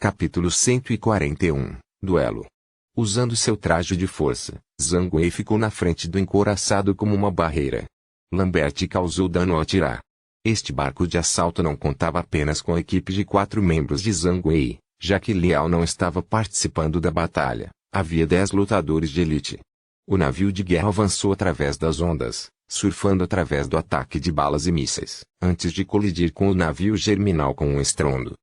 Capítulo 141, Duelo. Usando seu traje de força, Zhang Wei ficou na frente do encouraçado como uma barreira. Lambert causou dano ao atirar. Este barco de assalto não contava apenas com a equipe de 4 membros de Zhang Wei, já que Liao não estava participando da batalha. Havia 10 lutadores de elite. O navio de guerra avançou através das ondas, surfando através do ataque de balas e mísseis, antes de colidir com o navio germinal com um estrondo.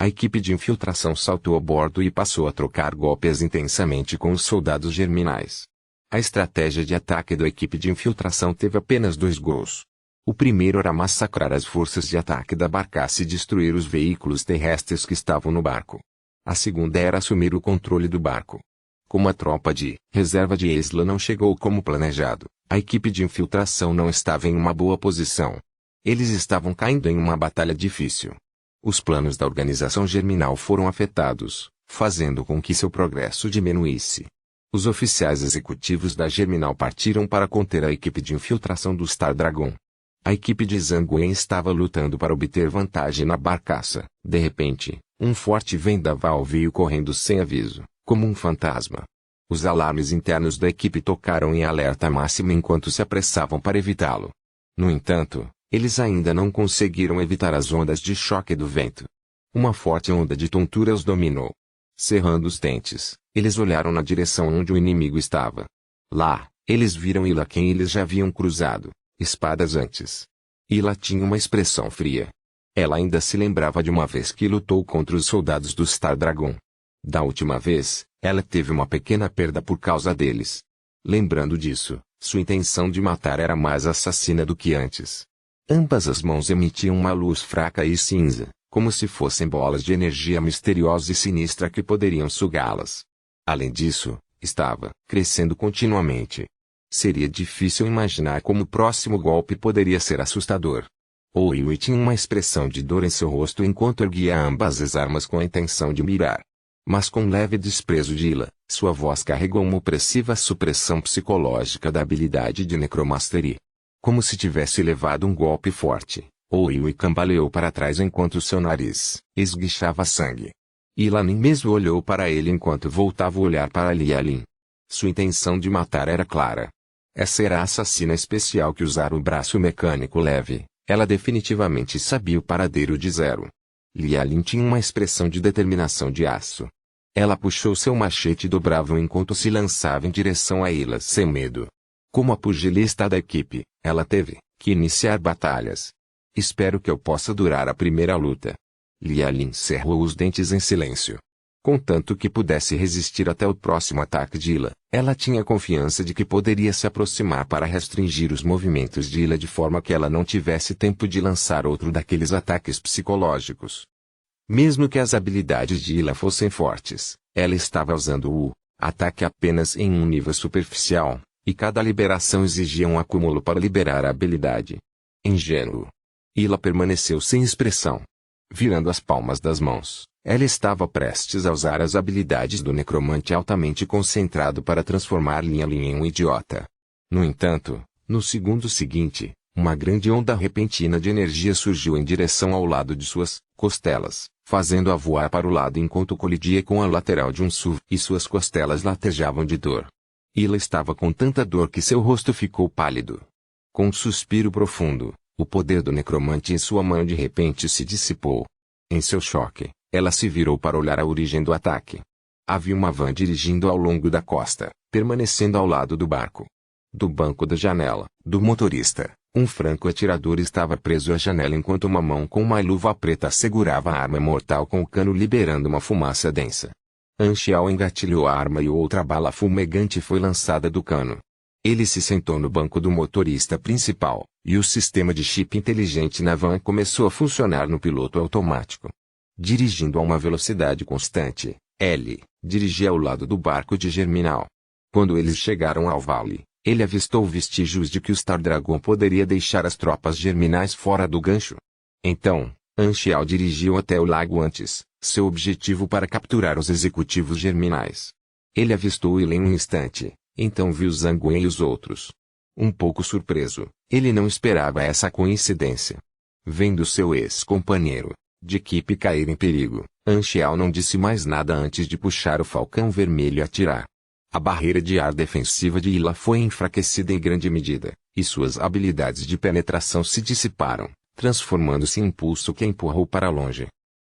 A equipe de infiltração saltou a bordo e passou a trocar golpes intensamente com os soldados germinais. A estratégia de ataque da equipe de infiltração teve apenas 2 gols. O primeiro era massacrar as forças de ataque da barcaça e destruir os veículos terrestres que estavam no barco. A segunda era assumir o controle do barco. Como a tropa de reserva de Isla não chegou como planejado, a equipe de infiltração não estava em uma boa posição. Eles estavam caindo em uma batalha difícil. Os planos da organização germinal foram afetados, fazendo com que seu progresso diminuísse. Os oficiais executivos da Germinal partiram para conter a equipe de infiltração do Star Dragon. A equipe de Zhang Wei estava lutando para obter vantagem na barcaça. De repente, um forte vendaval veio correndo sem aviso, como um fantasma. Os alarmes internos da equipe tocaram em alerta máximo enquanto se apressavam para evitá-lo. No entanto, eles ainda não conseguiram evitar as ondas de choque do vento. Uma forte onda de tontura os dominou. Cerrando os dentes, eles olharam na direção onde o inimigo estava. Lá, eles viram Ila, quem eles já haviam cruzado espadas antes. Ila tinha uma expressão fria. Ela ainda se lembrava de uma vez que lutou contra os soldados do Star Dragon. Da última vez, ela teve uma pequena perda por causa deles. Lembrando disso, sua intenção de matar era mais assassina do que antes. Ambas as mãos emitiam uma luz fraca e cinza, como se fossem bolas de energia misteriosa e sinistra que poderiam sugá-las. Além disso, estava crescendo continuamente. Seria difícil imaginar como o próximo golpe poderia ser assustador. Oiui tinha uma expressão de dor em seu rosto enquanto erguia ambas as armas com a intenção de mirar. Mas com leve desprezo de Ila, sua voz carregou uma opressiva supressão psicológica da habilidade de Necromastery. Como se tivesse levado um golpe forte, Oiui cambaleou para trás enquanto seu nariz esguichava sangue. Ila nem mesmo olhou para ele enquanto voltava a olhar para Lialin. Sua intenção de matar era clara. Essa era a assassina especial que usara o braço mecânico leve. Ela definitivamente sabia o paradeiro de Zero. Lialin tinha uma expressão de determinação de aço. Ela puxou seu machete dobrável enquanto se lançava em direção a Ila sem medo. Como a pugilista da equipe, ela teve que iniciar batalhas. Espero que eu possa durar a primeira luta. Lialin cerrou os dentes em silêncio. Contanto que pudesse resistir até o próximo ataque de Ila, ela tinha confiança de que poderia se aproximar para restringir os movimentos de Ila de forma que ela não tivesse tempo de lançar outro daqueles ataques psicológicos. Mesmo que as habilidades de Ila fossem fortes, ela estava usando o ataque apenas em um nível superficial. E cada liberação exigia um acúmulo para liberar a habilidade. Ingênuo. Ila permaneceu sem expressão. Virando as palmas das mãos, ela estava prestes a usar as habilidades do necromante altamente concentrado para transformar Lialin em um idiota. No entanto, no segundo seguinte, uma grande onda repentina de energia surgiu em direção ao lado de suas costelas, fazendo-a voar para o lado enquanto colidia com a lateral de um SUV e suas costelas latejavam de dor. Ila estava com tanta dor que seu rosto ficou pálido. Com um suspiro profundo, o poder do necromante em sua mão de repente se dissipou. Em seu choque, ela se virou para olhar a origem do ataque. Havia uma van dirigindo ao longo da costa, permanecendo ao lado do barco. Do banco da janela, do motorista, um franco-atirador estava preso à janela enquanto uma mão com uma luva preta segurava a arma mortal com o cano liberando uma fumaça densa. Anxiao engatilhou a arma e outra bala fumegante foi lançada do cano. Ele se sentou no banco do motorista principal, e o sistema de chip inteligente na van começou a funcionar no piloto automático. Dirigindo a uma velocidade constante, ele dirigia ao lado do barco de Germinal. Quando eles chegaram ao vale, ele avistou vestígios de que o Star Dragon poderia deixar as tropas germinais fora do gancho. Então, Anxiao dirigiu até o lago antes, seu objetivo para capturar os executivos germinais. Ele avistou Ila em um instante, então viu Zhang Wei e os outros. Um pouco surpreso, ele não esperava essa coincidência. Vendo seu ex-companheiro de equipe cair em perigo, Anxiao não disse mais nada antes de puxar o falcão vermelho e atirar. A barreira de ar defensiva de Ila foi enfraquecida em grande medida, e suas habilidades de penetração se dissiparam, transformando-se em impulso que a empurrou para longe.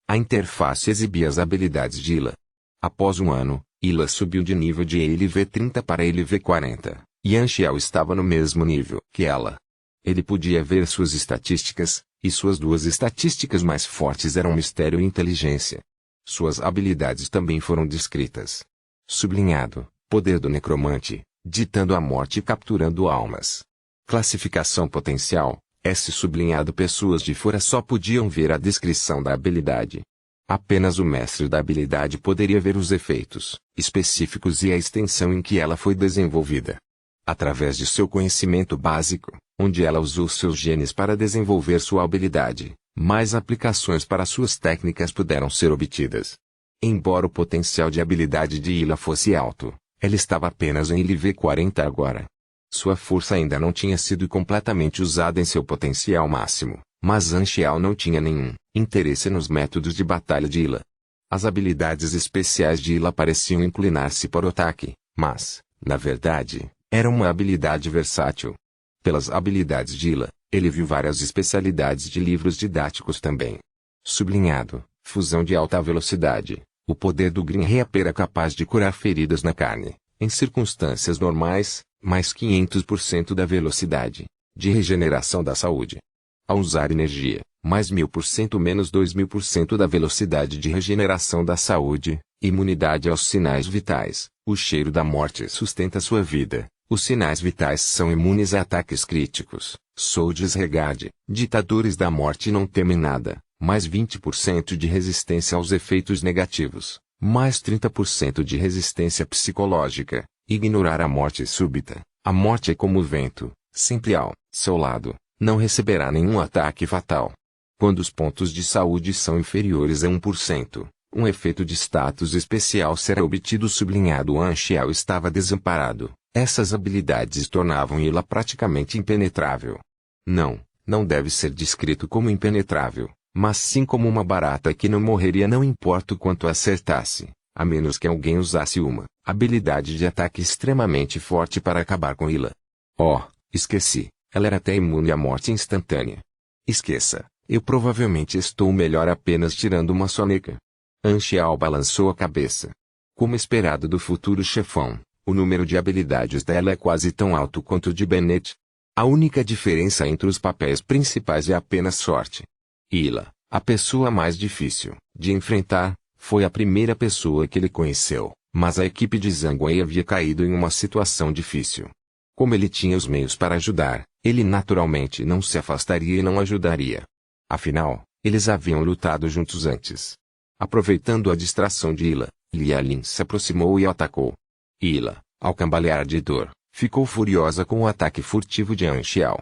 A interface exibia as habilidades de Ila. Após um ano, Ila subiu de nível de LV30 para LV40, e Anxiao estava no mesmo nível que ela. Ele podia ver suas estatísticas, e suas duas estatísticas mais fortes eram mistério e inteligência. Suas habilidades também foram descritas. Sublinhado, poder do necromante, ditando a morte e capturando almas. Classificação potencial, S sublinhado. Pessoas de fora só podiam ver a descrição da habilidade. Apenas o mestre da habilidade poderia ver os efeitos específicos e a extensão em que ela foi desenvolvida. Através de seu conhecimento básico, onde ela usou seus genes para desenvolver sua habilidade, mais aplicações para suas técnicas puderam ser obtidas. Embora o potencial de habilidade de Ila fosse alto, ela estava apenas em LV40 agora. Sua força ainda não tinha sido completamente usada em seu potencial máximo, mas Anxiao não tinha nenhum interesse nos métodos de batalha de Ila. As habilidades especiais de Ila pareciam inclinar-se para o ataque, mas, na verdade, era uma habilidade versátil. Pelas habilidades de Ila, ele viu várias especialidades de livros didáticos também. Sublinhado, fusão de alta velocidade. O poder do Green Reaper é capaz de curar feridas na carne, em circunstâncias normais, mais 500% da velocidade de regeneração da saúde. Ao usar energia, mais 1000% menos 2000% da velocidade de regeneração da saúde, imunidade aos sinais vitais. O cheiro da morte sustenta sua vida. Os sinais vitais são imunes a ataques críticos. Soldiers Regard, ditadores da morte não temem nada. Mais 20% de resistência aos efeitos negativos. Mais 30% de resistência psicológica. Ignorar a morte súbita. A morte é como o vento, sempre ao seu lado. Não receberá nenhum ataque fatal. Quando os pontos de saúde são inferiores a 1%, um efeito de status especial será obtido. Sublinhado. Anxiao estava desamparado. Essas habilidades tornavam Ila praticamente impenetrável. Não deve ser descrito como impenetrável, mas sim como uma barata que não morreria não importa o quanto acertasse, a menos que alguém usasse uma habilidade de ataque extremamente forte para acabar com Ila. Oh, esqueci, ela era até imune à morte instantânea. Esqueça, eu provavelmente estou melhor apenas tirando uma soneca. Anxiao balançou a cabeça. Como esperado do futuro chefão, o número de habilidades dela é quase tão alto quanto o de Bennett. A única diferença entre os papéis principais é apenas sorte. Ila, a pessoa mais difícil de enfrentar, foi a primeira pessoa que ele conheceu, mas a equipe de Zhang Wei havia caído em uma situação difícil. Como ele tinha os meios para ajudar, ele naturalmente não se afastaria e não ajudaria. Afinal, eles haviam lutado juntos antes. Aproveitando a distração de Ila, Lia Lin se aproximou e o atacou. Ila, ao cambalear de dor, ficou furiosa com o ataque furtivo de Anxiao.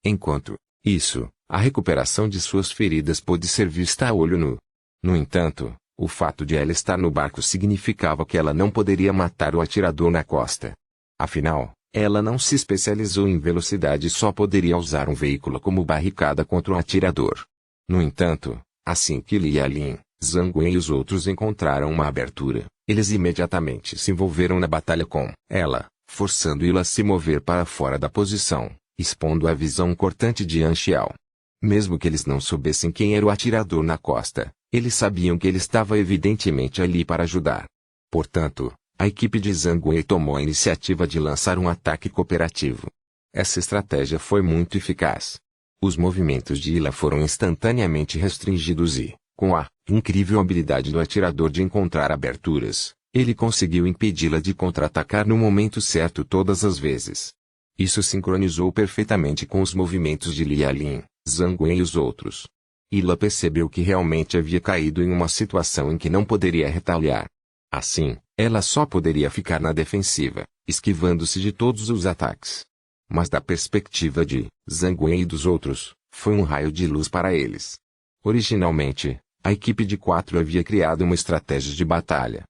Enquanto isso, a recuperação de suas feridas pôde ser vista a olho nu. No entanto, o fato de ela estar no barco significava que ela não poderia matar o atirador na costa. Afinal, ela não se especializou em velocidade e só poderia usar um veículo como barricada contra um atirador. No entanto, assim que Lia Lin, Zhang Wei e os outros encontraram uma abertura, eles imediatamente se envolveram na batalha com ela, forçando Ila a se mover para fora da posição, expondo a visão cortante de Anxiao. Mesmo que eles não soubessem quem era o atirador na costa, eles sabiam que ele estava evidentemente ali para ajudar. Portanto, a equipe de Zhang Wei tomou a iniciativa de lançar um ataque cooperativo. Essa estratégia foi muito eficaz. Os movimentos de Ila foram instantaneamente restringidos e, com a incrível habilidade do atirador de encontrar aberturas, ele conseguiu impedi-la de contra-atacar no momento certo todas as vezes. Isso sincronizou perfeitamente com os movimentos de Lia Lin, Zhang Wei e os outros. Ila percebeu que realmente havia caído em uma situação em que não poderia retaliar. Assim, ela só poderia ficar na defensiva, esquivando-se de todos os ataques. Mas da perspectiva de Zhang Wei e dos outros, foi um raio de luz para eles. Originalmente, a equipe de 4 havia criado uma estratégia de batalha.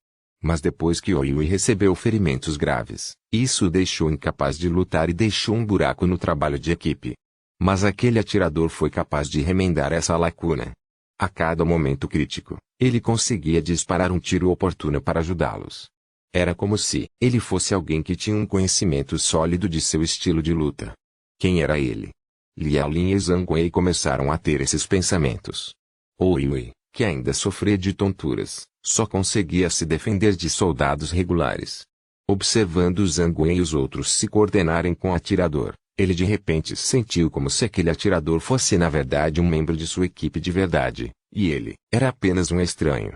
Mas depois que Oiui recebeu ferimentos graves, isso o deixou incapaz de lutar e deixou um buraco no trabalho de equipe. Mas aquele atirador foi capaz de remendar essa lacuna. A cada momento crítico, Ele conseguia disparar um tiro oportuno para ajudá-los. Era como se ele fosse alguém que tinha um conhecimento sólido de seu estilo de luta. Quem era ele? Liao Lin e Zhang Wei começaram a ter esses pensamentos. Wei, que ainda sofria de tonturas, só conseguia se defender de soldados regulares. Observando Zhang Wei e os outros se coordenarem com o atirador, ele de repente sentiu como se aquele atirador fosse na verdade um membro de sua equipe de verdade, e ele era apenas um estranho.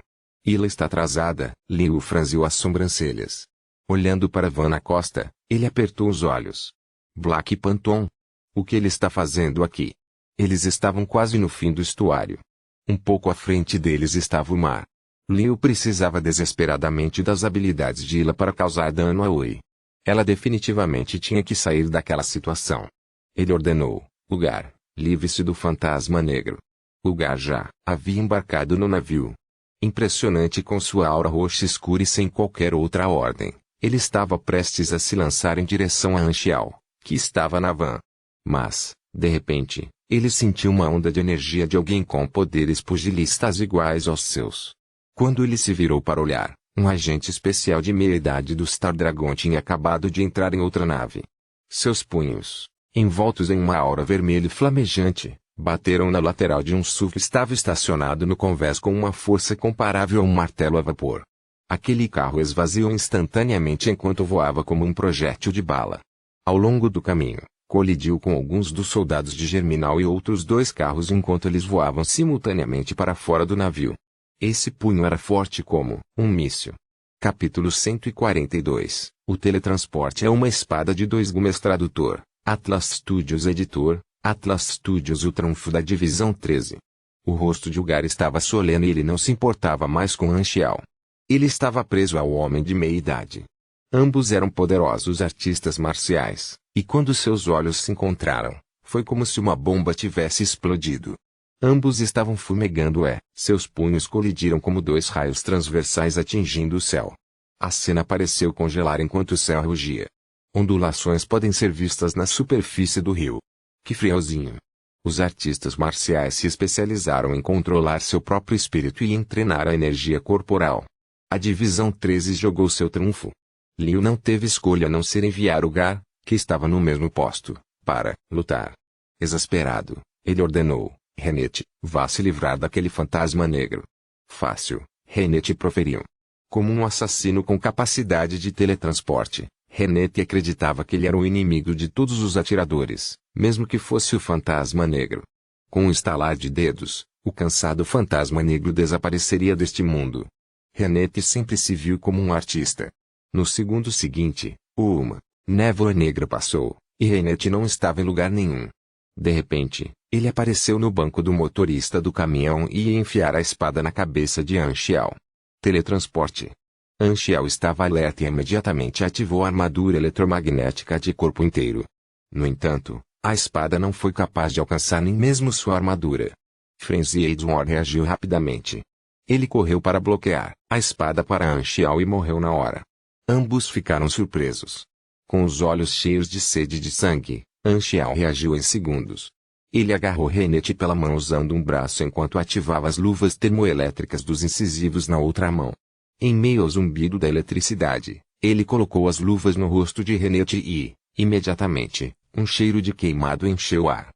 Ela está atrasada, Liu franziu as sobrancelhas. Olhando para Van Costa, ele apertou os olhos. Black Panton. O que ele está fazendo aqui? Eles estavam quase no fim do estuário. Um pouco à frente deles estava o mar. Liu precisava desesperadamente das habilidades de Ila para causar dano a Wei. Ela definitivamente tinha que sair daquela situação. Ele ordenou: Ugar, livre-se do fantasma negro. Ugar já havia embarcado no navio. Impressionante com sua aura roxa escura e sem qualquer outra ordem, ele estava prestes a se lançar em direção a Anxiao, que estava na van. Mas, de repente, ele sentiu uma onda de energia de alguém com poderes pugilistas iguais aos seus. Quando ele se virou para olhar, um agente especial de meia-idade do Star Dragon tinha acabado de entrar em outra nave. Seus punhos, envoltos em uma aura vermelha flamejante, bateram na lateral de um SUV que estava estacionado no convés com uma força comparável a um martelo a vapor. Aquele carro esvaziou instantaneamente enquanto voava como um projétil de bala. Ao longo do caminho, colidiu com alguns dos soldados de Germinal e outros 2 carros enquanto eles voavam simultaneamente para fora do navio. Esse punho era forte como um míssil. Capítulo 142. O teletransporte é uma espada de 2 gumes. Tradutor: Atlas Studios. Editor: Atlas Studios. O trunfo da Divisão 13. O rosto de Ugar estava solene e ele não se importava mais com Anxiao. Ele estava preso ao homem de meia-idade. Ambos eram poderosos artistas marciais, e quando seus olhos se encontraram, foi como se uma bomba tivesse explodido. Ambos estavam fumegando seus punhos colidiram como 2 raios transversais atingindo o céu. A cena pareceu congelar enquanto o céu rugia. Ondulações podem ser vistas na superfície do rio. Que friozinho! Os artistas marciais se especializaram em controlar seu próprio espírito e em treinar a energia corporal. A Divisão 13 jogou seu trunfo. Liu não teve escolha a não ser enviar Ugar, que estava no mesmo posto, para lutar. Exasperado, ele ordenou: Renet, vá se livrar daquele fantasma negro. Fácil, Renet proferiu. Como um assassino com capacidade de teletransporte, Renet acreditava que ele era o inimigo de todos os atiradores, mesmo que fosse o fantasma negro. Com um estalar de dedos, o cansado fantasma negro desapareceria deste mundo. Renet sempre se viu como um artista. No segundo seguinte, uma névoa negra passou, e Renet não estava em lugar nenhum. De repente, ele apareceu no banco do motorista do caminhão e ia enfiar a espada na cabeça de Anxiao. Teletransporte. Anxiao estava alerta e imediatamente ativou a armadura eletromagnética de corpo inteiro. No entanto, a espada não foi capaz de alcançar nem mesmo sua armadura. Frenzy Edward reagiu rapidamente. Ele correu para bloquear a espada para Anxiao e morreu na hora. Ambos ficaram surpresos. Com os olhos cheios de sede de sangue, Anxiao reagiu em segundos. Ele agarrou Renet pela mão usando um braço enquanto ativava as luvas termoelétricas dos incisivos na outra mão. Em meio ao zumbido da eletricidade, ele colocou as luvas no rosto de Renet e, imediatamente, um cheiro de queimado encheu o ar.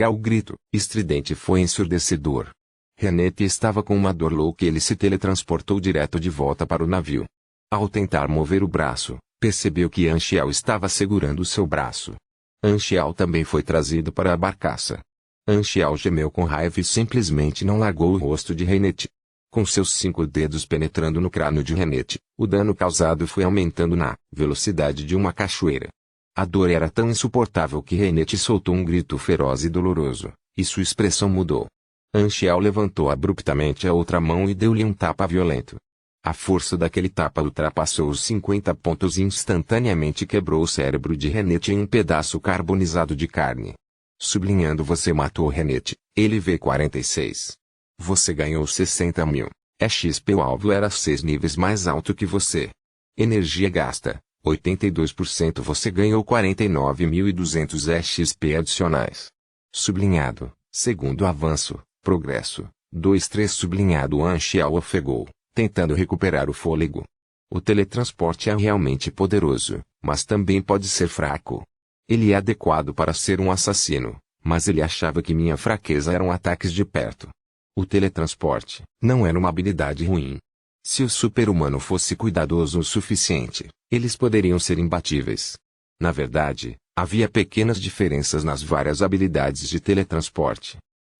O grito estridente foi ensurdecedor. Renet estava com uma dor louca e ele se teletransportou direto de volta para o navio. Ao tentar mover o braço, percebeu que Anxiao estava segurando seu braço. Anxiao também foi trazido para a barcaça. Anxiao gemeu com raiva e simplesmente não largou o rosto de Renet. Com seus 5 dedos penetrando no crânio de Renet, o dano causado foi aumentando na velocidade de uma cachoeira. A dor era tão insuportável que Renet soltou um grito feroz e doloroso, e sua expressão mudou. Anxiao levantou abruptamente a outra mão e deu-lhe um tapa violento. A força daquele tapa ultrapassou os 50 pontos e instantaneamente quebrou o cérebro de Renet em um pedaço carbonizado de carne. Sublinhando: você matou Renet, LV-46. Você ganhou 60 mil. XP. O alvo era 6 níveis mais alto que você. Energia gasta, 82%. Você ganhou 49.200 XP adicionais. Sublinhado: segundo avanço, progresso, 2-3 sublinhado Anxiao ofegou, tentando recuperar o fôlego. O teletransporte é realmente poderoso, mas também pode ser fraco. Ele é adequado para ser um assassino, mas ele achava que minha fraqueza eram ataques de perto. O teletransporte não era uma habilidade ruim. Se o super-humano fosse cuidadoso o suficiente, eles poderiam ser imbatíveis. Na verdade, havia pequenas diferenças nas várias habilidades de teletransporte.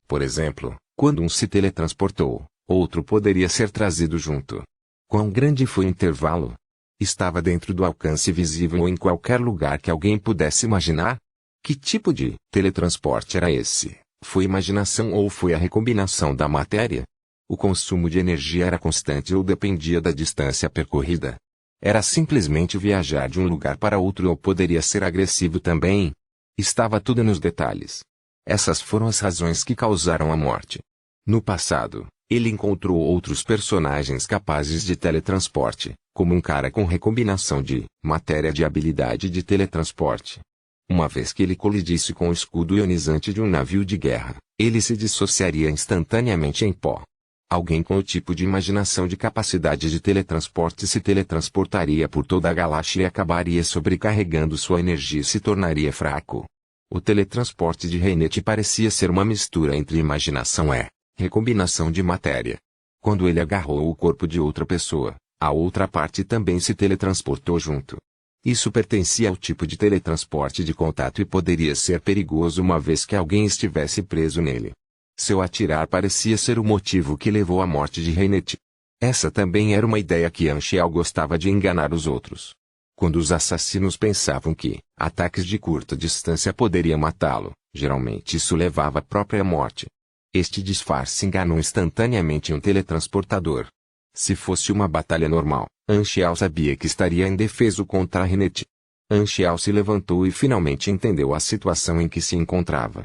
Por exemplo, quando um se teletransportou, outro poderia ser trazido junto. Quão grande foi o intervalo? Estava dentro do alcance visível ou em qualquer lugar que alguém pudesse imaginar? Que tipo de teletransporte era esse? Foi imaginação ou foi a recombinação da matéria? O consumo de energia era constante ou dependia da distância percorrida? Era simplesmente viajar de um lugar para outro ou poderia ser agressivo também? Estava tudo nos detalhes. Essas foram as razões que causaram a morte. No passado, ele encontrou outros personagens capazes de teletransporte, como um cara com recombinação de matéria de habilidade de teletransporte. Uma vez que ele colidisse com o escudo ionizante de um navio de guerra, ele se dissociaria instantaneamente em pó. Alguém com o tipo de imaginação de capacidade de teletransporte se teletransportaria por toda a galáxia e acabaria sobrecarregando sua energia e se tornaria fraco. O teletransporte de Renet parecia ser uma mistura entre imaginação e recombinação de matéria. Quando ele agarrou o corpo de outra pessoa, a outra parte também se teletransportou junto. Isso pertencia ao tipo de teletransporte de contato e poderia ser perigoso uma vez que alguém estivesse preso nele. Seu atirar parecia ser o motivo que levou à morte de Renet. Essa também era uma ideia que Anxiao gostava de enganar os outros. Quando os assassinos pensavam que ataques de curta distância poderiam matá-lo, geralmente isso levava à própria morte. Este disfarce enganou instantaneamente um teletransportador. Se fosse uma batalha normal, Anxiao sabia que estaria indefeso contra Renet. Anxiao se levantou e finalmente entendeu a situação em que se encontrava.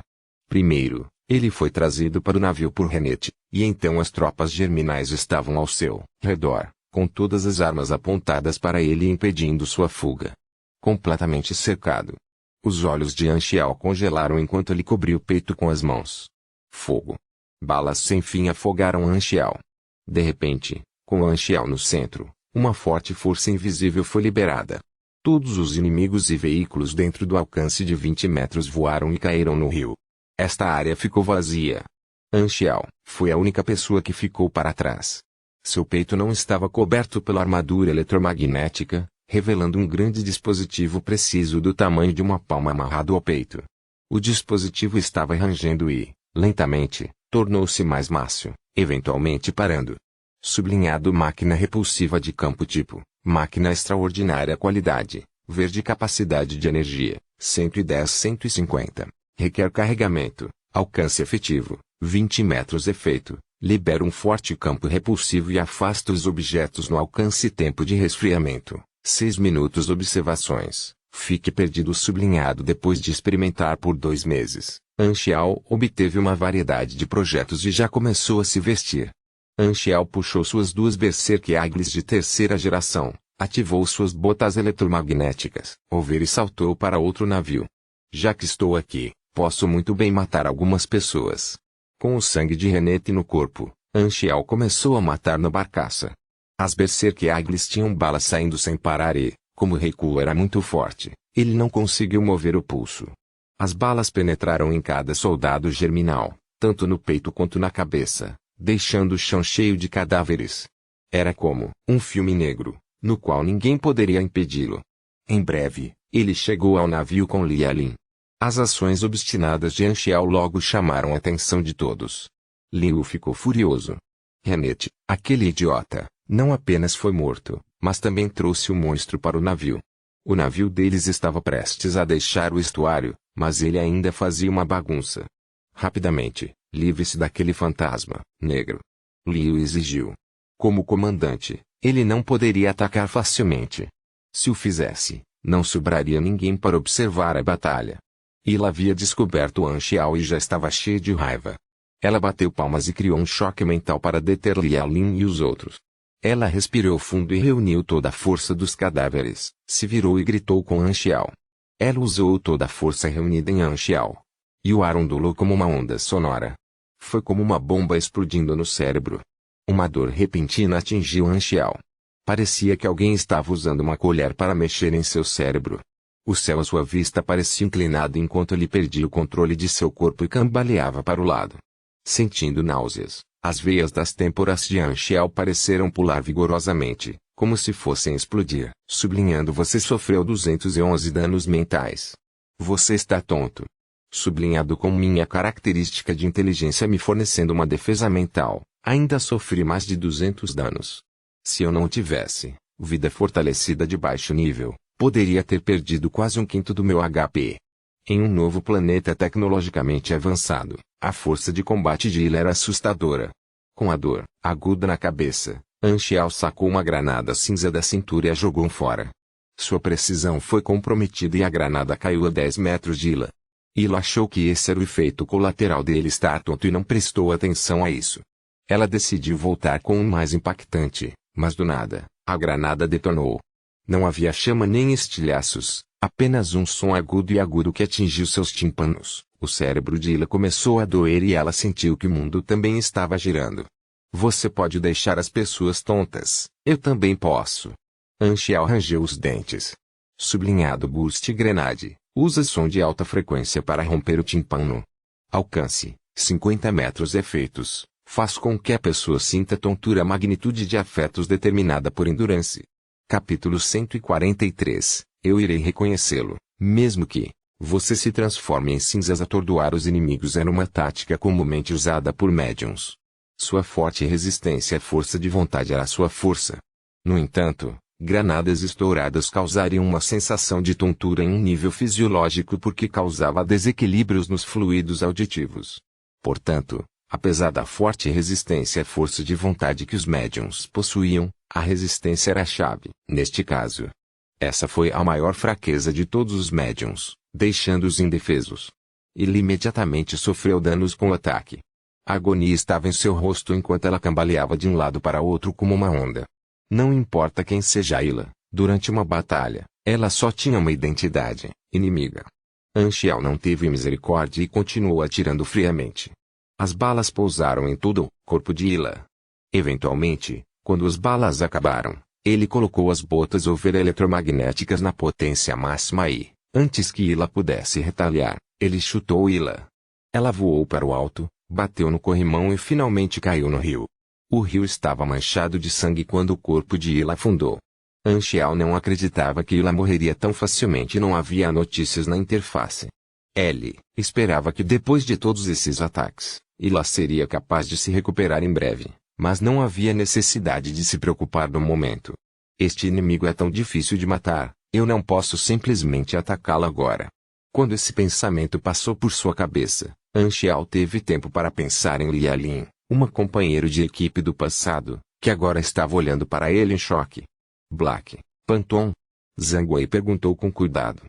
Primeiro, ele foi trazido para o navio por Renet, e então as tropas germinais estavam ao seu redor, com todas as armas apontadas para ele impedindo sua fuga. Completamente cercado. Os olhos de Anxiao congelaram enquanto ele cobriu o peito com as mãos. Fogo. Balas sem fim afogaram Anxiao. De repente, com Anxiao no centro, uma forte força invisível foi liberada. Todos os inimigos e veículos dentro do alcance de 20 metros voaram e caíram no rio. Esta área ficou vazia. Anxiao foi a única pessoa que ficou para trás. Seu peito não estava coberto pela armadura eletromagnética, revelando um grande dispositivo preciso do tamanho de uma palma amarrado ao peito. O dispositivo estava rangendo e, lentamente, tornou-se mais macio, eventualmente parando. Sublinhado máquina repulsiva de campo tipo, máquina extraordinária qualidade, verde capacidade de energia, 110-150. Requer carregamento, alcance efetivo, 20 metros efeito, libera um forte campo repulsivo e afasta os objetos no alcance tempo de resfriamento, 6 minutos observações, fique perdido sublinhado depois de experimentar por 2 meses. Anxiao obteve uma variedade de projetos e já começou a se vestir. Anxiao puxou suas 2 Berserk Eagles de terceira geração, ativou suas botas eletromagnéticas, Over e saltou para outro navio. Já que estou aqui, posso muito bem matar algumas pessoas. Com o sangue de Renet no corpo, Anxiao começou a matar na barcaça. As Berserk Eagles tinham balas saindo sem parar e, como o recuo era muito forte, ele não conseguiu mover o pulso. As balas penetraram em cada soldado germinal, tanto no peito quanto na cabeça, deixando o chão cheio de cadáveres. Era como um filme negro, no qual ninguém poderia impedi-lo. Em breve, ele chegou ao navio com Lialin. As ações obstinadas de Anxiao logo chamaram a atenção de todos. Liu ficou furioso. Renet, aquele idiota, não apenas foi morto, mas também trouxe o monstro para o navio. O navio deles estava prestes a deixar o estuário, mas ele ainda fazia uma bagunça. Rapidamente, livre-se daquele fantasma negro. Liu exigiu. Como comandante, ele não poderia atacar facilmente. Se o fizesse, não sobraria ninguém para observar a batalha. Ela havia descoberto Anxiao e já estava cheia de raiva. Ela bateu palmas e criou um choque mental para deter Lialin e os outros. Ela respirou fundo e reuniu toda a força dos cadáveres, se virou e gritou com Anxiao. Ela usou toda a força reunida em Anxiao. E o ar ondulou como uma onda sonora. Foi como uma bomba explodindo no cérebro. Uma dor repentina atingiu Anxiao. Parecia que alguém estava usando uma colher para mexer em seu cérebro. O céu à sua vista parecia inclinado enquanto ele perdia o controle de seu corpo e cambaleava para o lado. Sentindo náuseas, as veias das têmporas de Anxiao pareceram pular vigorosamente, como se fossem explodir. Sublinhando: você sofreu 211 danos mentais. Você está tonto. Sublinhado: com minha característica de inteligência me fornecendo uma defesa mental, ainda sofri mais de 200 danos. Se eu não tivesse vida fortalecida de baixo nível, poderia ter perdido quase 1/5 do meu HP. Em um novo planeta tecnologicamente avançado, a força de combate de Ila era assustadora. Com a dor aguda na cabeça, Anxiao sacou uma granada cinza da cintura e a jogou fora. Sua precisão foi comprometida e a granada caiu a 10 metros de Ila. Ila achou que esse era o efeito colateral dele estar tonto e não prestou atenção a isso. Ela decidiu voltar com um mais impactante, mas do nada, a granada detonou. Não havia chama nem estilhaços, apenas um som agudo que atingiu seus tímpanos. O cérebro de Ila começou a doer e ela sentiu que o mundo também estava girando. Você pode deixar as pessoas tontas, eu também posso. Anxiao rangeu os dentes. Sublinhado: Boost Grenade. Usa som de alta frequência para romper o tímpano. Alcance: 50 metros. Efeitos: faz com que a pessoa sinta tontura. Magnitude de afetos determinada por Endurance. Capítulo 143. Eu irei reconhecê-lo, mesmo que você se transforme em cinzas. Atordoar os inimigos era uma tática comumente usada por médiuns. Sua forte resistência à força de vontade era sua força. No entanto, granadas estouradas causariam uma sensação de tontura em um nível fisiológico porque causava desequilíbrios nos fluidos auditivos. Portanto, apesar da forte resistência à força de vontade que os médiuns possuíam, a resistência era a chave. Neste caso, essa foi a maior fraqueza de todos os médiuns, deixando-os indefesos. Ele imediatamente sofreu danos com o ataque. A agonia estava em seu rosto enquanto ela cambaleava de um lado para outro como uma onda. Não importa quem seja Ila, durante uma batalha, ela só tinha uma identidade: inimiga. Anxiao não teve misericórdia e continuou atirando friamente. As balas pousaram em todo o corpo de Ila. Eventualmente, quando as balas acabaram, ele colocou as botas eletromagnéticas na potência máxima e, antes que Ila pudesse retaliar, ele chutou Ila. Ela voou para o alto, bateu no corrimão e finalmente caiu no rio. O rio estava manchado de sangue quando o corpo de Ila afundou. Anxiao não acreditava que Ila morreria tão facilmente e não havia notícias na interface. Ele esperava que depois de todos esses ataques, Ila seria capaz de se recuperar em breve, mas não havia necessidade de se preocupar no momento. Este inimigo é tão difícil de matar, eu não posso simplesmente atacá-lo agora. Quando esse pensamento passou por sua cabeça, Anxiao teve tempo para pensar em Lialin, uma companheira de equipe do passado, que agora estava olhando para ele em choque. Black Panton? Zhang Wei perguntou com cuidado.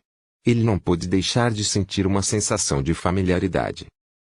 Ele não pôde deixar de sentir uma sensação de familiaridade.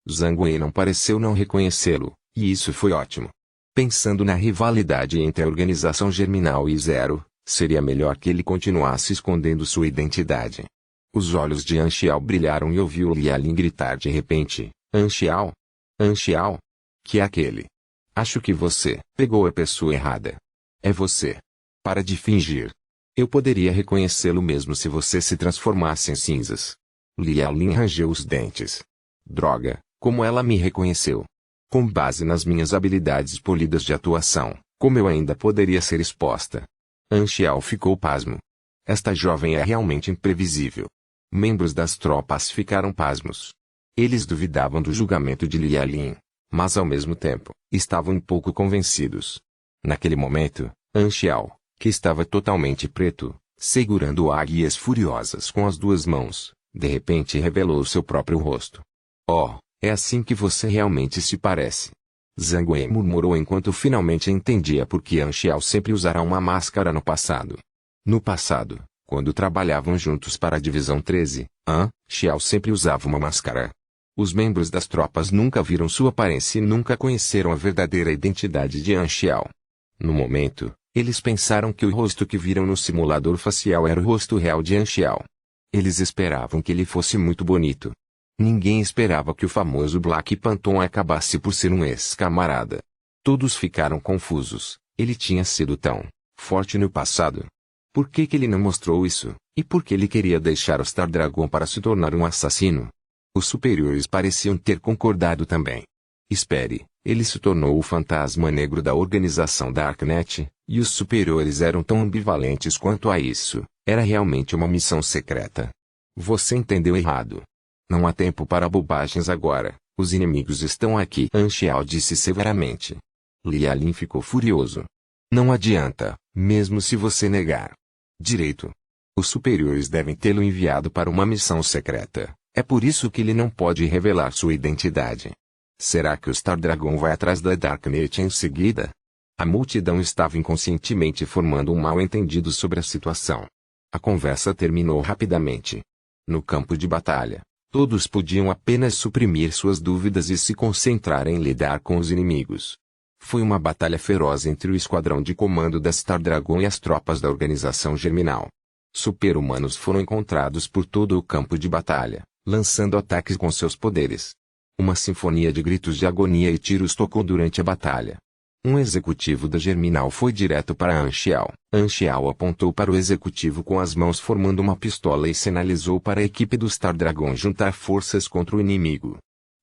Zhang Wei não pareceu não reconhecê-lo, e isso foi ótimo. Pensando na rivalidade entre a organização Germinal e Zero, seria melhor que ele continuasse escondendo sua identidade. Os olhos de Anxiao brilharam e ouviu Lialin gritar de repente: Anxiao? Anxiao? Que é aquele? Acho que você pegou a pessoa errada. É você. Para de fingir. Eu poderia reconhecê-lo mesmo se você se transformasse em cinzas. Lialin rangeu os dentes. Droga, como ela me reconheceu. Com base nas minhas habilidades polidas de atuação, como eu ainda poderia ser exposta? Anxiao ficou pasmo. Esta jovem é realmente imprevisível. Membros das tropas ficaram pasmos. Eles duvidavam do julgamento de Lialin, mas ao mesmo tempo, estavam um pouco convencidos. Naquele momento, Anxiao, que estava totalmente preto, segurando águias furiosas com as duas mãos, de repente revelou seu próprio rosto. Oh, é assim que você realmente se parece. Zhang Wei murmurou enquanto finalmente entendia por que Anxiao sempre usara uma máscara no passado. No passado, quando trabalhavam juntos para a Divisão 13, Xiao sempre usava uma máscara. Os membros das tropas nunca viram sua aparência e nunca conheceram a verdadeira identidade de Anxiao. No momento, eles pensaram que o rosto que viram no simulador facial era o rosto real de Anxiao. Eles esperavam que ele fosse muito bonito. Ninguém esperava que o famoso Black Phantom acabasse por ser um ex-camarada. Todos ficaram confusos. Ele tinha sido tão forte no passado. Por que ele não mostrou isso? E por que ele queria deixar o Star Dragon para se tornar um assassino? Os superiores pareciam ter concordado também. Espere, ele se tornou o fantasma negro da organização Darknet, e os superiores eram tão ambivalentes quanto a isso. Era realmente uma missão secreta. Você entendeu errado. Não há tempo para bobagens agora, os inimigos estão aqui. Anxiao disse severamente. Lialin ficou furioso. Não adianta, mesmo se você negar. Direito. Os superiores devem tê-lo enviado para uma missão secreta, é por isso que ele não pode revelar sua identidade. Será que o Star Dragon vai atrás da Darknet em seguida? A multidão estava inconscientemente formando um mal-entendido sobre a situação. A conversa terminou rapidamente. No campo de batalha, todos podiam apenas suprimir suas dúvidas e se concentrar em lidar com os inimigos. Foi uma batalha feroz entre o esquadrão de comando da Star Dragon e as tropas da organização Germinal. Super-humanos foram encontrados por todo o campo de batalha, lançando ataques com seus poderes. Uma sinfonia de gritos de agonia e tiros tocou durante a batalha. Um executivo da Germinal foi direto para Anxiao. Anxiao apontou para o executivo com as mãos formando uma pistola e sinalizou para a equipe do Star Dragon juntar forças contra o inimigo.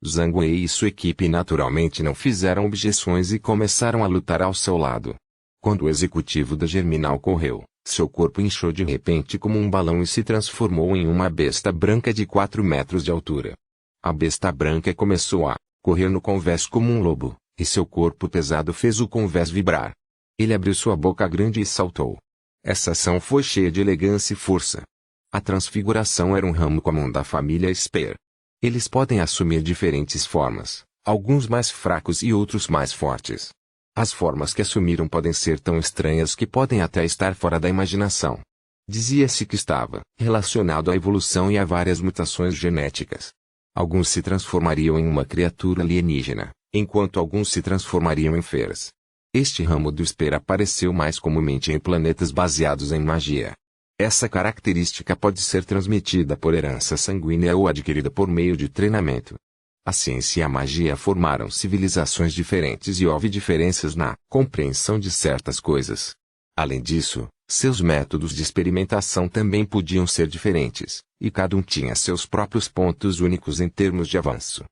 Zhang Wei e sua equipe naturalmente não fizeram objeções e começaram a lutar ao seu lado. Quando o executivo da Germinal correu, seu corpo inchou de repente como um balão e se transformou em uma besta branca de 4 metros de altura. A besta branca começou a correr no convés como um lobo, e seu corpo pesado fez o convés vibrar. Ele abriu sua boca grande e saltou. Essa ação foi cheia de elegância e força. A transfiguração era um ramo comum da família Spear. Eles podem assumir diferentes formas, alguns mais fracos e outros mais fortes. As formas que assumiram podem ser tão estranhas que podem até estar fora da imaginação. Dizia-se que estava relacionado à evolução e a várias mutações genéticas. Alguns se transformariam em uma criatura alienígena, enquanto alguns se transformariam em feras. Este ramo do Spear apareceu mais comumente em planetas baseados em magia. Essa característica pode ser transmitida por herança sanguínea ou adquirida por meio de treinamento. A ciência e a magia formaram civilizações diferentes e houve diferenças na compreensão de certas coisas. Além disso, seus métodos de experimentação também podiam ser diferentes, e cada um tinha seus próprios pontos únicos em termos de avanço.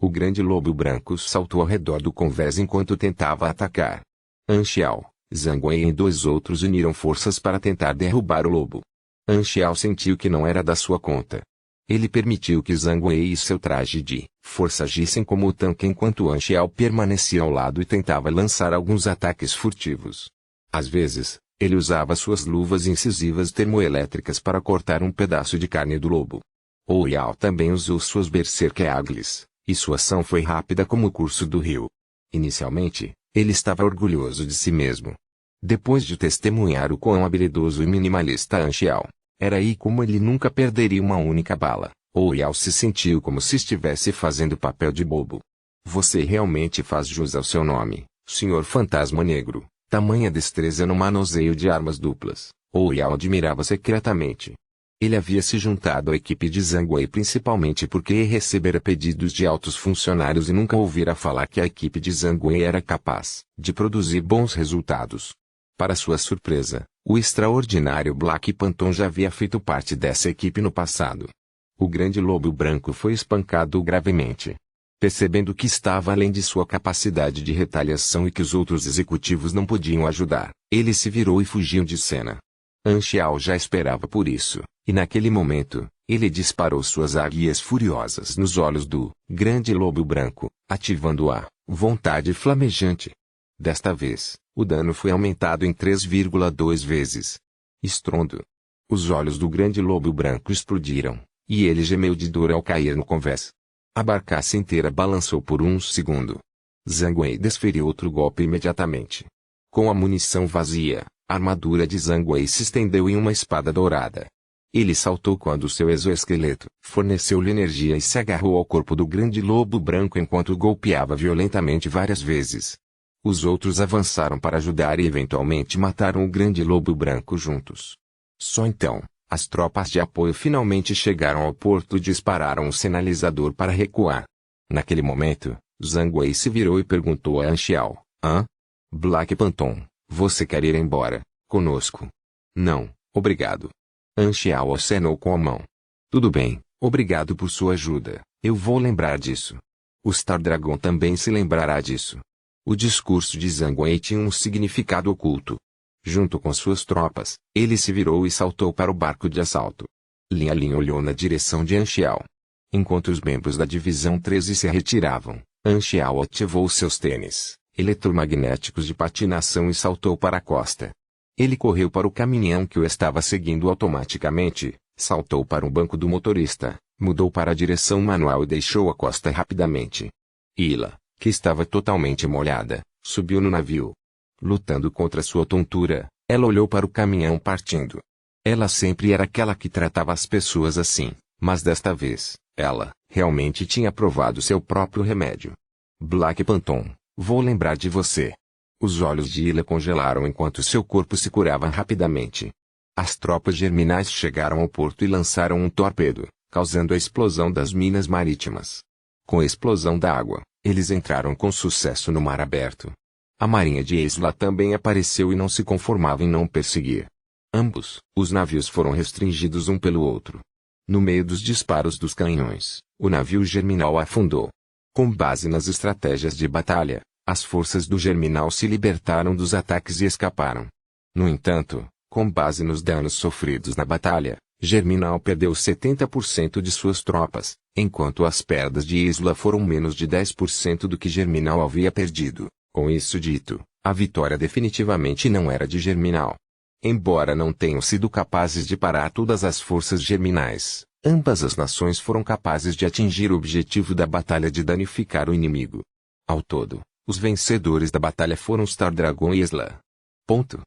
O grande lobo branco saltou ao redor do convés enquanto tentava atacar. Anxiao, Zhang Wei e 2 outros uniram forças para tentar derrubar o lobo. Anxiao sentiu que não era da sua conta. Ele permitiu que Zhang Wei e seu traje de força agissem como o tanque enquanto Anxiao permanecia ao lado e tentava lançar alguns ataques furtivos. Às vezes, ele usava suas luvas incisivas termoelétricas para cortar um pedaço de carne do lobo. Ouyao também usou suas Berserker Aglis, e sua ação foi rápida como o curso do rio. Inicialmente, ele estava orgulhoso de si mesmo. Depois de testemunhar o quão habilidoso e minimalista Anxiao era e como ele nunca perderia uma única bala, Ouyao se sentiu como se estivesse fazendo papel de bobo. Você realmente faz jus ao seu nome, Senhor Fantasma Negro. Tamanha destreza no manuseio de armas duplas, Ouyao admirava secretamente. Ele havia se juntado à equipe de Zhang Wei principalmente porque recebera pedidos de altos funcionários e nunca ouvira falar que a equipe de Zhang Wei era capaz de produzir bons resultados. Para sua surpresa, o extraordinário Black Phantom já havia feito parte dessa equipe no passado. O grande lobo branco foi espancado gravemente. Percebendo que estava além de sua capacidade de retaliação e que os outros executivos não podiam ajudar, ele se virou e fugiu de cena. Anxiao já esperava por isso, e naquele momento, ele disparou suas águias furiosas nos olhos do grande lobo branco, ativando a vontade flamejante. Desta vez, o dano foi aumentado em 3,2 vezes. Estrondo. Os olhos do grande lobo branco explodiram, e ele gemeu de dor ao cair no convés. A barcaça inteira balançou por um segundo. Zhang Wei desferiu outro golpe imediatamente. Com a munição vazia, a armadura de Zhang Wei se estendeu em uma espada dourada. Ele saltou quando seu exoesqueleto forneceu-lhe energia e se agarrou ao corpo do grande lobo branco enquanto golpeava violentamente várias vezes. Os outros avançaram para ajudar e eventualmente mataram o grande lobo branco juntos. Só então, As tropas de apoio finalmente chegaram ao porto e dispararam o sinalizador para recuar. Naquele momento, Zhang Wei se virou e perguntou a Anxiao: Hã? Black Phantom, você quer ir embora, conosco? Não, obrigado. Anxiao acenou com a mão. Tudo bem, obrigado por sua ajuda, eu vou lembrar disso. O Star Dragon também se lembrará disso. O discurso de Zhang Wei tinha um significado oculto. Junto com suas tropas, ele se virou e saltou para o barco de assalto. Lin Alin olhou na direção de Anxiao. Enquanto os membros da Divisão 13 se retiravam, Anxiao ativou seus tênis eletromagnéticos de patinação e saltou para a costa. Ele correu para o caminhão que o estava seguindo automaticamente, saltou para o banco do motorista, mudou para a direção manual e deixou a costa rapidamente. Ila, que estava totalmente molhada, subiu no navio. Lutando contra sua tontura, ela olhou para o caminhão partindo. Ela sempre era aquela que tratava as pessoas assim, mas desta vez, ela realmente tinha provado seu próprio remédio. Black Phantom, vou lembrar de você. Os olhos de Ila congelaram enquanto seu corpo se curava rapidamente. As tropas germinais chegaram ao porto e lançaram um torpedo, causando a explosão das minas marítimas. Com a explosão da água, eles entraram com sucesso no mar aberto. A marinha de Isla também apareceu e não se conformava em não perseguir. Ambos, os navios foram restringidos um pelo outro. No meio dos disparos dos canhões, o navio germinal afundou. Com base nas estratégias de batalha, as forças do germinal se libertaram dos ataques e escaparam. No entanto, com base nos danos sofridos na batalha, Germinal perdeu 70% de suas tropas, enquanto as perdas de Isla foram menos de 10% do que Germinal havia perdido. Com isso dito, a vitória definitivamente não era de Germinal. Embora não tenham sido capazes de parar todas as forças germinais, ambas as nações foram capazes de atingir o objetivo da batalha de danificar o inimigo. Ao todo, os vencedores da batalha foram Star Dragon e Isla. Ponto.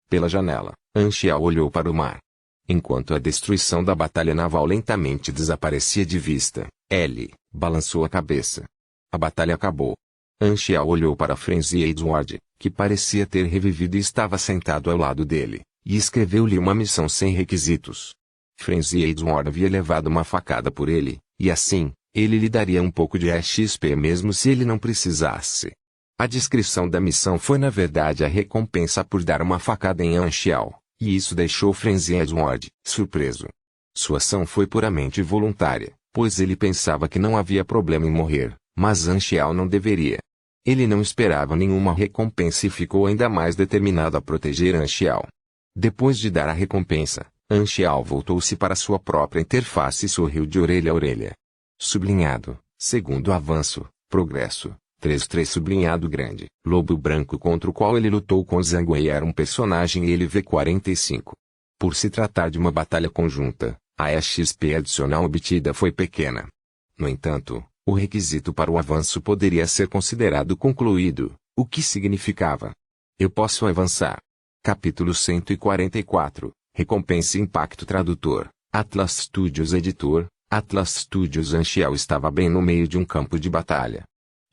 Pela janela, Anxiao olhou para o mar. Enquanto a destruição da batalha naval lentamente desaparecia de vista, Ellie balançou a cabeça. A batalha acabou. Anxiao olhou para Frenzy Edward, que parecia ter revivido e estava sentado ao lado dele, e escreveu-lhe uma missão sem requisitos. Frenzy Edward havia levado uma facada por ele, e assim, ele lhe daria um pouco de XP mesmo se ele não precisasse. A descrição da missão foi na verdade a recompensa por dar uma facada em Anxiao, e isso deixou Frenzy Edward surpreso. Sua ação foi puramente voluntária, pois ele pensava que não havia problema em morrer, mas Anxiao não deveria. Ele não esperava nenhuma recompensa e ficou ainda mais determinado a proteger Anxiao. Depois de dar a recompensa, Anxiao voltou-se para sua própria interface e sorriu de orelha a orelha. Sublinhado, segundo avanço, progresso, 3 sublinhado grande, lobo branco contra o qual ele lutou com Zhang Wei era um personagem LV-45. Por se tratar de uma batalha conjunta, a XP adicional obtida foi pequena. No entanto, o requisito para o avanço poderia ser considerado concluído, o que significava: eu posso avançar. Capítulo 144, Recompensa e Impacto Tradutor, Atlas Studios Editor, Atlas Studios. Anxiao estava bem no meio de um campo de batalha.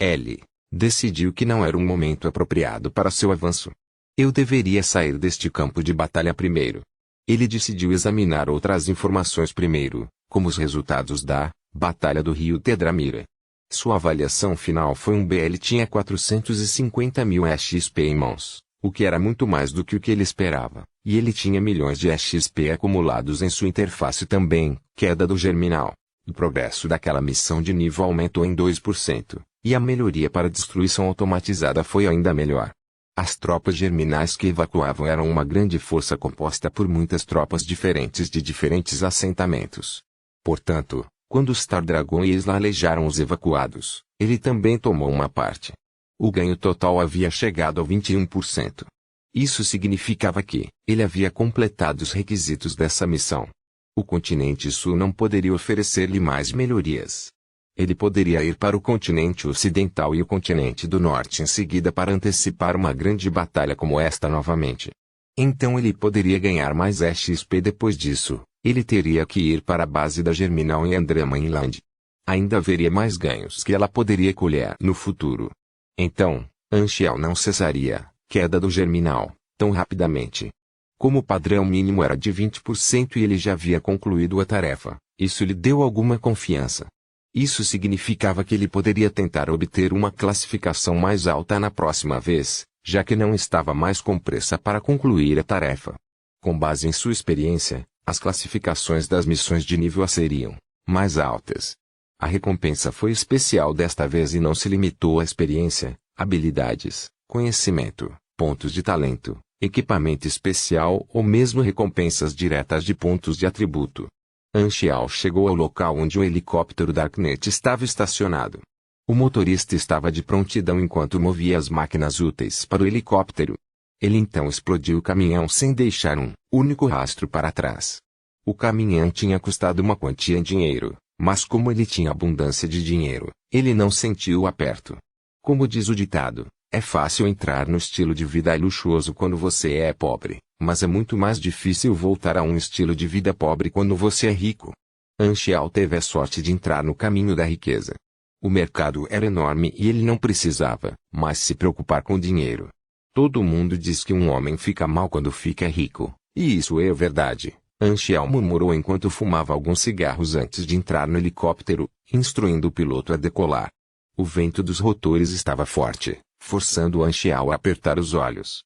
Ellie decidiu que não era um momento apropriado para seu avanço. Eu deveria sair deste campo de batalha primeiro. Ele decidiu examinar outras informações primeiro, como os resultados da Batalha do Rio Tedramira. Sua avaliação final foi BL tinha 450.000 XP em mãos, o que era muito mais do que o que ele esperava, e ele tinha milhões de XP acumulados em sua interface também. Queda do Germinal. O progresso daquela missão de nível aumentou em 2%, e a melhoria para destruição automatizada foi ainda melhor. As tropas germinais que evacuavam eram uma grande força composta por muitas tropas diferentes de diferentes assentamentos. Portanto, quando Star Dragon e Isla alejaram os evacuados, ele também tomou uma parte. O ganho total havia chegado a 21%. Isso significava que ele havia completado os requisitos dessa missão. O continente sul não poderia oferecer-lhe mais melhorias. Ele poderia ir para o continente ocidental e o continente do norte em seguida para antecipar uma grande batalha como esta novamente. Então ele poderia ganhar mais XP depois disso. Ele teria que ir para a base da Germinal em Andromeda Inland. Ainda haveria mais ganhos que ela poderia colher no futuro. Então, Anxiao não cessaria, queda do Germinal, tão rapidamente. Como o padrão mínimo era de 20% e ele já havia concluído a tarefa, isso lhe deu alguma confiança. Isso significava que ele poderia tentar obter uma classificação mais alta na próxima vez, já que não estava mais com pressa para concluir a tarefa. Com base em sua experiência, as classificações das missões de nível A seriam mais altas. A recompensa foi especial desta vez e não se limitou à experiência, habilidades, conhecimento, pontos de talento, equipamento especial ou mesmo recompensas diretas de pontos de atributo. Anxial chegou ao local onde o helicóptero Darknet estava estacionado. O motorista estava de prontidão enquanto movia as máquinas úteis para o helicóptero. Ele então explodiu o caminhão sem deixar um único rastro para trás. O caminhão tinha custado uma quantia em dinheiro, mas como ele tinha abundância de dinheiro, ele não sentiu o aperto. Como diz o ditado, é fácil entrar no estilo de vida luxuoso quando você é pobre, mas é muito mais difícil voltar a um estilo de vida pobre quando você é rico. Anxial teve a sorte de entrar no caminho da riqueza. O mercado era enorme e ele não precisava mais se preocupar com dinheiro. Todo mundo diz que um homem fica mal quando fica rico, e isso é verdade. Anxial murmurou enquanto fumava alguns cigarros antes de entrar no helicóptero, instruindo o piloto a decolar. O vento dos rotores estava forte, forçando Anxial a apertar os olhos.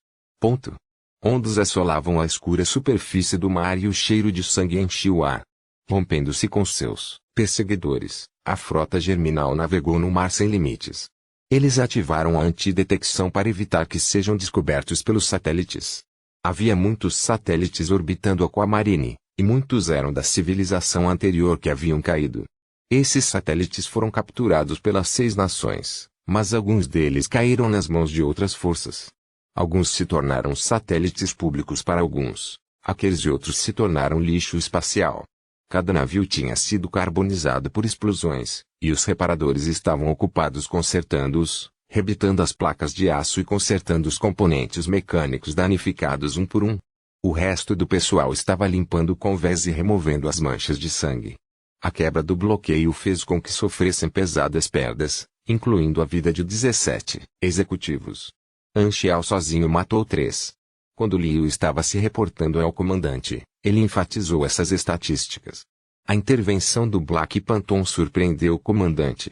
Ondas assolavam a escura superfície do mar e o cheiro de sangue enchia o ar. Rompendo-se com seus perseguidores, a frota Germinal navegou no mar sem limites. Eles ativaram a antidetecção para evitar que sejam descobertos pelos satélites. Havia muitos satélites orbitando Aquamarine, e muitos eram da civilização anterior que haviam caído. Esses satélites foram capturados pelas 6 nações, mas alguns deles caíram nas mãos de outras forças. Alguns se tornaram satélites públicos para alguns, aqueles e outros se tornaram lixo espacial. Cada navio tinha sido carbonizado por explosões, e os reparadores estavam ocupados consertando-os, rebitando as placas de aço e consertando os componentes mecânicos danificados um por um. O resto do pessoal estava limpando convés e removendo as manchas de sangue. A quebra do bloqueio fez com que sofressem pesadas perdas, incluindo a vida de 17 executivos. Anxial sozinho matou 3. Quando Liu estava se reportando ao comandante, ele enfatizou essas estatísticas. A intervenção do Black Phantom surpreendeu o comandante.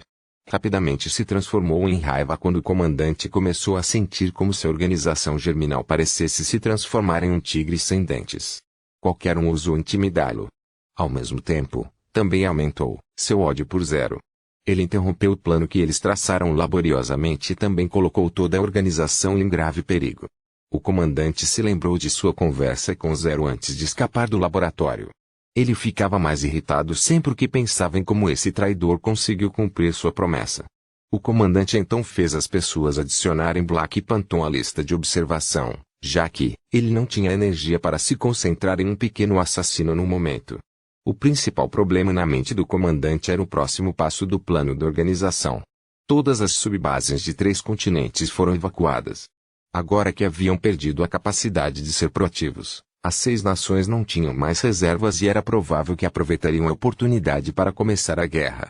Rapidamente se transformou em raiva quando o comandante começou a sentir como se a organização Germinal parecesse se transformar em um tigre sem dentes. Qualquer um ousou intimidá-lo. Ao mesmo tempo, também aumentou seu ódio por 0. Ele interrompeu o plano que eles traçaram laboriosamente e também colocou toda a organização em grave perigo. O comandante se lembrou de sua conversa com 0 antes de escapar do laboratório. Ele ficava mais irritado sempre que pensava em como esse traidor conseguiu cumprir sua promessa. O comandante então fez as pessoas adicionarem Black Phantom à lista de observação, já que ele não tinha energia para se concentrar em um pequeno assassino no momento. O principal problema na mente do comandante era o próximo passo do plano da organização. Todas as subbases de 3 continentes foram evacuadas. Agora que haviam perdido a capacidade de ser proativos, as 6 nações não tinham mais reservas e era provável que aproveitariam a oportunidade para começar a guerra.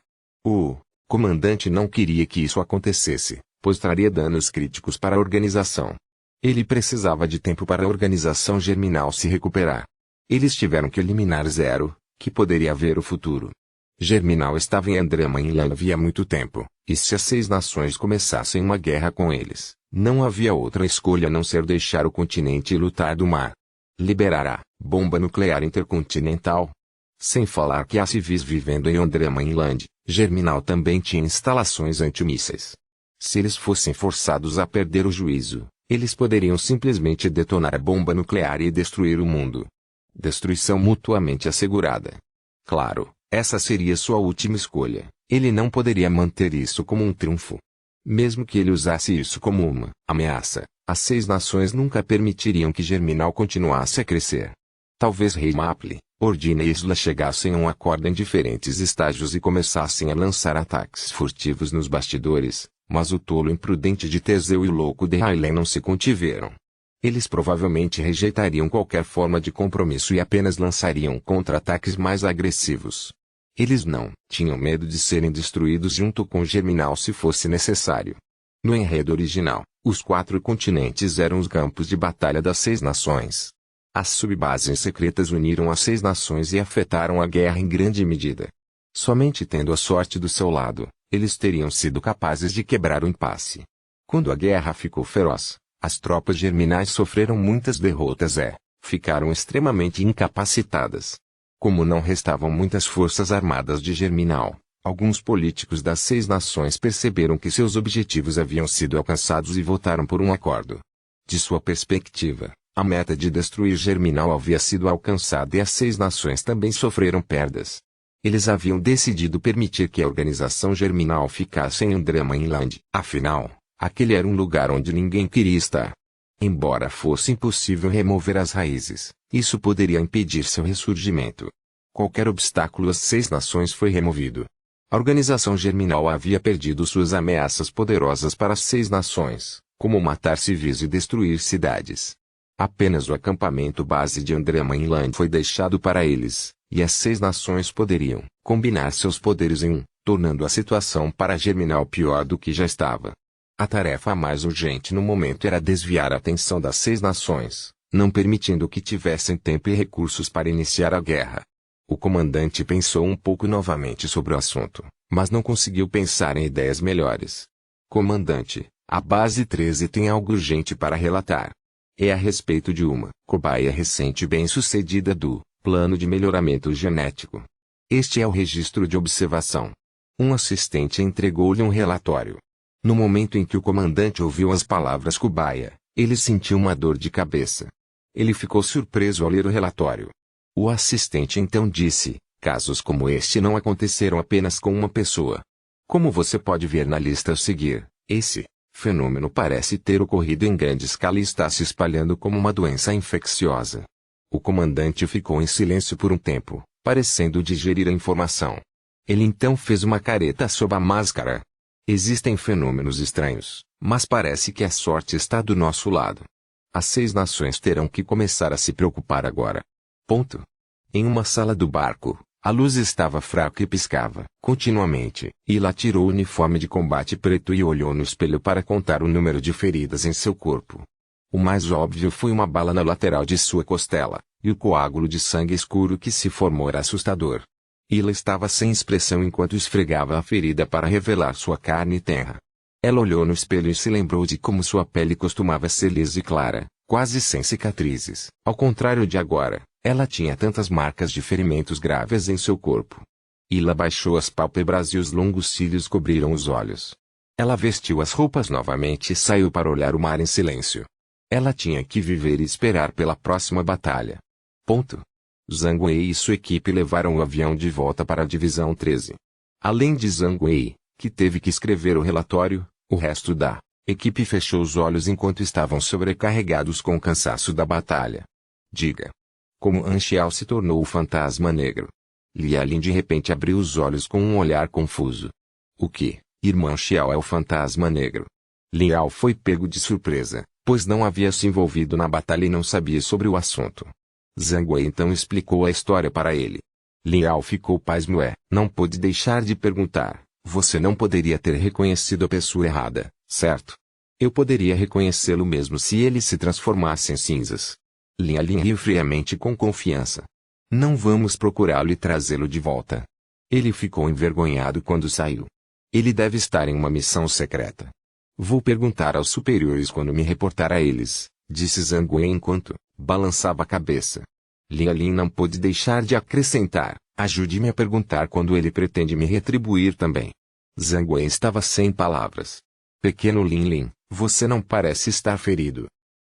O comandante não queria que isso acontecesse, pois traria danos críticos para a organização. Ele precisava de tempo para a organização Germinal se recuperar. Eles tiveram que eliminar 0, que poderia ver o futuro. Germinal estava em Andromeda havia muito tempo, e se as 6 nações começassem uma guerra com eles, não havia outra escolha a não ser deixar o continente e lutar do mar. Liberar a bomba nuclear intercontinental. Sem falar que há civis vivendo em Andromeda, Germinal também tinha instalações antimísseis. Se eles fossem forçados a perder o juízo, eles poderiam simplesmente detonar a bomba nuclear e destruir o mundo. Destruição mutuamente assegurada. Claro, essa seria sua última escolha. Ele não poderia manter isso como um triunfo. Mesmo que ele usasse isso como uma ameaça, as 6 nações nunca permitiriam que Germinal continuasse a crescer. Talvez Rei Maple, Ordina e Isla chegassem a um acordo em diferentes estágios e começassem a lançar ataques furtivos nos bastidores, mas o tolo imprudente de Teseu e o louco de Hylen não se contiveram. Eles provavelmente rejeitariam qualquer forma de compromisso e apenas lançariam contra-ataques mais agressivos. Eles não tinham medo de serem destruídos junto com Germinal se fosse necessário. No enredo original, os 4 continentes eram os campos de batalha das 6 nações. As subbases secretas uniram as 6 nações e afetaram a guerra em grande medida. Somente tendo a sorte do seu lado, eles teriam sido capazes de quebrar o impasse. Quando a guerra ficou feroz, as tropas germinais sofreram muitas derrotas e ficaram extremamente incapacitadas. Como não restavam muitas forças armadas de Germinal, alguns políticos das 6 nações perceberam que seus objetivos haviam sido alcançados e votaram por um acordo. De sua perspectiva, a meta de destruir Germinal havia sido alcançada e as 6 nações também sofreram perdas. Eles haviam decidido permitir que a organização Germinal ficasse em Undrema-Inland. Afinal, aquele era um lugar onde ninguém queria estar. Embora fosse impossível remover as raízes, isso poderia impedir seu ressurgimento. Qualquer obstáculo às 6 nações foi removido. A organização Germinal havia perdido suas ameaças poderosas para as 6 nações, como matar civis e destruir cidades. Apenas o acampamento base de Undrema-Inland foi deixado para eles, e as 6 nações poderiam combinar seus poderes em tornando a situação para Germinal pior do que já estava. A tarefa mais urgente no momento era desviar a atenção das 6 nações, não permitindo que tivessem tempo e recursos para iniciar a guerra. O comandante pensou um pouco novamente sobre o assunto, mas não conseguiu pensar em ideias melhores. Comandante, a base 13 tem algo urgente para relatar. É a respeito de uma cobaia recente bem-sucedida do plano de melhoramento genético. Este é o registro de observação. Um assistente entregou-lhe um relatório. No momento em que o comandante ouviu as palavras cobaia, ele sentiu uma dor de cabeça. Ele ficou surpreso ao ler o relatório. O assistente então disse: casos como este não aconteceram apenas com uma pessoa. Como você pode ver na lista a seguir, esse fenômeno parece ter ocorrido em grande escala e está se espalhando como uma doença infecciosa. O comandante ficou em silêncio por um tempo, parecendo digerir a informação. Ele então fez uma careta sob a máscara. Existem fenômenos estranhos, mas parece que a sorte está do nosso lado. As 6 nações terão que começar a se preocupar agora. Ponto. Em uma sala do barco, a luz estava fraca e piscava continuamente. Ela tirou o uniforme de combate preto e olhou no espelho para contar o número de feridas em seu corpo. O mais óbvio foi uma bala na lateral de sua costela, e o coágulo de sangue escuro que se formou era assustador. Ela estava sem expressão enquanto esfregava a ferida para revelar sua carne tenra. Ela olhou no espelho e se lembrou de como sua pele costumava ser lisa e clara, quase sem cicatrizes. Ao contrário de agora, ela tinha tantas marcas de ferimentos graves em seu corpo. Ela baixou as pálpebras e os longos cílios cobriram os olhos. Ela vestiu as roupas novamente e saiu para olhar o mar em silêncio. Ela tinha que viver e esperar pela próxima batalha. Ponto. Zhang Wei e sua equipe levaram o avião de volta para a Divisão 13. Além de Zhang Wei, que teve que escrever o relatório, o resto da equipe fechou os olhos enquanto estavam sobrecarregados com o cansaço da batalha. Diga. Como Han Xiao se tornou o fantasma negro. Lialin de repente abriu os olhos com um olhar confuso. O que, irmã Xiao é o fantasma negro? Liao foi pego de surpresa, pois não havia se envolvido na batalha e não sabia sobre o assunto. Zhang Wei então explicou a história para ele. Liao ficou pasmo e não pôde deixar de perguntar: você não poderia ter reconhecido a pessoa errada, certo? Eu poderia reconhecê-lo mesmo se ele se transformasse em cinzas. Lialin riu friamente com confiança. Não vamos procurá-lo e trazê-lo de volta. Ele ficou envergonhado quando saiu. Ele deve estar em uma missão secreta. Vou perguntar aos superiores quando me reportar a eles, disse Zhang Wei enquanto balançava a cabeça. Lialin não pôde deixar de acrescentar: ajude-me a perguntar quando ele pretende me retribuir também. Zhang Wei estava sem palavras. Pequeno Lin Lin, você não parece estar ferido.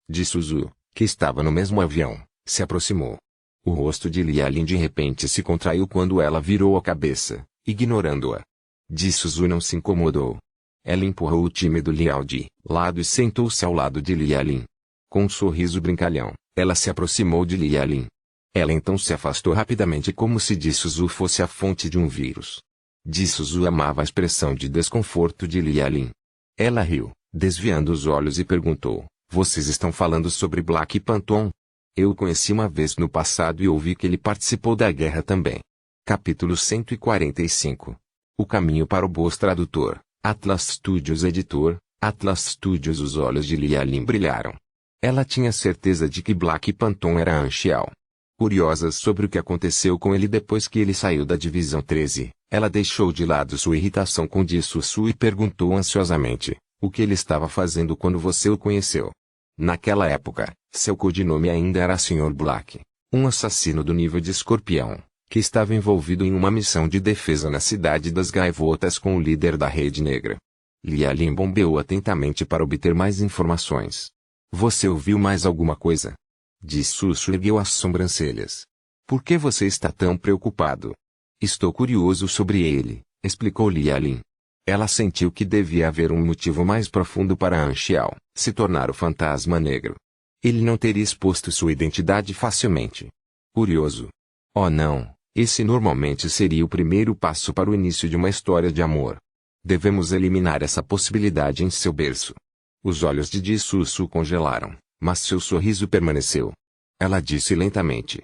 Disse Zhu, que estava no mesmo avião, se aproximou. O rosto de Lialin de repente se contraiu quando ela virou a cabeça, ignorando-a. Disse Zhu não se incomodou. Ela empurrou o tímido Liao de lado e sentou-se ao lado de Lialin. Com um sorriso brincalhão, ela se aproximou de Lialin. Ela então se afastou rapidamente como se Zhu fosse a fonte de um vírus. Zhu amava a expressão de desconforto de Lialin. Ela riu, desviando os olhos e perguntou: vocês estão falando sobre Black Phantom? Eu o conheci uma vez no passado e ouvi que ele participou da guerra também. Capítulo 145. O caminho para o Boss Tradutor. Atlas Studios Editor. Atlas Studios. Os olhos de Lialin brilharam. Ela tinha certeza de que Black Phantom era Anxiao. Curiosa sobre o que aconteceu com ele depois que ele saiu da Divisão 13, ela deixou de lado sua irritação com Jisoo e perguntou ansiosamente, o que ele estava fazendo quando você o conheceu. Naquela época, seu codinome ainda era Sr. Black, um assassino do nível de escorpião, que estava envolvido em uma missão de defesa na Cidade das Gaivotas com o líder da Rede Negra. Lia Lin bombeou atentamente para obter mais informações. Você ouviu mais alguma coisa? Jisoo ergueu as sobrancelhas. Por que você está tão preocupado? Estou curioso sobre ele, explicou Lia Lin. Ela sentiu que devia haver um motivo mais profundo para Anxiao se tornar o fantasma negro. Ele não teria exposto sua identidade facilmente. Curioso. Oh não, esse normalmente seria o primeiro passo para o início de uma história de amor. Devemos eliminar essa possibilidade em seu berço. Os olhos de Jisoo congelaram, mas seu sorriso permaneceu. Ela disse lentamente,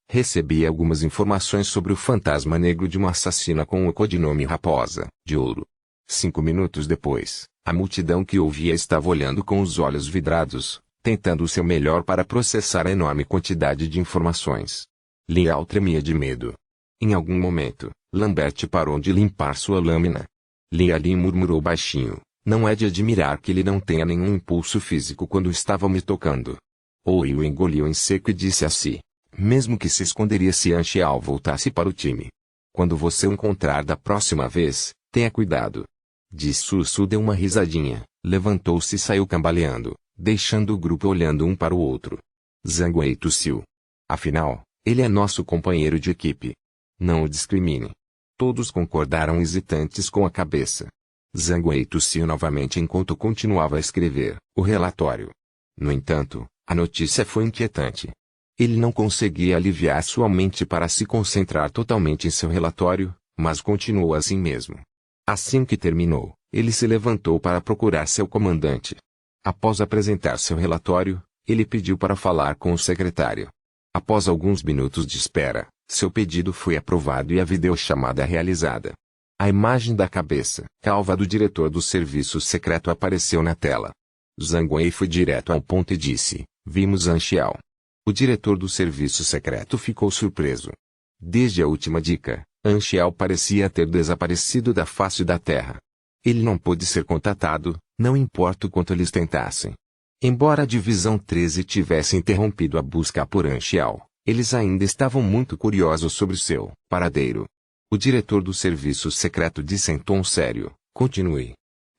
recebi algumas informações sobre o fantasma negro de uma assassina com o codinome Raposa, de Ouro. 5 minutos depois, a multidão que ouvia estava olhando com os olhos vidrados, tentando o seu melhor para processar a enorme quantidade de informações. Liao tremia de medo. Em algum momento, Lambert parou de limpar sua lâmina. Lia Lin murmurou baixinho, não é de admirar que ele não tenha nenhum impulso físico quando estava me tocando. Ou o engoliu em seco e disse a si, mesmo que se esconderia se Anxiao voltasse para o time. Quando você o encontrar da próxima vez, tenha cuidado. Jisoo deu uma risadinha, levantou-se e saiu cambaleando, deixando o grupo olhando um para o outro. Zhang Wei tossiu. Afinal, ele é nosso companheiro de equipe. Não o discrimine. Todos concordaram hesitantes com a cabeça. Zhang Wei tossiu novamente enquanto continuava a escrever o relatório. No entanto, a notícia foi inquietante. Ele não conseguia aliviar sua mente para se concentrar totalmente em seu relatório, mas continuou assim mesmo. Assim que terminou, ele se levantou para procurar seu comandante. Após apresentar seu relatório, ele pediu para falar com o secretário. Após alguns minutos de espera, seu pedido foi aprovado e a videochamada realizada. A imagem da cabeça calva do diretor do serviço secreto apareceu na tela. Zhang Wei foi direto ao ponto e disse, vimos Anxiao. O diretor do serviço secreto ficou surpreso. Desde a última dica, Anxiao parecia ter desaparecido da face da Terra. Ele não pôde ser contatado, não importa o quanto eles tentassem. Embora a Divisão 13 tivesse interrompido a busca por Anxiao, eles ainda estavam muito curiosos sobre seu paradeiro. O diretor do serviço secreto disse em tom sério, continue.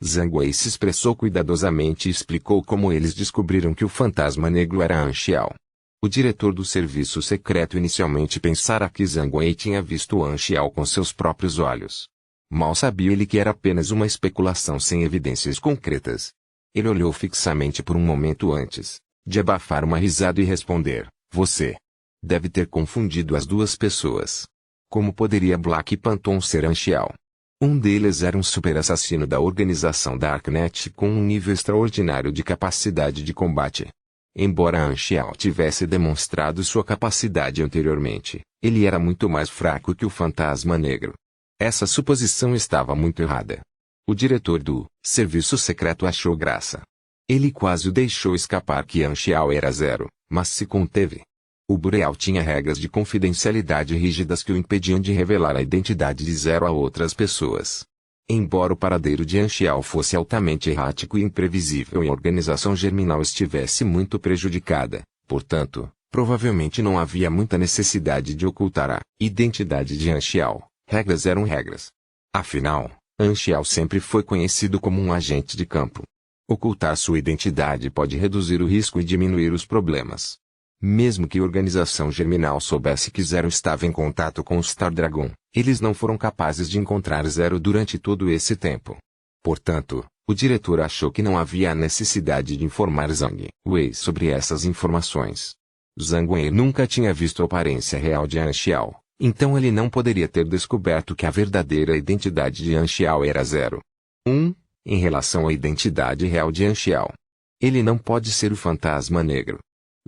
Zhang Wei se expressou cuidadosamente e explicou como eles descobriram que o fantasma negro era Anxiao. O diretor do serviço secreto inicialmente pensara que Zhang Wei tinha visto Anxiao com seus próprios olhos. Mal sabia ele que era apenas uma especulação sem evidências concretas. Ele olhou fixamente por um momento antes de abafar uma risada e responder, você deve ter confundido as duas pessoas. Como poderia Black Phantom ser Anxiao? Um deles era um super assassino da organização Darknet com um nível extraordinário de capacidade de combate. Embora Anxiao tivesse demonstrado sua capacidade anteriormente, ele era muito mais fraco que o fantasma negro. Essa suposição estava muito errada. O diretor do serviço secreto achou graça. Ele quase o deixou escapar que Anxiao era zero, mas se conteve. O Bureau tinha regras de confidencialidade rígidas que o impediam de revelar a identidade de Zero a outras pessoas. Embora o paradeiro de Anxiao fosse altamente errático e imprevisível e a organização germinal estivesse muito prejudicada, portanto, provavelmente não havia muita necessidade de ocultar a identidade de Anxiao. Regras eram regras. Afinal, Anxiao sempre foi conhecido como um agente de campo. Ocultar sua identidade pode reduzir o risco e diminuir os problemas. Mesmo que a organização germinal soubesse que Zero estava em contato com o Star Dragon, eles não foram capazes de encontrar Zero durante todo esse tempo. Portanto, o diretor achou que não havia necessidade de informar Zhang Wei sobre essas informações. Zhang Wei nunca tinha visto a aparência real de Anxiao, então ele não poderia ter descoberto que a verdadeira identidade de Anxiao era Zero. Em relação à identidade real de Anxiao, ele não pode ser o fantasma negro.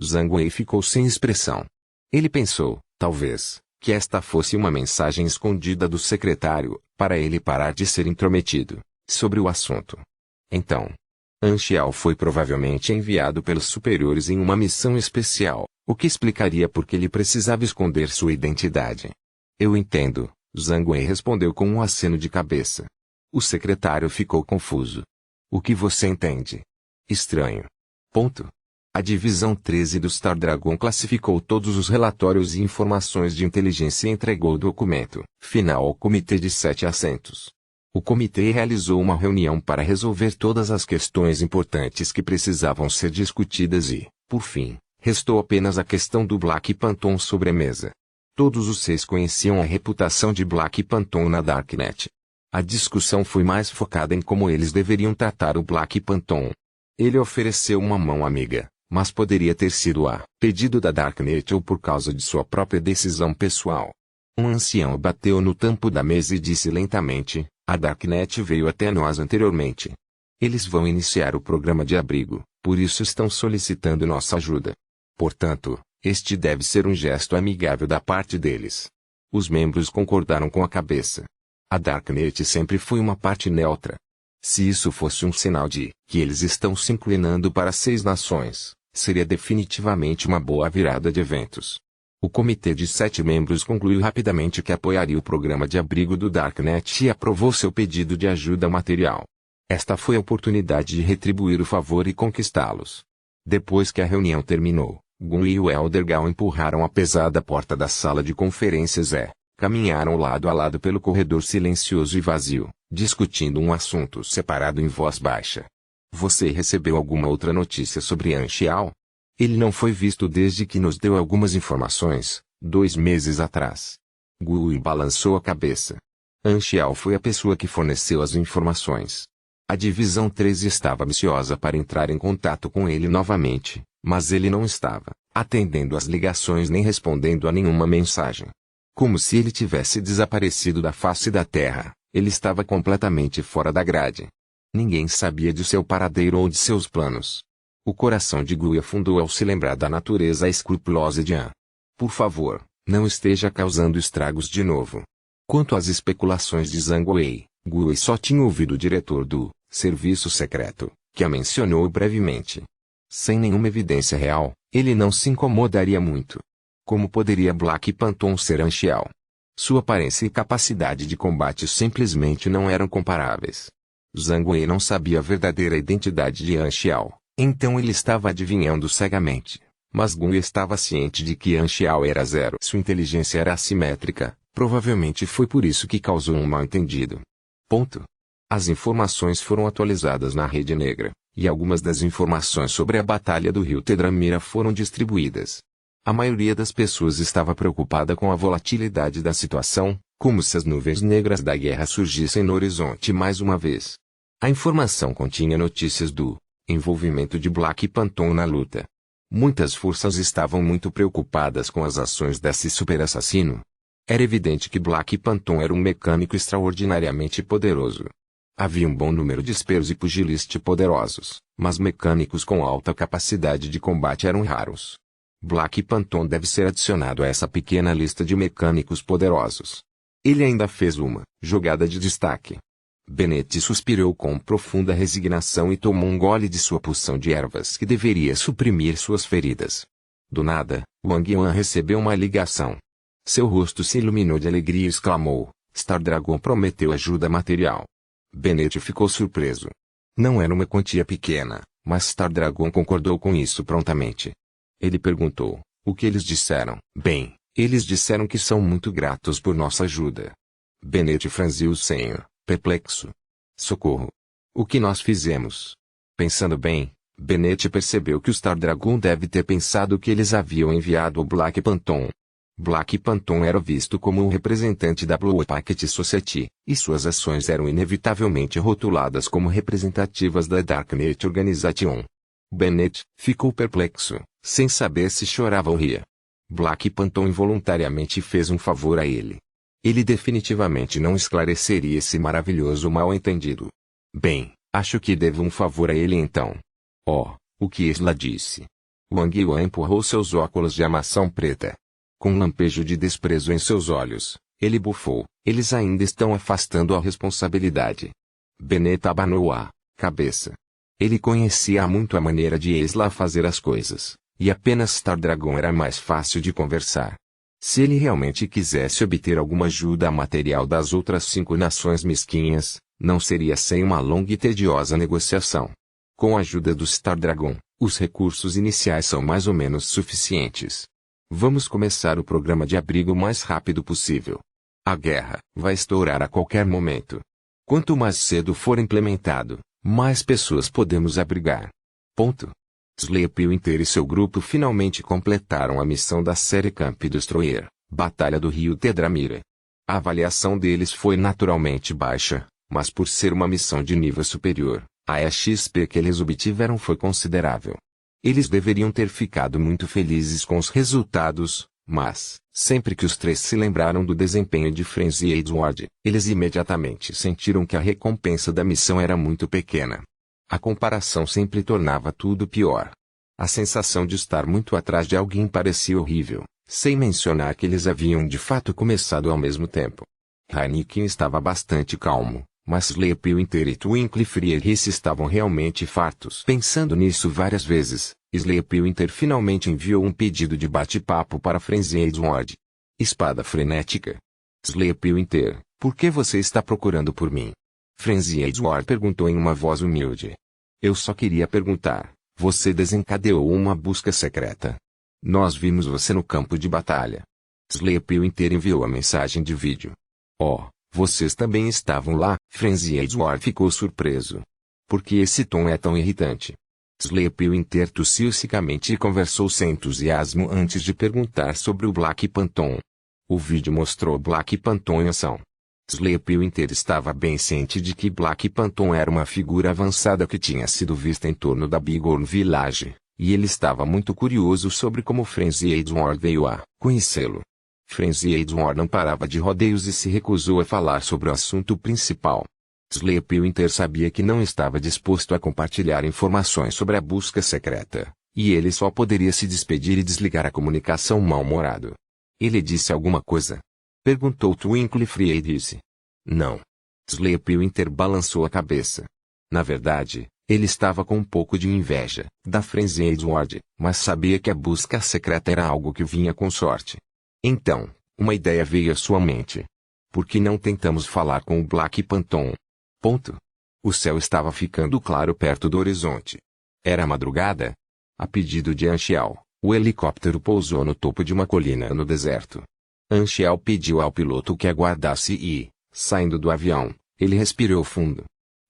Zhang Wei ficou sem expressão. Ele pensou, talvez, que esta fosse uma mensagem escondida do secretário, para ele parar de ser intrometido sobre o assunto. Então, Anxiao foi provavelmente enviado pelos superiores em uma missão especial, o que explicaria por que ele precisava esconder sua identidade. Eu entendo, Zhang Wei respondeu com um aceno de cabeça. O secretário ficou confuso. O que você entende? Estranho. Ponto. A Divisão 13 do Star Dragon classificou todos os relatórios e informações de inteligência e entregou o documento final ao Comitê de 7 Assentos. O comitê realizou uma reunião para resolver todas as questões importantes que precisavam ser discutidas e, por fim, restou apenas a questão do Black Phantom sobre a mesa. Todos os 6 conheciam a reputação de Black Phantom na Darknet. A discussão foi mais focada em como eles deveriam tratar o Black Phantom. Ele ofereceu uma mão amiga, mas poderia ter sido a pedido da Darknet ou por causa de sua própria decisão pessoal. Um ancião bateu no tampo da mesa e disse lentamente: a Darknet veio até nós anteriormente. Eles vão iniciar o programa de abrigo, por isso estão solicitando nossa ajuda. Portanto, este deve ser um gesto amigável da parte deles. Os membros concordaram com a cabeça. A Darknet sempre foi uma parte neutra. Se isso fosse um sinal de que eles estão se inclinando para 6 nações, seria definitivamente uma boa virada de eventos. O comitê de 7 membros concluiu rapidamente que apoiaria o programa de abrigo do Darknet e aprovou seu pedido de ajuda material. Esta foi a oportunidade de retribuir o favor e conquistá-los. Depois que a reunião terminou, Gun e o Elder Gao empurraram a pesada porta da sala de conferências e caminharam lado a lado pelo corredor silencioso e vazio, discutindo um assunto separado em voz baixa. Você recebeu alguma outra notícia sobre Anxiao? Ele não foi visto desde que nos deu algumas informações, 2 meses atrás. Gui balançou a cabeça. Anxiao foi a pessoa que forneceu as informações. A Divisão 13 estava ansiosa para entrar em contato com ele novamente, mas ele não estava atendendo às ligações nem respondendo a nenhuma mensagem. Como se ele tivesse desaparecido da face da terra, ele estava completamente fora da grade. Ninguém sabia de seu paradeiro ou de seus planos. O coração de Gui afundou ao se lembrar da natureza escrupulosa de An. Por favor, não esteja causando estragos de novo. Quanto às especulações de Zhang Wei, Gui só tinha ouvido o diretor do serviço secreto, que a mencionou brevemente. Sem nenhuma evidência real, ele não se incomodaria muito. Como poderia Black Phantom ser Anxiao? Sua aparência e capacidade de combate simplesmente não eram comparáveis. Zhang Wei não sabia a verdadeira identidade de Anxiao, então ele estava adivinhando cegamente. Mas Gui estava ciente de que Anxiao era 0. Sua inteligência era assimétrica, provavelmente foi por isso que causou um mal-entendido. Ponto. As informações foram atualizadas na Rede Negra, e algumas das informações sobre a Batalha do Rio Tedramira foram distribuídas. A maioria das pessoas estava preocupada com a volatilidade da situação, como se as nuvens negras da guerra surgissem no horizonte mais uma vez. A informação continha notícias do envolvimento de Black Phantom na luta. Muitas forças estavam muito preocupadas com as ações desse super-assassino. Era evidente que Black Phantom era um mecânico extraordinariamente poderoso. Havia um bom número de spears e pugilistas poderosos, mas mecânicos com alta capacidade de combate eram raros. Black Phantom deve ser adicionado a essa pequena lista de mecânicos poderosos. Ele ainda fez uma jogada de destaque. Bennett suspirou com profunda resignação e tomou um gole de sua poção de ervas que deveria suprimir suas feridas. Do nada, Wang Yuan recebeu uma ligação. Seu rosto se iluminou de alegria e exclamou: Star Dragon prometeu ajuda material. Bennett ficou surpreso. Não era uma quantia pequena, mas Star Dragon concordou com isso prontamente. Ele perguntou: o que eles disseram? Bem, eles disseram que são muito gratos por nossa ajuda. Bennett franziu o senho, perplexo. Socorro! O que nós fizemos? Pensando bem, Bennett percebeu que o Star Dragon deve ter pensado que eles haviam enviado o Black Phantom. Black Phantom era visto como um representante da Blue Packet Society, e suas ações eram inevitavelmente rotuladas como representativas da Darknet Organization. Bennett ficou perplexo, sem saber se chorava ou ria. Black Phantom involuntariamente fez um favor a ele. Ele definitivamente não esclareceria esse maravilhoso mal-entendido. Bem, acho que devo um favor a ele então. Oh, o que Isla disse. Wang Yuan empurrou seus óculos de armação preta. Com um lampejo de desprezo em seus olhos, ele bufou: eles ainda estão afastando a responsabilidade. Bennett abanou a cabeça. Ele conhecia há muito a maneira de Isla fazer as coisas, e apenas Star Dragon era mais fácil de conversar. Se ele realmente quisesse obter alguma ajuda material das outras 5 nações mesquinhas, não seria sem uma longa e tediosa negociação. Com a ajuda do Star Dragon, os recursos iniciais são mais ou menos suficientes. Vamos começar o programa de abrigo o mais rápido possível. A guerra vai estourar a qualquer momento. Quanto mais cedo for implementado, mais pessoas podemos abrigar. Ponto. Sleipnir e seu grupo finalmente completaram a missão da série Camp Destroyer, Batalha do Rio Tedramira. A avaliação deles foi naturalmente baixa, mas por ser uma missão de nível superior, a XP que eles obtiveram foi considerável. Eles deveriam ter ficado muito felizes com os resultados, mas, sempre que os 3 se lembraram do desempenho de Frenzy e Edward, eles imediatamente sentiram que a recompensa da missão era muito pequena. A comparação sempre tornava tudo pior. A sensação de estar muito atrás de alguém parecia horrível, sem mencionar que eles haviam de fato começado ao mesmo tempo. Heineken estava bastante calmo, mas Sleipnir e Twinkle Friedrich estavam realmente fartos. Pensando nisso várias vezes, Sleipnir finalmente enviou um pedido de bate-papo para Frenzy Edward. Espada frenética. Sleipnir, por que você está procurando por mim? Frenzy Edward perguntou em uma voz humilde. Eu só queria perguntar, você desencadeou uma busca secreta. Nós vimos você no campo de batalha. Sleipnir enviou a mensagem de vídeo. Oh, vocês também estavam lá? Frenzy Edward ficou surpreso. Por que esse tom é tão irritante? Sleipnir tossiu secamente e conversou sem entusiasmo antes de perguntar sobre o Black Phantom. O vídeo mostrou Black Phantom em ação. Sleipnir estava bem ciente de que Black Phantom era uma figura avançada que tinha sido vista em torno da Bighorn Village, e ele estava muito curioso sobre como Frenzy Edward veio a conhecê-lo. Frenzy Edward não parava de rodeios e se recusou a falar sobre o assunto principal. Sleipnir sabia que não estava disposto a compartilhar informações sobre a busca secreta, e ele só poderia se despedir e desligar a comunicação mal-humorado. Ele disse alguma coisa? Perguntou Twinkle Friedrich. Não. Sleipnir balançou a cabeça. Na verdade, ele estava com um pouco de inveja da Frenzy Edward, mas sabia que a busca secreta era algo que vinha com sorte. Então, uma ideia veio à sua mente. Por que não tentamos falar com o Black Phantom? Ponto. O céu estava ficando claro perto do horizonte. Era madrugada. A pedido de Anchial, o helicóptero pousou no topo de uma colina no deserto. Anchial pediu ao piloto que aguardasse e, saindo do avião, ele respirou fundo.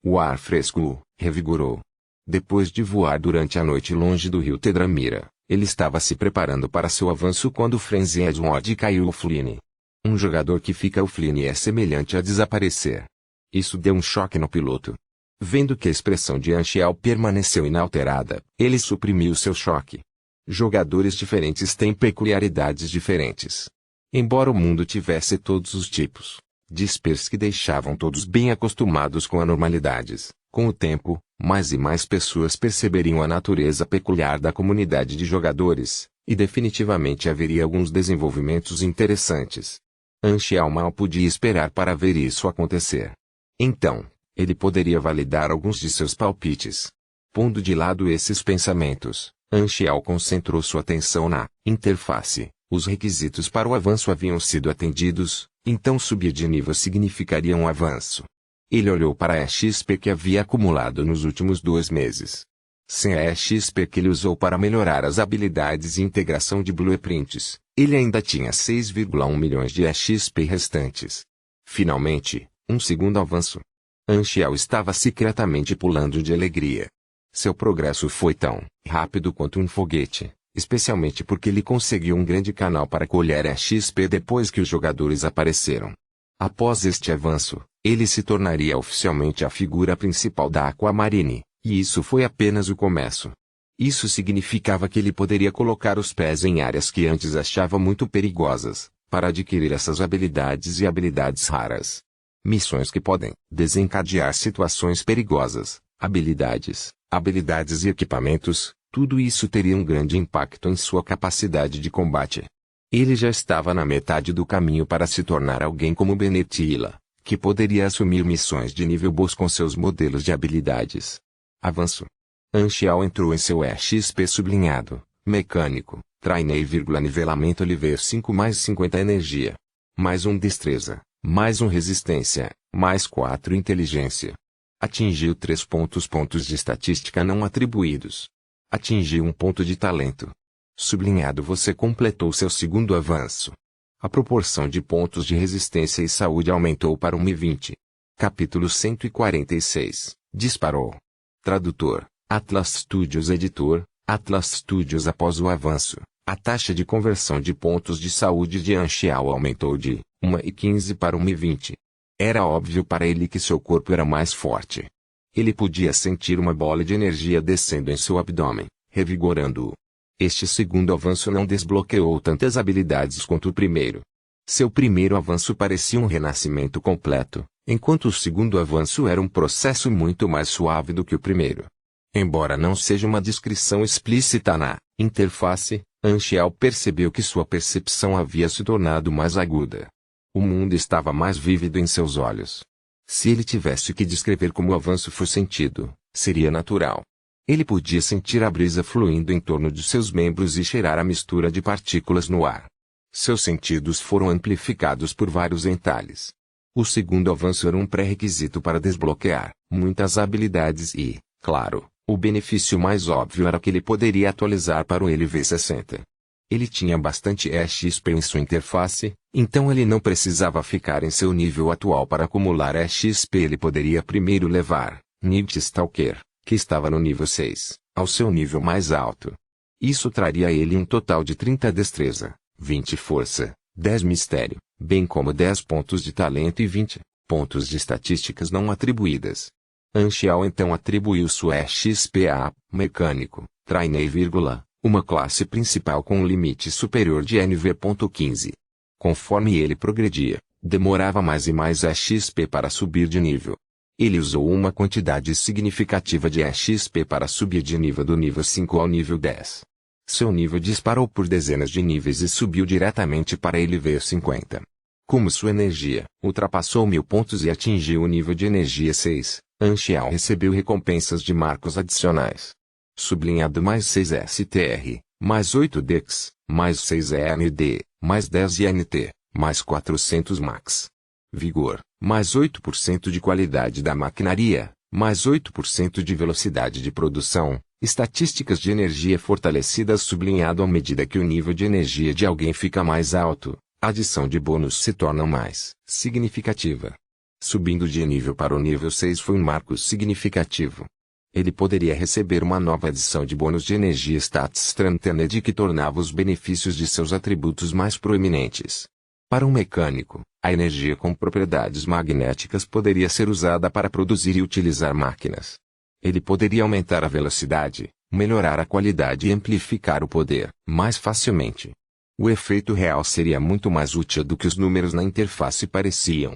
O ar fresco revigorou. Depois de voar durante a noite longe do rio Tedramira, ele estava se preparando para seu avanço quando Frenzy Edward caiu offline. Um jogador que fica offline é semelhante a desaparecer. Isso deu um choque no piloto. Vendo que a expressão de Anchial permaneceu inalterada, ele suprimiu seu choque. Jogadores diferentes têm peculiaridades diferentes. Embora o mundo tivesse todos os tipos dispersos que deixavam todos bem acostumados com anormalidades, com o tempo, mais e mais pessoas perceberiam a natureza peculiar da comunidade de jogadores, e definitivamente haveria alguns desenvolvimentos interessantes. Anchial mal podia esperar para ver isso acontecer. Então, ele poderia validar alguns de seus palpites. Pondo de lado esses pensamentos, Anchial concentrou sua atenção na interface. Os requisitos para o avanço haviam sido atendidos, então subir de nível significaria um avanço. Ele olhou para a XP que havia acumulado nos últimos 2 meses. Sem a XP que ele usou para melhorar as habilidades e integração de blueprints, ele ainda tinha 6,1 milhões de XP restantes. Finalmente, um segundo avanço. Anchial estava secretamente pulando de alegria. Seu progresso foi tão rápido quanto um foguete. Especialmente porque ele conseguiu um grande canal para colher a XP depois que os jogadores apareceram. Após este avanço, ele se tornaria oficialmente a figura principal da Aquamarine, e isso foi apenas o começo. Isso significava que ele poderia colocar os pés em áreas que antes achava muito perigosas, para adquirir essas habilidades e habilidades raras. Missões que podem desencadear situações perigosas, habilidades e equipamentos. Tudo isso teria um grande impacto em sua capacidade de combate. Ele já estava na metade do caminho para se tornar alguém como Benetila, que poderia assumir missões de nível boss com seus modelos de habilidades. Avanço. Anxial entrou em seu EXP sublinhado, mecânico, trainee, nivelamento LV 5 mais 50 energia. Mais 1 destreza, mais 1 resistência, mais 4 inteligência. Atingiu 3 pontos de estatística não atribuídos. Atingiu 1 ponto de talento. Sublinhado, você completou seu segundo avanço. A proporção de pontos de resistência e saúde aumentou para 1,20. Capítulo 146. Disparou. Tradutor, Atlas Studios. Editor, Atlas Studios. Após o avanço, a taxa de conversão de pontos de saúde de Anxial aumentou de 1,15 para 1,20. Era óbvio para ele que seu corpo era mais forte. Ele podia sentir uma bola de energia descendo em seu abdômen, revigorando-o. Este segundo avanço não desbloqueou tantas habilidades quanto o primeiro. Seu primeiro avanço parecia um renascimento completo, enquanto o segundo avanço era um processo muito mais suave do que o primeiro. Embora não seja uma descrição explícita na interface, Anxial percebeu que sua percepção havia se tornado mais aguda. O mundo estava mais vívido em seus olhos. Se ele tivesse que descrever como o avanço foi sentido, seria natural. Ele podia sentir a brisa fluindo em torno de seus membros e cheirar a mistura de partículas no ar. Seus sentidos foram amplificados por vários entalhes. O segundo avanço era um pré-requisito para desbloquear muitas habilidades e, claro, o benefício mais óbvio era que ele poderia atualizar para o LV60. Ele tinha bastante EXP em sua interface, então ele não precisava ficar em seu nível atual para acumular EXP. Ele poderia primeiro levar Night Stalker, que estava no nível 6, ao seu nível mais alto. Isso traria a ele um total de 30 destreza, 20 força, 10 mistério, bem como 10 pontos de talento e 20 pontos de estatísticas não atribuídas. Anxial então atribuiu sua EXP a mecânico, trainee, uma classe principal com um limite superior de NV.15. Conforme ele progredia, demorava mais e mais EXP para subir de nível. Ele usou uma quantidade significativa de EXP para subir de nível do nível 5 ao nível 10. Seu nível disparou por dezenas de níveis e subiu diretamente para LV50. Como sua energia ultrapassou 1000 pontos e atingiu o nível de energia 6, Anxial recebeu recompensas de marcos adicionais. Sublinhado mais 6 STR, mais 8 Dex, mais 6 END, mais 10 INT, mais 400 Max. Vigor, mais 8% de qualidade da maquinaria, mais 8% de velocidade de produção, estatísticas de energia fortalecidas. Sublinhado à medida que o nível de energia de alguém fica mais alto, a adição de bônus se torna mais significativa. Subindo de nível para o nível 6 foi um marco significativo. Ele poderia receber uma nova adição de bônus de energia Stats Strengthened que tornava os benefícios de seus atributos mais proeminentes. Para um mecânico, a energia com propriedades magnéticas poderia ser usada para produzir e utilizar máquinas. Ele poderia aumentar a velocidade, melhorar a qualidade e amplificar o poder mais facilmente. O efeito real seria muito mais útil do que os números na interface pareciam.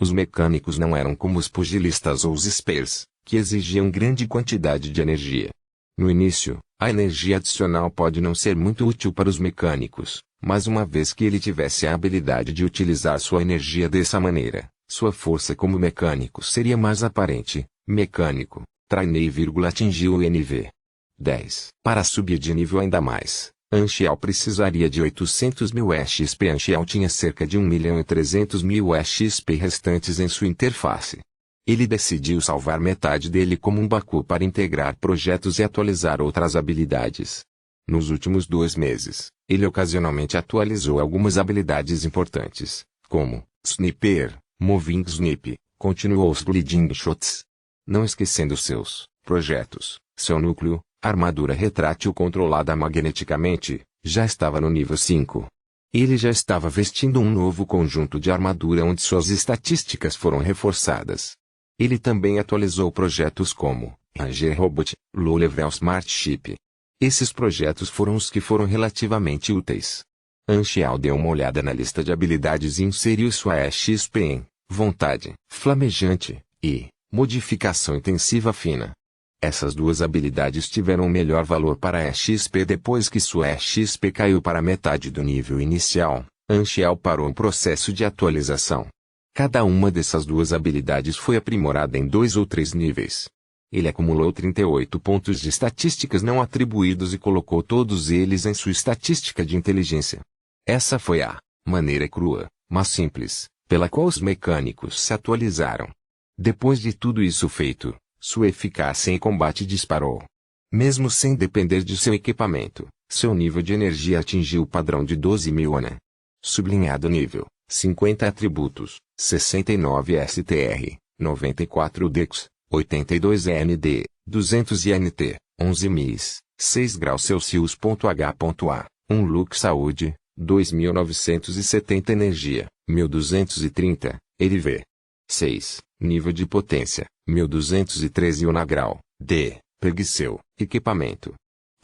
Os mecânicos não eram como os pugilistas ou os spears, que exigiam grande quantidade de energia. No início, a energia adicional pode não ser muito útil para os mecânicos, mas uma vez que ele tivesse a habilidade de utilizar sua energia dessa maneira, sua força como mecânico seria mais aparente. Mecânico, trainee, atingiu o NV 10. Para subir de nível ainda mais, Anxial precisaria de 800.000 EXP. Anxial tinha cerca de 1.300.000 EXP restantes em sua interface. Ele decidiu salvar metade dele como um Baku para integrar projetos e atualizar outras habilidades. Nos últimos 2 meses, ele ocasionalmente atualizou algumas habilidades importantes, como Sniper, Moving Snip, continuou os Bleeding Shots. Não esquecendo seus projetos, seu núcleo, armadura retrátil controlada magneticamente, já estava no nível 5. Ele já estava vestindo um novo conjunto de armadura onde suas estatísticas foram reforçadas. Ele também atualizou projetos como Ranger Robot, Low Level Smart Ship. Esses projetos foram os que foram relativamente úteis. Anxial deu uma olhada na lista de habilidades e inseriu sua EXP em Vontade Flamejante e Modificação Intensiva Fina. Essas duas habilidades tiveram melhor valor para a EXP depois que sua EXP caiu para metade do nível inicial. Anxial parou o processo de atualização. Cada uma dessas duas habilidades foi aprimorada em 2 ou 3 níveis. Ele acumulou 38 pontos de estatísticas não atribuídos e colocou todos eles em sua estatística de inteligência. Essa foi a maneira crua, mas simples, pela qual os mecânicos se atualizaram. Depois de tudo isso feito, sua eficácia em combate disparou. Mesmo sem depender de seu equipamento, seu nível de energia atingiu o padrão de 12.000 ANA. Sublinhado nível, 50 atributos, 69 STR, 94 DEX, 82 END, 200 INT, 11 MIS, 6 graus Celsius. H.A, 1 Lux Saúde, 2.970 Energia, 1.230, LV. 6. Nível de potência, 1.213 Unagrau, D. Preguiçeu, equipamento.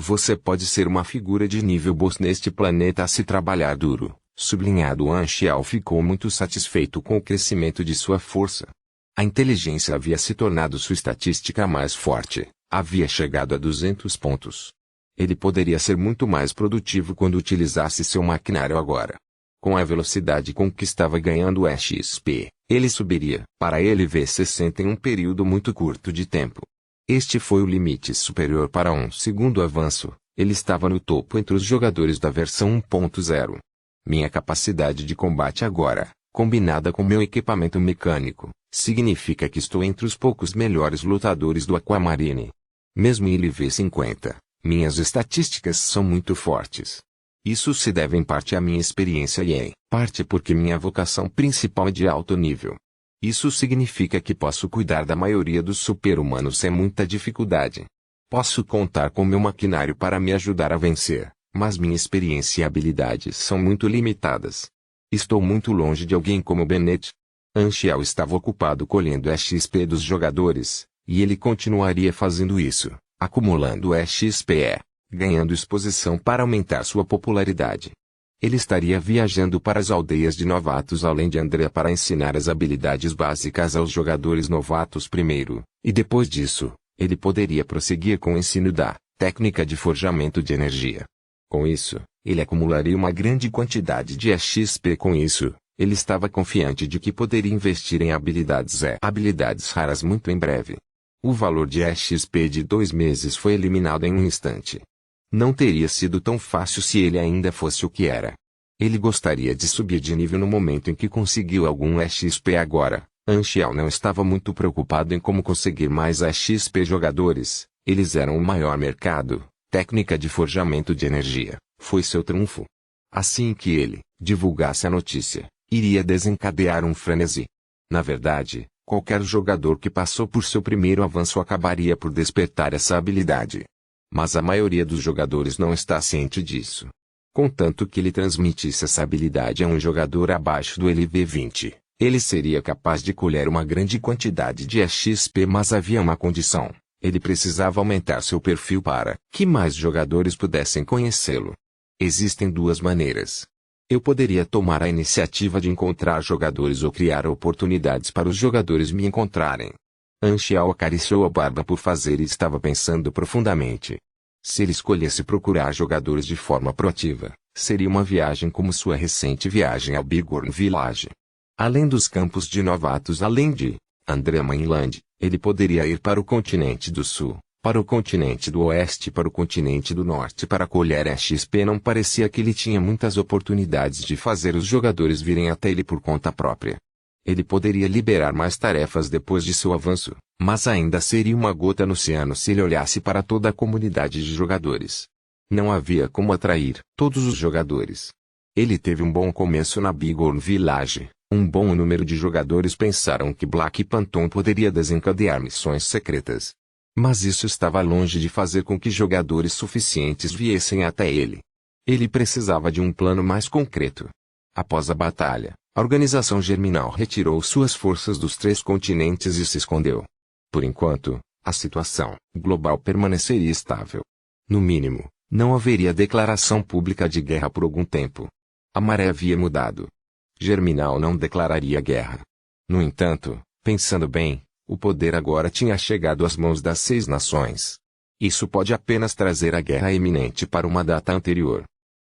Você pode ser uma figura de nível boss neste planeta se trabalhar duro. Sublinhado. Anxial ficou muito satisfeito com o crescimento de sua força. A inteligência havia se tornado sua estatística mais forte, havia chegado a 200 pontos. Ele poderia ser muito mais produtivo quando utilizasse seu maquinário agora. Com a velocidade com que estava ganhando o XP, ele subiria para LV60 em um período muito curto de tempo. Este foi o limite superior para um segundo avanço. Ele estava no topo entre os jogadores da versão 1.0. Minha capacidade de combate agora, combinada com meu equipamento mecânico, significa que estou entre os poucos melhores lutadores do Aquamarine. Mesmo em LV50, minhas estatísticas são muito fortes. Isso se deve em parte à minha experiência e em parte porque minha vocação principal é de alto nível. Isso significa que posso cuidar da maioria dos super-humanos sem muita dificuldade. Posso contar com meu maquinário para me ajudar a vencer, mas minha experiência e habilidades são muito limitadas. Estou muito longe de alguém como Bennett. Anxial estava ocupado colhendo XP dos jogadores, e ele continuaria fazendo isso, acumulando XP, ganhando exposição para aumentar sua popularidade. Ele estaria viajando para as aldeias de novatos além de Andrea para ensinar as habilidades básicas aos jogadores novatos primeiro, e depois disso, ele poderia prosseguir com o ensino da técnica de forjamento de energia. Com isso, ele acumularia uma grande quantidade de XP. Com isso, ele estava confiante de que poderia investir em habilidades raras muito em breve. O valor de XP de 2 meses foi eliminado em um instante. Não teria sido tão fácil se ele ainda fosse o que era. Ele gostaria de subir de nível no momento em que conseguiu algum XP agora. Anxial não estava muito preocupado em como conseguir mais XP jogadores. Eles eram o maior mercado. Técnica de forjamento de energia foi seu trunfo. Assim que ele divulgasse a notícia, iria desencadear um frenesi. Na verdade, qualquer jogador que passou por seu primeiro avanço acabaria por despertar essa habilidade. Mas a maioria dos jogadores não está ciente disso. Contanto que ele transmitisse essa habilidade a um jogador abaixo do LV20, ele seria capaz de colher uma grande quantidade de XP, mas havia uma condição. Ele precisava aumentar seu perfil para que mais jogadores pudessem conhecê-lo. Existem duas maneiras. Eu poderia tomar a iniciativa de encontrar jogadores ou criar oportunidades para os jogadores me encontrarem. Anxial acariciou a barba por fazer e estava pensando profundamente. Se ele escolhesse procurar jogadores de forma proativa, seria uma viagem como sua recente viagem ao Bighorn Village. Além dos campos de novatos, além de Andrea Mainland, ele poderia ir para o continente do sul, para o continente do oeste e para o continente do norte para colher XP. Não parecia que ele tinha muitas oportunidades de fazer os jogadores virem até ele por conta própria. Ele poderia liberar mais tarefas depois de seu avanço, mas ainda seria uma gota no oceano se ele olhasse para toda a comunidade de jogadores. Não havia como atrair todos os jogadores. Ele teve um bom começo na Bighorn Village. Um bom número de jogadores pensaram que Black Phantom poderia desencadear missões secretas. Mas isso estava longe de fazer com que jogadores suficientes viessem até ele. Ele precisava de um plano mais concreto. Após a batalha, a organização Germinal retirou suas forças dos 3 continentes e se escondeu. Por enquanto, a situação global permaneceria estável. No mínimo, não haveria declaração pública de guerra por algum tempo. A maré havia mudado. Germinal não declararia guerra. No entanto, pensando bem, o poder agora tinha chegado às mãos das 6 nações. Isso pode apenas trazer a guerra iminente para uma data anterior.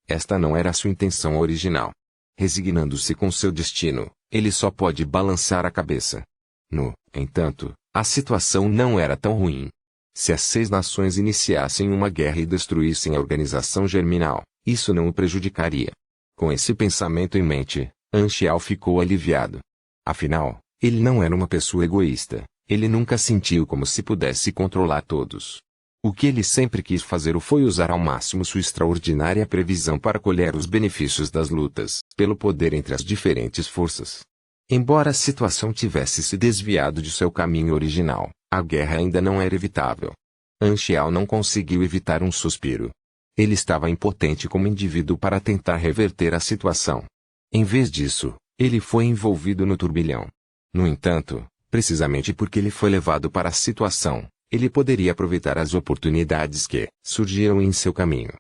Esta não era sua intenção original. Resignando-se com seu destino, ele só pode balançar a cabeça. No entanto, a situação não era tão ruim. Se as 6 nações iniciassem uma guerra e destruíssem a organização germinal, isso não o prejudicaria. Com esse pensamento em mente, Anchial ficou aliviado. Afinal, ele não era uma pessoa egoísta, ele nunca sentiu como se pudesse controlar todos. O que ele sempre quis fazer foi usar ao máximo sua extraordinária previsão para colher os benefícios das lutas pelo poder entre as diferentes forças. Embora a situação tivesse se desviado de seu caminho original, a guerra ainda não era evitável. Anchial não conseguiu evitar um suspiro. Ele estava impotente como indivíduo para tentar reverter a situação. Em vez disso, ele foi envolvido no turbilhão. No entanto, precisamente porque ele foi levado para a situação, ele poderia aproveitar as oportunidades que surgiram em seu caminho.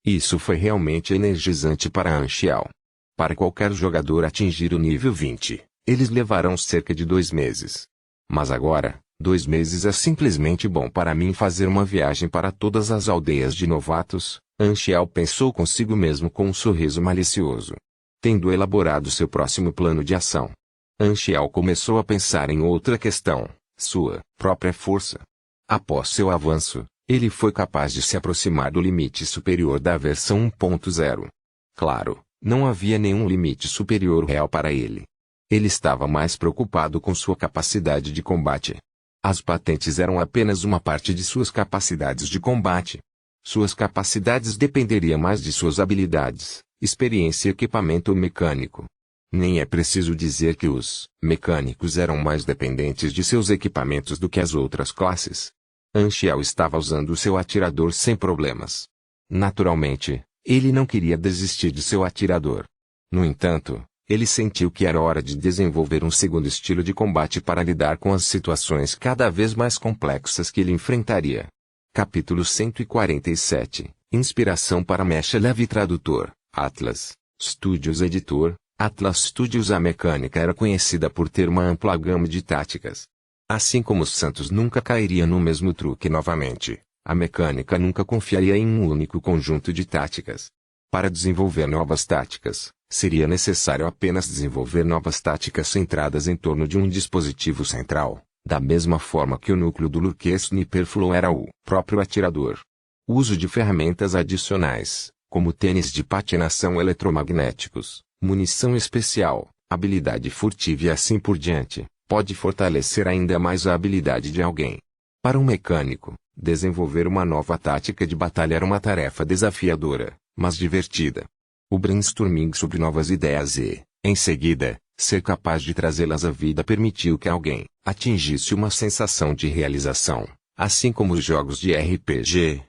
Isso foi realmente energizante para Anchial. Para qualquer jogador atingir o nível 20, eles levarão cerca de 2 meses. Mas agora, 2 meses é simplesmente bom para mim fazer uma viagem para todas as aldeias de novatos, Anchial pensou consigo mesmo com um sorriso malicioso. Tendo elaborado seu próximo plano de ação, Anchial começou a pensar em outra questão, sua própria força. Após seu avanço, ele foi capaz de se aproximar do limite superior da versão 1.0. Claro, não havia nenhum limite superior real para ele. Ele estava mais preocupado com sua capacidade de combate. As patentes eram apenas uma parte de suas capacidades de combate. Suas capacidades dependeriam mais de suas habilidades, experiência e equipamento mecânico. Nem é preciso dizer que os mecânicos eram mais dependentes de seus equipamentos do que as outras classes. Anchial estava usando seu atirador sem problemas. Naturalmente, ele não queria desistir de seu atirador. No entanto, ele sentiu que era hora de desenvolver um segundo estilo de combate para lidar com as situações cada vez mais complexas que ele enfrentaria. Capítulo 147 Inspiração para Mecha Leve Tradutor, Atlas Studios Editor, Atlas Studios. A mecânica era conhecida por ter uma ampla gama de táticas. Assim como os Santos nunca cairia no mesmo truque novamente, a mecânica nunca confiaria em um único conjunto de táticas. Para desenvolver novas táticas, seria necessário apenas desenvolver novas táticas centradas em torno de um dispositivo central, da mesma forma que o núcleo do Lurker Sniperflow era o próprio atirador. O uso de ferramentas adicionais, como tênis de patinação eletromagnéticos, munição especial, habilidade furtiva e assim por diante, pode fortalecer ainda mais a habilidade de alguém. Para um mecânico, desenvolver uma nova tática de batalha era uma tarefa desafiadora, mas divertida. O brainstorming sobre novas ideias e, em seguida, ser capaz de trazê-las à vida permitiu que alguém atingisse uma sensação de realização, assim como os jogos de RPG.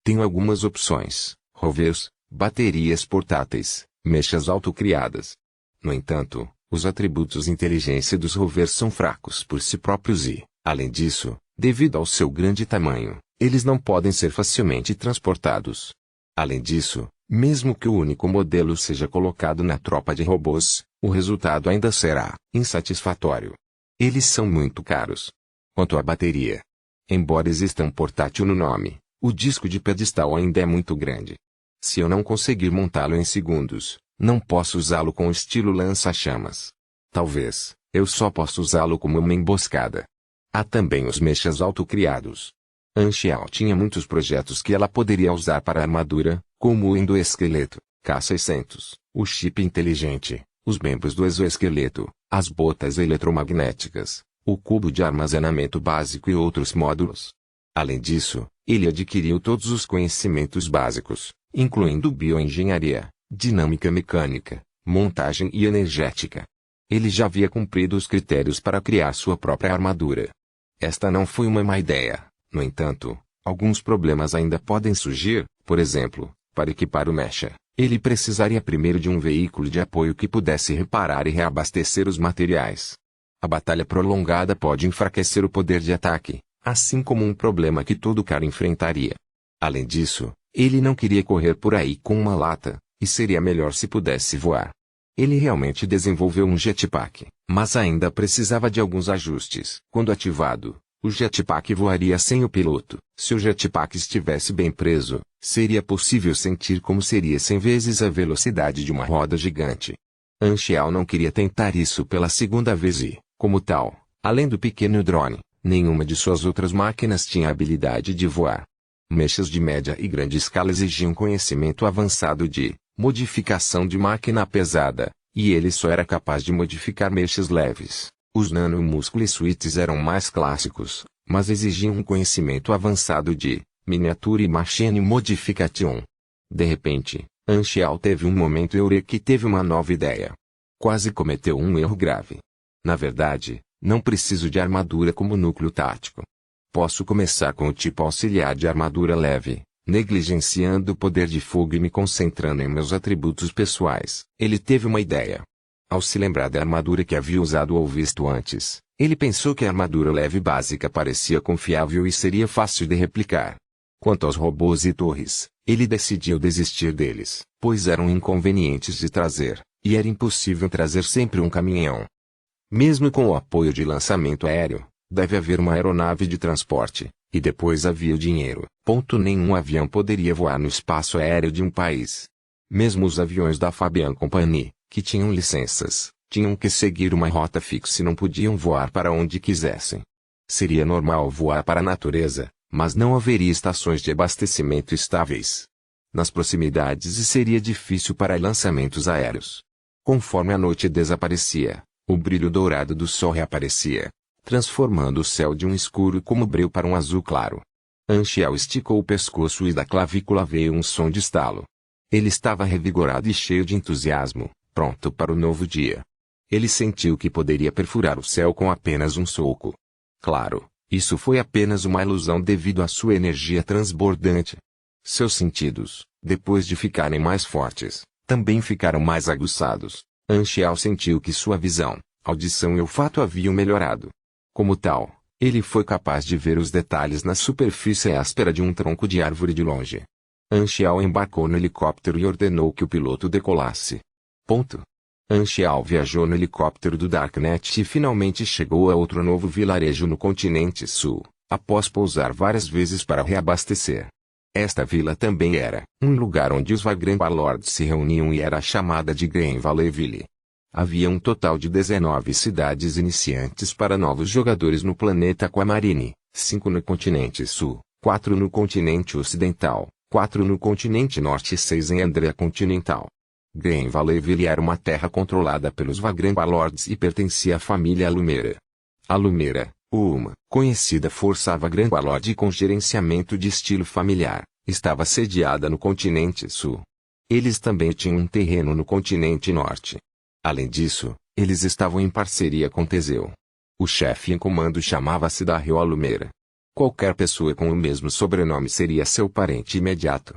Tenho algumas opções: rovers, baterias portáteis, mechas autocriadas. No entanto, os atributos inteligência dos rovers são fracos por si próprios e, além disso, devido ao seu grande tamanho, eles não podem ser facilmente transportados. Além disso, mesmo que o único modelo seja colocado na tropa de robôs, o resultado ainda será insatisfatório. Eles são muito caros. Quanto à bateria, embora exista um portátil no nome, o disco de pedestal ainda é muito grande. Se eu não conseguir montá-lo em segundos, não posso usá-lo com o estilo lança-chamas. Talvez, eu só possa usá-lo como uma emboscada. Há também os mechas autocriados. Anchial tinha muitos projetos que ela poderia usar para a armadura, como o endoesqueleto, K600, o chip inteligente, os membros do exoesqueleto, as botas eletromagnéticas, o cubo de armazenamento básico e outros módulos. Além disso, ele adquiriu todos os conhecimentos básicos, incluindo bioengenharia, dinâmica mecânica, montagem e energética. Ele já havia cumprido os critérios para criar sua própria armadura. Esta não foi uma má ideia. No entanto, alguns problemas ainda podem surgir. Por exemplo, para equipar o mecha, ele precisaria primeiro de um veículo de apoio que pudesse reparar e reabastecer os materiais. A batalha prolongada pode enfraquecer o poder de ataque, assim como um problema que todo cara enfrentaria. Além disso, ele não queria correr por aí com uma lata, e seria melhor se pudesse voar. Ele realmente desenvolveu um jetpack, mas ainda precisava de alguns ajustes. Quando ativado, o jetpack voaria sem o piloto. Se o jetpack estivesse bem preso, seria possível sentir como seria 100 vezes a velocidade de uma roda gigante. Anchial não queria tentar isso pela segunda vez e, como tal, além do pequeno drone, Nenhuma de suas outras máquinas tinha a habilidade de voar. Mechas de média e grande escala exigiam conhecimento avançado de modificação de máquina pesada, e ele só era capaz de modificar mechas leves. Os Nanomuscle Suites eram mais clássicos, mas exigiam um conhecimento avançado de miniatura e machine modification. De repente, Anchial teve um momento eureka e teve uma nova ideia. Quase cometeu um erro grave. Na verdade, não preciso de armadura como núcleo tático. Posso começar com o tipo auxiliar de armadura leve, negligenciando o poder de fogo e me concentrando em meus atributos pessoais. Ele teve uma ideia. Ao se lembrar da armadura que havia usado ou visto antes, ele pensou que a armadura leve básica parecia confiável e seria fácil de replicar. Quanto aos robôs e torres, ele decidiu desistir deles, pois eram inconvenientes de trazer, e era impossível trazer sempre um caminhão. Mesmo com o apoio de lançamento aéreo, deve haver uma aeronave de transporte, e depois havia o dinheiro. Nenhum avião poderia voar no espaço aéreo de um país. Mesmo os aviões da Fabian Company, que tinham licenças, tinham que seguir uma rota fixa e não podiam voar para onde quisessem. Seria normal voar para a natureza, mas não haveria estações de abastecimento estáveis nas proximidades e seria difícil para lançamentos aéreos. Conforme a noite desaparecia, o brilho dourado do sol reaparecia, transformando o céu de um escuro como breu para um azul claro. Anchial esticou o pescoço e da clavícula veio um som de estalo. Ele estava revigorado e cheio de entusiasmo, pronto para o novo dia. Ele sentiu que poderia perfurar o céu com apenas um soco. Claro, isso foi apenas uma ilusão devido à sua energia transbordante. Seus sentidos, depois de ficarem mais fortes, também ficaram mais aguçados. Anchial sentiu que sua visão, audição e olfato haviam melhorado. Como tal, ele foi capaz de ver os detalhes na superfície áspera de um tronco de árvore de longe. Anchial embarcou no helicóptero e ordenou que o piloto decolasse. Anchial viajou no helicóptero do Darknet e finalmente chegou a outro novo vilarejo no continente sul, após pousar várias vezes para reabastecer. Esta vila também era um lugar onde os Vagrant Lords se reuniam e era chamada de Green Valleyville. Havia um total de 19 cidades iniciantes para novos jogadores no planeta Aquamarine, 5 no continente sul, 4 no continente ocidental, 4 no continente norte e 6 em Andrea continental. Green Valleyville era uma terra controlada pelos Vagrant Lords e pertencia à família Alumera. Alumera, uma conhecida força Vagrant Lord com gerenciamento de estilo familiar, estava sediada no continente sul. Eles também tinham um terreno no continente norte. Além disso, eles estavam em parceria com Teseu. O chefe em comando chamava-se Dario Alumera. Qualquer pessoa com o mesmo sobrenome seria seu parente imediato.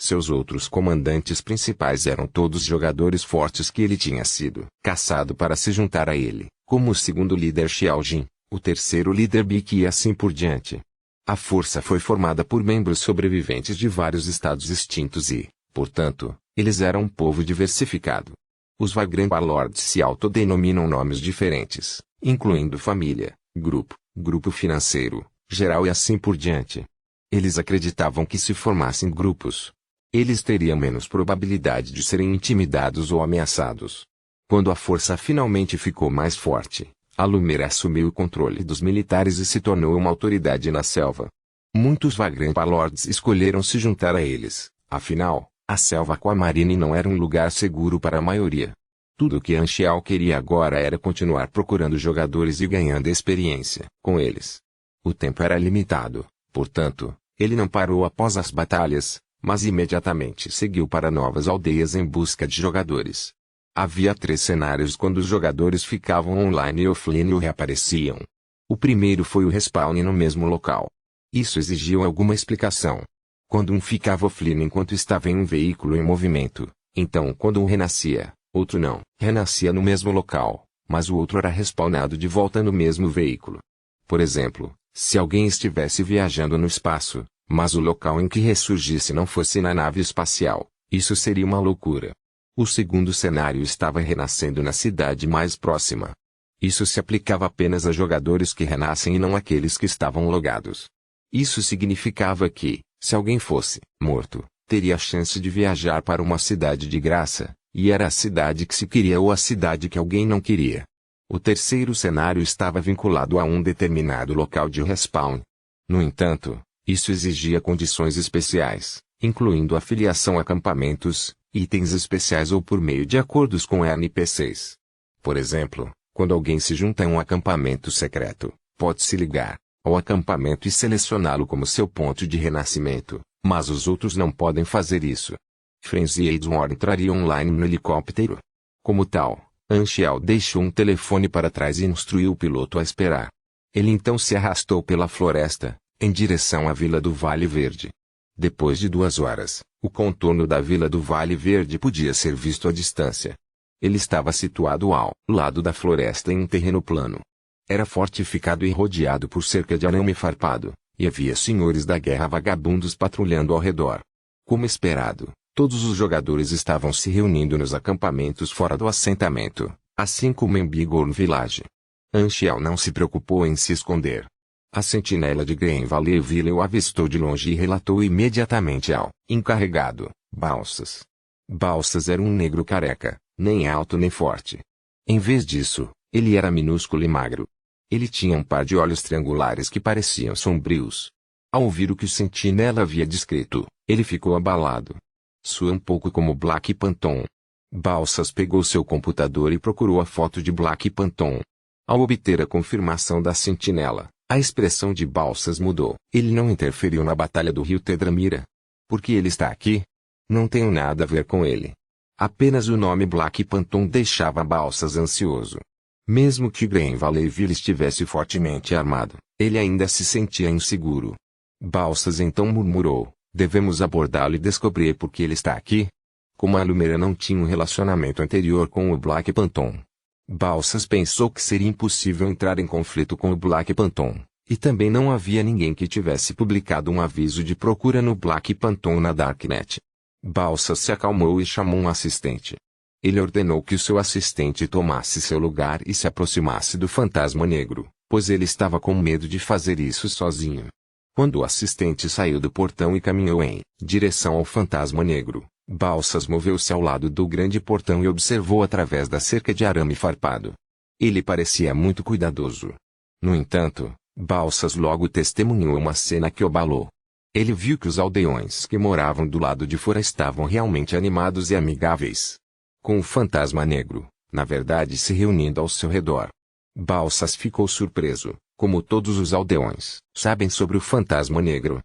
Seus outros comandantes principais eram todos jogadores fortes que ele tinha sido caçado para se juntar a ele, como o segundo líder Xiaojin, o terceiro líder Biki e assim por diante. A força foi formada por membros sobreviventes de vários estados extintos e, portanto, eles eram um povo diversificado. Os Vagrant Lords se autodenominam nomes diferentes, incluindo família, grupo financeiro, geral e assim por diante. Eles acreditavam que se formassem grupos, eles teriam menos probabilidade de serem intimidados ou ameaçados. Quando a força finalmente ficou mais forte, Alumera assumiu o controle dos militares e se tornou uma autoridade na selva. Muitos Vagrant Lords escolheram se juntar a eles, afinal, a selva Aquamarine não era um lugar seguro para a maioria. Tudo o que Anchial queria agora era continuar procurando jogadores e ganhando experiência com eles. O tempo era limitado, portanto, ele não parou após as batalhas, mas imediatamente seguiu para novas aldeias em busca de jogadores. Havia 3 cenários quando os jogadores ficavam online e offline ou reapareciam. O primeiro foi o respawn no mesmo local. Isso exigia alguma explicação. Quando um ficava offline enquanto estava em um veículo em movimento, então quando um renascia, outro não renascia no mesmo local, mas o outro era respawnado de volta no mesmo veículo. Por exemplo, se alguém estivesse viajando no espaço, mas o local em que ressurgisse não fosse na nave espacial, isso seria uma loucura. O segundo cenário estava renascendo na cidade mais próxima. Isso se aplicava apenas a jogadores que renascem e não àqueles que estavam logados. Isso significava que, se alguém fosse morto, teria a chance de viajar para uma cidade de graça, e era a cidade que se queria ou a cidade que alguém não queria. O terceiro cenário estava vinculado a um determinado local de respawn. No entanto, isso exigia condições especiais, incluindo afiliação a acampamentos, itens especiais ou por meio de acordos com NPCs. Por exemplo, quando alguém se junta a um acampamento secreto, pode se ligar ao acampamento e selecioná-lo como seu ponto de renascimento, mas os outros não podem fazer isso. Frenzy e Edward entrariam online no helicóptero. Como tal, Anchial deixou um telefone para trás e instruiu o piloto a esperar. Ele então se arrastou pela floresta, em direção à Vila do Vale Verde. Depois de 2 horas, o contorno da Vila do Vale Verde podia ser visto à distância. Ele estava situado ao lado da floresta em um terreno plano. Era fortificado e rodeado por cerca de arame farpado, e havia senhores da guerra vagabundos patrulhando ao redor. Como esperado, todos os jogadores estavam se reunindo nos acampamentos fora do assentamento, assim como em Bigorn Village. Anchial não se preocupou em se esconder. A sentinela de Green Valley Ville o avistou de longe e relatou imediatamente ao encarregado, Balsas. Balsas era um negro careca, nem alto nem forte. Em vez disso, ele era minúsculo e magro. Ele tinha um par de olhos triangulares que pareciam sombrios. Ao ouvir o que o sentinela havia descrito, ele ficou abalado. Soa um pouco como Black Panton. Balsas pegou seu computador e procurou a foto de Black Panton. Ao obter a confirmação da sentinela, a expressão de Balsas mudou. Ele não interferiu na batalha do rio Tedramira. Por que ele está aqui? Não tenho nada a ver com ele. Apenas o nome Black Panton deixava Balsas ansioso. Mesmo que Green Valley Ville estivesse fortemente armado, ele ainda se sentia inseguro. Balsas então murmurou: devemos abordá-lo e descobrir por que ele está aqui. Como a Lumera não tinha um relacionamento anterior com o Black Panton, Balsas pensou que seria impossível entrar em conflito com o Black Panton, e também não havia ninguém que tivesse publicado um aviso de procura no Black Panton na Darknet. Balsas se acalmou e chamou um assistente. Ele ordenou que o seu assistente tomasse seu lugar e se aproximasse do fantasma negro, pois ele estava com medo de fazer isso sozinho. Quando o assistente saiu do portão e caminhou em direção ao fantasma negro, Balsas moveu-se ao lado do grande portão e observou através da cerca de arame farpado. Ele parecia muito cuidadoso. No entanto, Balsas logo testemunhou uma cena que o abalou. Ele viu que os aldeões que moravam do lado de fora estavam realmente animados e amigáveis, com o fantasma negro, na verdade, se reunindo ao seu redor. Balsas ficou surpreso, como todos os aldeões sabem sobre o fantasma negro.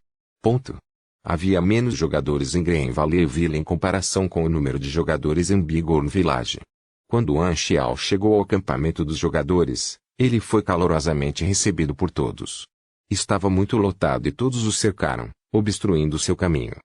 Havia menos jogadores em Green Valley Ville em comparação com o número de jogadores em Bigorn Village. Quando Anchial chegou ao acampamento dos jogadores, ele foi calorosamente recebido por todos. Estava muito lotado e todos o cercaram, obstruindo seu caminho.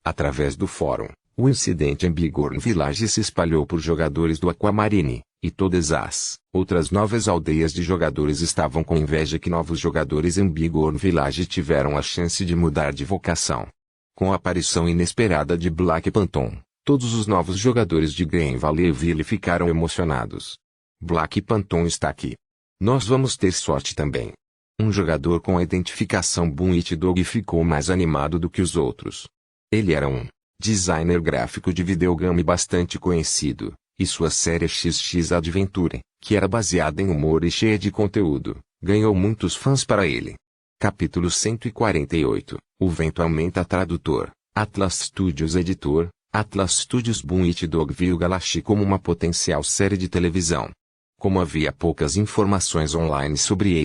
Através do fórum, o incidente em Bigorn Village se espalhou por jogadores do Aquamarine, e todas as outras novas aldeias de jogadores estavam com inveja que novos jogadores em Bigorn Village tiveram a chance de mudar de vocação. Com a aparição inesperada de Black Panton, todos os novos jogadores de Green Valley Ville ficaram emocionados. Black Panton está aqui. Nós vamos ter sorte também. Um jogador com a identificação Boom It Dog ficou mais animado do que os outros. Ele era um designer gráfico de videogame bastante conhecido, e sua série XX Adventure, que era baseada em humor e cheia de conteúdo, ganhou muitos fãs para ele. Capítulo 148. O vento aumenta. Tradutor, Atlas Studios. Editor, Atlas Studios. Boom It Dog viu Galaxy como uma potencial série de televisão. Como havia poucas informações online sobre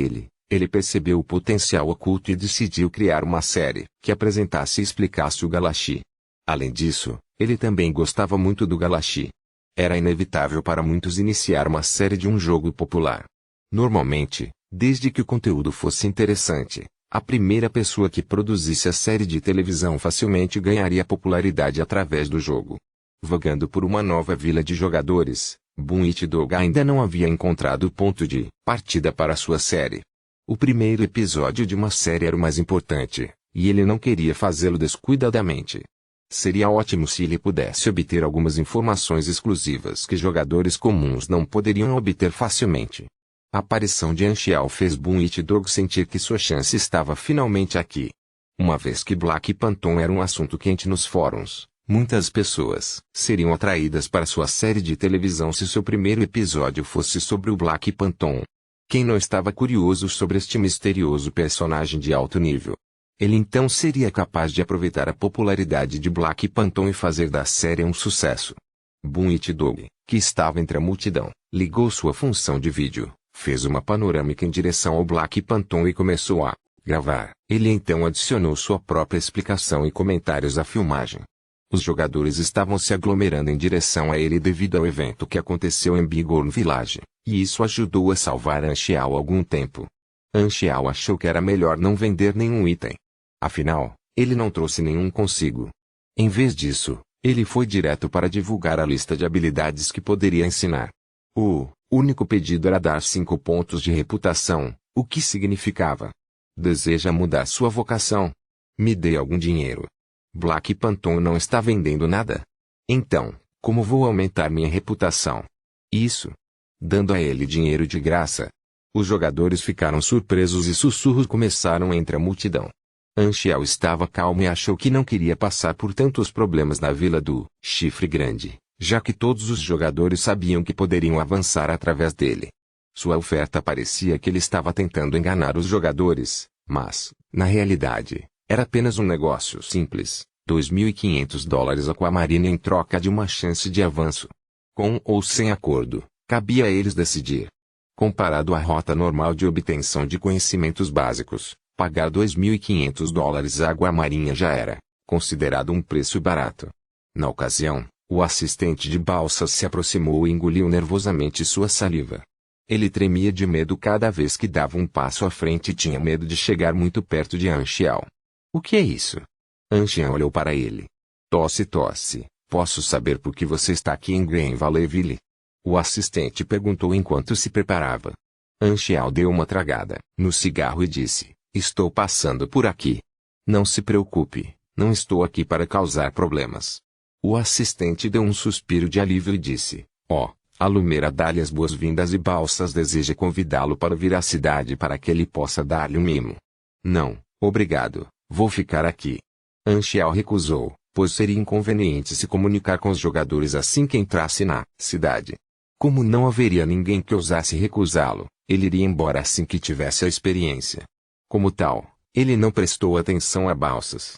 ele percebeu o potencial oculto e decidiu criar uma série que apresentasse e explicasse o Galaxy. Além disso, ele também gostava muito do Galaxy. Era inevitável para muitos iniciar uma série de um jogo popular. Normalmente, desde que o conteúdo fosse interessante, a primeira pessoa que produzisse a série de televisão facilmente ganharia popularidade através do jogo. Vagando por uma nova vila de jogadores, Boom It Dog ainda não havia encontrado o ponto de partida para sua série. O primeiro episódio de uma série era o mais importante, e ele não queria fazê-lo descuidadamente. Seria ótimo se ele pudesse obter algumas informações exclusivas que jogadores comuns não poderiam obter facilmente. A aparição de Anchial fez Boom It Dog sentir que sua chance estava finalmente aqui. Uma vez que Black Panton era um assunto quente nos fóruns, Muitas pessoas seriam atraídas para sua série de televisão se seu primeiro episódio fosse sobre o Black Phantom. Quem não estava curioso sobre este misterioso personagem de alto nível? Ele então seria capaz de aproveitar a popularidade de Black Phantom e fazer da série um sucesso. Boom It Dog, que estava entre a multidão, ligou sua função de vídeo, fez uma panorâmica em direção ao Black Phantom e começou a gravar. Ele então adicionou sua própria explicação e comentários à filmagem. Os jogadores estavam se aglomerando em direção a ele devido ao evento que aconteceu em Bighorn Village, e isso ajudou a salvar Anxiao algum tempo. Anxiao achou que era melhor não vender nenhum item. Afinal, ele não trouxe nenhum consigo. Em vez disso, ele foi direto para divulgar a lista de habilidades que poderia ensinar. O único pedido era dar 5 pontos de reputação, o que significava: deseja mudar sua vocação? Me dê algum dinheiro. Black Phantom não está vendendo nada. Então, como vou aumentar minha reputação? Isso. Dando a ele dinheiro de graça. Os jogadores ficaram surpresos e sussurros começaram entre a multidão. Anxiao estava calmo e achou que não queria passar por tantos problemas na vila do Chifre Grande, já que todos os jogadores sabiam que poderiam avançar através dele. Sua oferta parecia que ele estava tentando enganar os jogadores, mas, na realidade, era apenas um negócio simples, $2.500 Aquamarine em troca de uma chance de avanço. Com ou sem acordo, cabia a eles decidir. Comparado à rota normal de obtenção de conhecimentos básicos, pagar $2.500 água marinha já era considerado um preço barato. Na ocasião, o assistente de balsas se aproximou e engoliu nervosamente sua saliva. Ele tremia de medo cada vez que dava um passo à frente e tinha medo de chegar muito perto de Anxiao. O que é isso? Anxiao olhou para ele. Tosse, posso saber por que você está aqui em Green Valleyville? O assistente perguntou enquanto se preparava. Anxiao deu uma tragada no cigarro e disse: estou passando por aqui. Não se preocupe, não estou aqui para causar problemas. O assistente deu um suspiro de alívio e disse: a Lumeira dá-lhe as boas-vindas e Balsas deseja convidá-lo para vir à cidade para que ele possa dar-lhe um mimo. Não, obrigado, vou ficar aqui. Anxiao recusou, pois seria inconveniente se comunicar com os jogadores assim que entrasse na cidade. Como não haveria ninguém que ousasse recusá-lo, ele iria embora assim que tivesse a experiência. Como tal, ele não prestou atenção a Balsas.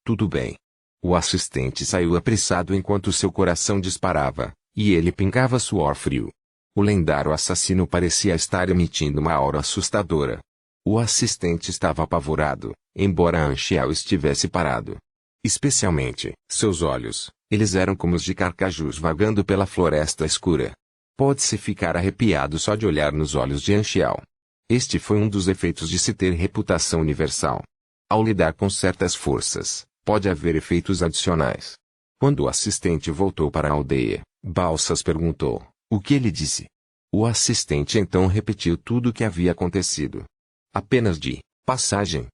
Tudo bem. O assistente saiu apressado enquanto seu coração disparava, e ele pingava suor frio. O lendário assassino parecia estar emitindo uma aura assustadora. O assistente estava apavorado, embora Anxiao estivesse parado. Especialmente, seus olhos, eles eram como os de carcajus vagando pela floresta escura. Pode-se ficar arrepiado só de olhar nos olhos de Anxiao. Este foi um dos efeitos de se ter reputação universal. Ao lidar com certas forças, pode haver efeitos adicionais. Quando o assistente voltou para a aldeia, Balsas perguntou: o que ele disse? O assistente então repetiu tudo o que havia acontecido. Apenas de passagem.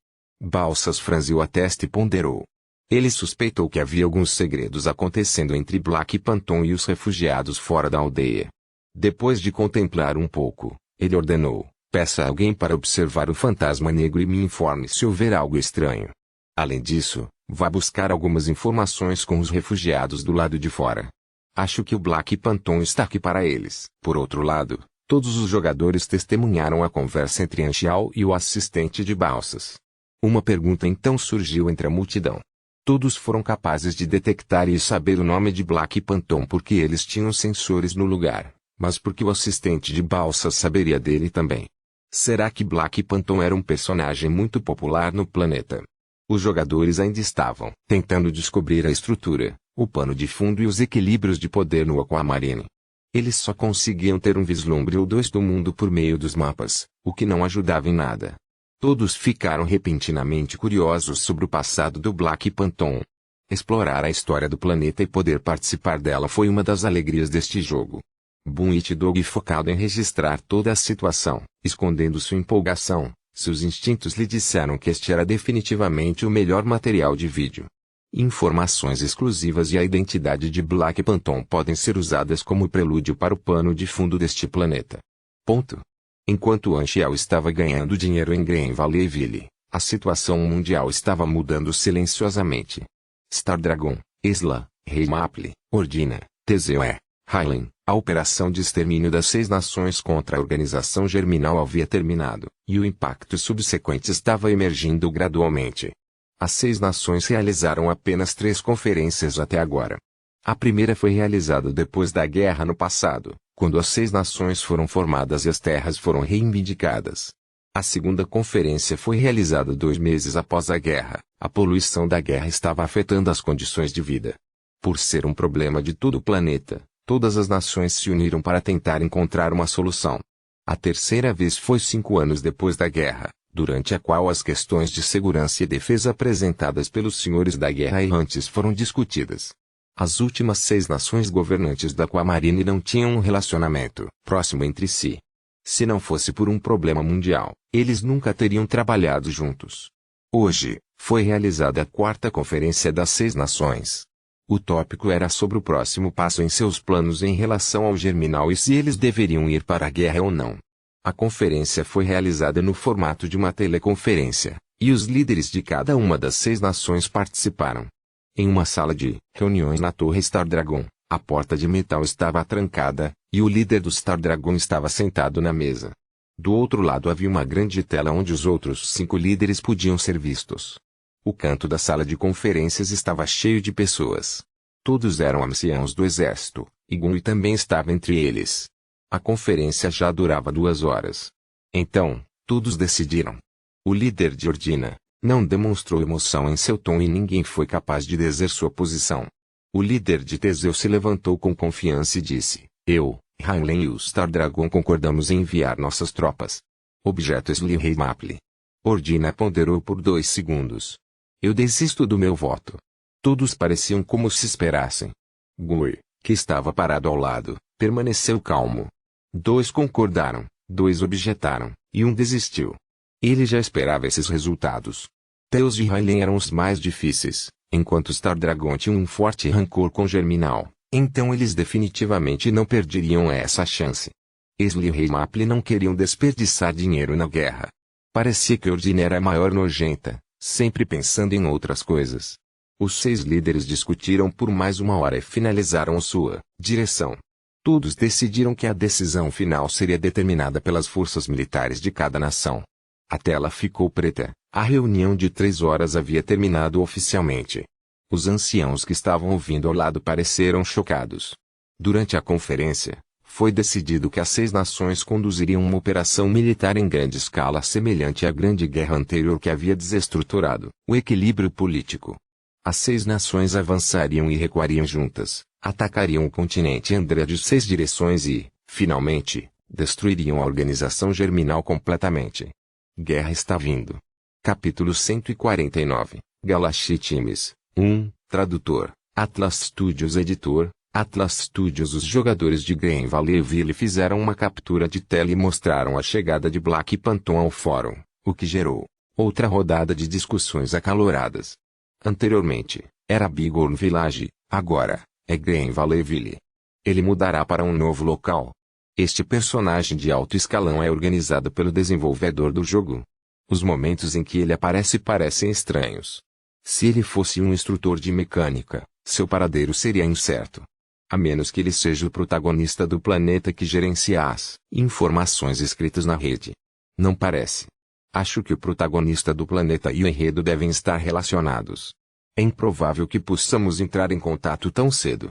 Balsas franziu a testa e ponderou. Ele suspeitou que havia alguns segredos acontecendo entre Black Phantom e os refugiados fora da aldeia. Depois de contemplar um pouco, ele ordenou: peça a alguém para observar o fantasma negro e me informe se houver algo estranho. Além disso, vá buscar algumas informações com os refugiados do lado de fora. Acho que o Black Phantom está aqui para eles. Por outro lado, todos os jogadores testemunharam a conversa entre Anxiao e o assistente de Balsas. Uma pergunta então surgiu entre a multidão. Todos foram capazes de detectar e saber o nome de Black Phantom porque eles tinham sensores no lugar, mas porque o assistente de Balsas saberia dele também. Será que Black Phantom era um personagem muito popular no planeta? Os jogadores ainda estavam tentando descobrir a estrutura, o pano de fundo e os equilíbrios de poder no Aquamarine. Eles só conseguiam ter um vislumbre ou dois do mundo por meio dos mapas, o que não ajudava em nada. Todos ficaram repentinamente curiosos sobre o passado do Black Phantom. Explorar a história do planeta e poder participar dela foi uma das alegrias deste jogo. Boom It Dog focado em registrar toda a situação, escondendo sua empolgação, seus instintos lhe disseram que este era definitivamente o melhor material de vídeo. Informações exclusivas e a identidade de Black Phantom podem ser usadas como prelúdio para o pano de fundo deste planeta. Enquanto Anxiao estava ganhando dinheiro em Green Valleyville, a situação mundial estava mudando silenciosamente. Star Dragon, Esla, Rei Maple, Ordina, Teseu e Hailen. A operação de extermínio das 6 nações contra a organização germinal havia terminado, e o impacto subsequente estava emergindo gradualmente. As 6 nações realizaram apenas 3 conferências até agora. A primeira foi realizada depois da guerra no passado, quando as 6 nações foram formadas e as terras foram reivindicadas. A segunda conferência foi realizada 2 meses após a guerra. A poluição da guerra estava afetando as condições de vida. Por ser um problema de todo o planeta, todas as nações se uniram para tentar encontrar uma solução. A terceira vez foi 5 anos depois da guerra, durante a qual as questões de segurança e defesa apresentadas pelos senhores da guerra errantes foram discutidas. As últimas 6 nações governantes da Aquamarine não tinham um relacionamento próximo entre si. Se não fosse por um problema mundial, eles nunca teriam trabalhado juntos. Hoje, foi realizada a 4ª Conferência das 6 Nações. O tópico era sobre o próximo passo em seus planos em relação ao germinal e se eles deveriam ir para a guerra ou não. A conferência foi realizada no formato de uma teleconferência, e os líderes de cada uma das 6 nações participaram. Em uma sala de reuniões na Torre Star Dragon, a porta de metal estava trancada, e o líder do Star Dragon estava sentado na mesa. Do outro lado havia uma grande tela onde os outros 5 líderes podiam ser vistos. O canto da sala de conferências estava cheio de pessoas. Todos eram anciãos do exército, e Gunui também estava entre eles. A conferência já durava 2 horas. Então, todos decidiram. O líder de Ordina não demonstrou emoção em seu tom e ninguém foi capaz de dizer sua posição. O líder de Teseu se levantou com confiança e disse: Eu, Hailen e o Star Dragon concordamos em enviar nossas tropas. Objeto Esli Rei Maple. Ordina ponderou por 2 segundos. Eu desisto do meu voto. Todos pareciam como se esperassem. Gunui, que estava parado ao lado, permaneceu calmo. 2 concordaram, 2 objetaram, e 1 desistiu. Ele já esperava esses resultados. Teus e Hailen eram os mais difíceis, enquanto Star Dragon tinha um forte rancor com Germinal, então eles definitivamente não perderiam essa chance. Esli e Rei Maple não queriam desperdiçar dinheiro na guerra. Parecia que Ordina era a maior nojenta, sempre pensando em outras coisas. Os 6 líderes discutiram por mais 1 hora e finalizaram sua direção. Todos decidiram que a decisão final seria determinada pelas forças militares de cada nação. A tela ficou preta. A reunião de 3 horas havia terminado oficialmente. Os anciãos que estavam ouvindo ao lado pareceram chocados. Durante a conferência, foi decidido que as 6 nações conduziriam uma operação militar em grande escala semelhante à grande guerra anterior que havia desestruturado o equilíbrio político. As 6 nações avançariam e recuariam juntas, atacariam o continente Andrea de 6 direções e, finalmente, destruiriam a organização germinal completamente. Guerra está vindo. Capítulo 149, Galaxy Times, 1, Tradutor, Atlas Studios Editor, Atlas Studios. Os jogadores de Green Valleyville fizeram uma captura de tela e mostraram a chegada de Black Phantom ao fórum, o que gerou outra rodada de discussões acaloradas. Anteriormente, era Bighorn Village, agora, é Green Valleyville. Ele mudará para um novo local. Este personagem de alto escalão é organizado pelo desenvolvedor do jogo. Os momentos em que ele aparece parecem estranhos. Se ele fosse um instrutor de mecânica, seu paradeiro seria incerto. A menos que ele seja o protagonista do planeta que gerencia as informações escritas na rede. Não parece. Acho que o protagonista do planeta e o enredo devem estar relacionados. É improvável que possamos entrar em contato tão cedo.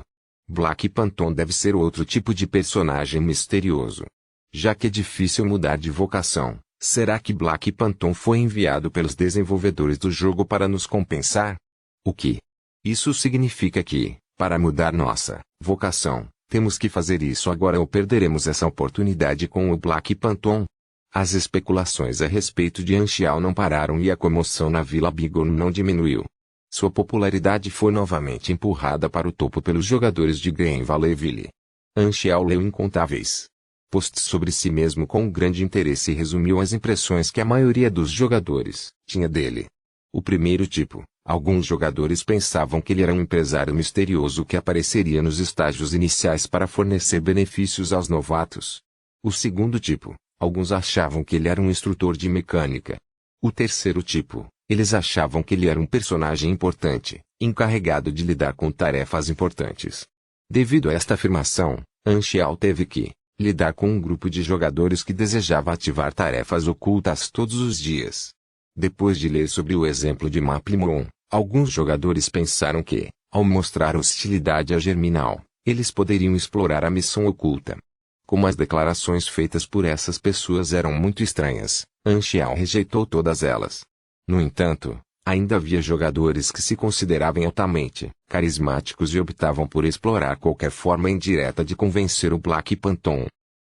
Black Phantom deve ser outro tipo de personagem misterioso. Já que é difícil mudar de vocação, será que Black Phantom foi enviado pelos desenvolvedores do jogo para nos compensar? O que? Isso significa que, para mudar nossa vocação, temos que fazer isso agora ou perderemos essa oportunidade com o Black Phantom? As especulações a respeito de Anxial não pararam e a comoção na Vila Bighorn não diminuiu. Sua popularidade foi novamente empurrada para o topo pelos jogadores de Green Valleyville. Anxial leu incontáveis posts sobre si mesmo com grande interesse e resumiu as impressões que a maioria dos jogadores tinha dele. O primeiro tipo, alguns jogadores pensavam que ele era um empresário misterioso que apareceria nos estágios iniciais para fornecer benefícios aos novatos. O segundo tipo, alguns achavam que ele era um instrutor de mecânica. O terceiro tipo, Eles achavam que ele era um personagem importante, encarregado de lidar com tarefas importantes. Devido a esta afirmação, Anxiao teve que lidar com um grupo de jogadores que desejava ativar tarefas ocultas todos os dias. Depois de ler sobre o exemplo de Maplimon, alguns jogadores pensaram que, ao mostrar hostilidade a Germinal, eles poderiam explorar a missão oculta. Como as declarações feitas por essas pessoas eram muito estranhas, Anxiao rejeitou todas elas. No entanto, ainda havia jogadores que se consideravam altamente carismáticos e optavam por explorar qualquer forma indireta de convencer o Black Phantom.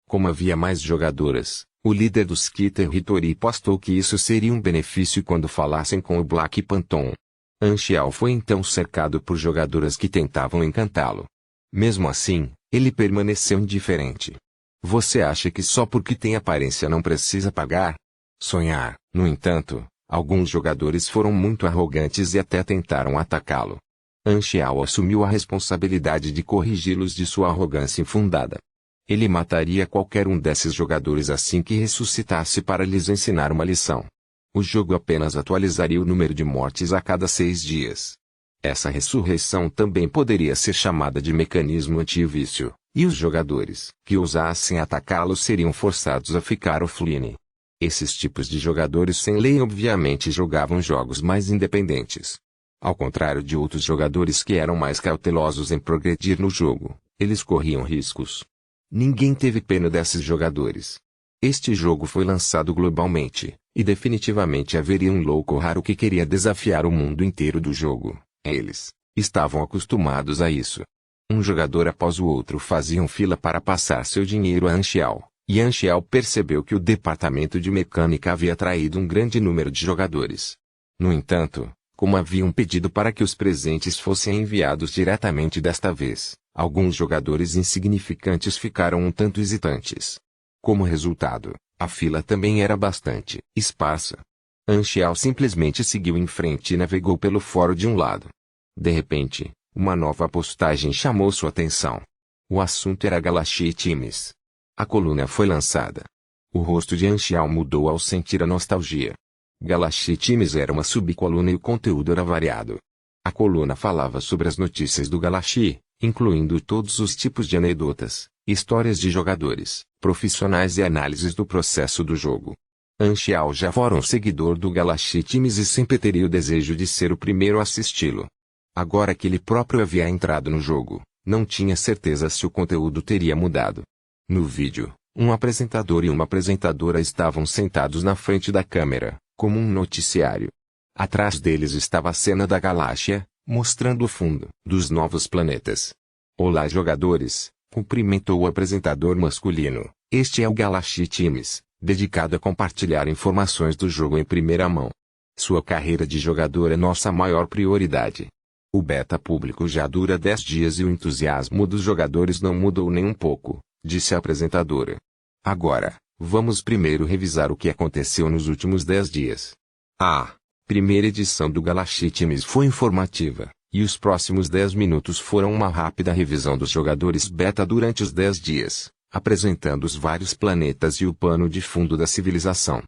Como havia mais jogadoras, o líder dos Kita Hitori postou que isso seria um benefício quando falassem com o Black Phantom. Anxiao foi então cercado por jogadoras que tentavam encantá-lo. Mesmo assim, ele permaneceu indiferente. Você acha que só porque tem aparência não precisa pagar? Sonhar. No entanto, alguns jogadores foram muito arrogantes e até tentaram atacá-lo. Anxiao assumiu a responsabilidade de corrigi-los de sua arrogância infundada. Ele mataria qualquer um desses jogadores assim que ressuscitasse para lhes ensinar uma lição. O jogo apenas atualizaria o número de mortes a cada 6 dias. Essa ressurreição também poderia ser chamada de mecanismo anti-vício, e os jogadores que ousassem atacá-lo seriam forçados a ficar offline. Esses tipos de jogadores sem lei obviamente jogavam jogos mais independentes. Ao contrário de outros jogadores que eram mais cautelosos em progredir no jogo, eles corriam riscos. Ninguém teve pena desses jogadores. Este jogo foi lançado globalmente, e definitivamente haveria um louco raro que queria desafiar o mundo inteiro do jogo. Eles estavam acostumados a isso. Um jogador após o outro faziam fila para passar seu dinheiro a Anxiao, e Anxiao percebeu que o departamento de mecânica havia atraído um grande número de jogadores. No entanto, como havia um pedido para que os presentes fossem enviados diretamente desta vez, alguns jogadores insignificantes ficaram um tanto hesitantes. Como resultado, a fila também era bastante esparsa. Anxiao simplesmente seguiu em frente e navegou pelo fórum de um lado. De repente, uma nova postagem chamou sua atenção. O assunto era Galaxy Times. A coluna foi lançada. O rosto de Anxiao mudou ao sentir a nostalgia. Galaxy Times era uma subcoluna e o conteúdo era variado. A coluna falava sobre as notícias do Galaxy, incluindo todos os tipos de anedotas, histórias de jogadores, profissionais e análises do processo do jogo. Anxiao já fora um seguidor do Galaxy Times e sempre teria o desejo de ser o primeiro a assisti-lo. Agora que ele próprio havia entrado no jogo, não tinha certeza se o conteúdo teria mudado. No vídeo, um apresentador e uma apresentadora estavam sentados na frente da câmera, como um noticiário. Atrás deles estava a cena da galáxia, mostrando o fundo dos novos planetas. Olá jogadores, cumprimentou o apresentador masculino. Este é o Galaxy Times, dedicado a compartilhar informações do jogo em primeira mão. Sua carreira de jogador é nossa maior prioridade. O beta público já dura 10 dias e o entusiasmo dos jogadores não mudou nem um pouco, disse a apresentadora. Agora, vamos primeiro revisar o que aconteceu nos últimos 10 dias. A primeira edição do Galaxy Times foi informativa, e os próximos 10 minutos foram uma rápida revisão dos jogadores beta durante os 10 dias, apresentando os vários planetas e o pano de fundo da civilização.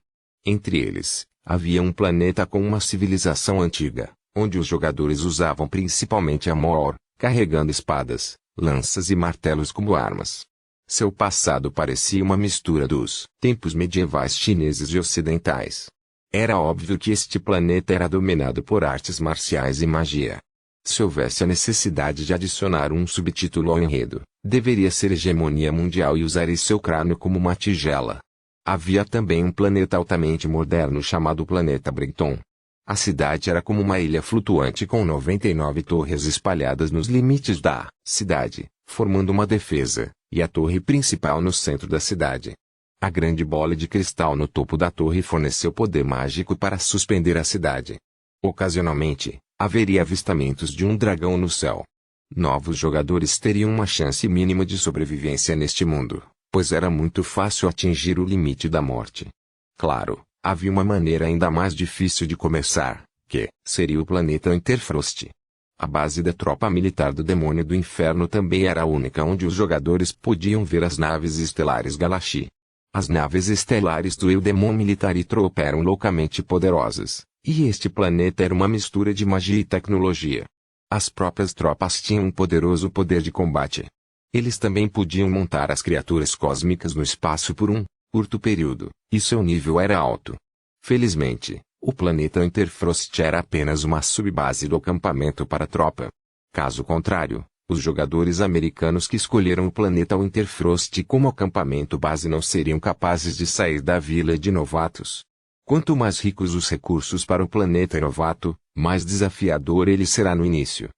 Entre eles, havia um planeta com uma civilização antiga, onde os jogadores usavam principalmente a Mor, carregando espadas, lanças e martelos como armas. Seu passado parecia uma mistura dos tempos medievais chineses e ocidentais. Era óbvio que este planeta era dominado por artes marciais e magia. Se houvesse a necessidade de adicionar um subtítulo ao enredo, deveria ser hegemonia mundial e usar seu crânio como uma tigela. Havia também um planeta altamente moderno chamado Planeta Brenton. A cidade era como uma ilha flutuante com 99 torres espalhadas nos limites da cidade, formando uma defesa, e a torre principal no centro da cidade. A grande bola de cristal no topo da torre forneceu poder mágico para suspender a cidade. Ocasionalmente, haveria avistamentos de um dragão no céu. Novos jogadores teriam uma chance mínima de sobrevivência neste mundo, pois era muito fácil atingir o limite da morte. Claro, havia uma maneira ainda mais difícil de começar, que seria o planeta Interfrost. A base da tropa militar do Demônio do Inferno também era a única onde os jogadores podiam ver as naves estelares Galaxy. As naves estelares do Eudemon Militar e Tropa eram loucamente poderosas, E este planeta era uma mistura de magia e tecnologia. As próprias tropas tinham um poderoso poder de combate. Eles também podiam montar as criaturas cósmicas no espaço por um curto período, e seu nível era alto. Felizmente, o planeta Interfrost era apenas uma subbase do acampamento para a tropa. Caso contrário, os jogadores americanos que escolheram o planeta Winterfrost como acampamento base não seriam capazes de sair da vila de novatos. Quanto mais ricos os recursos para o planeta novato, mais desafiador ele será no início.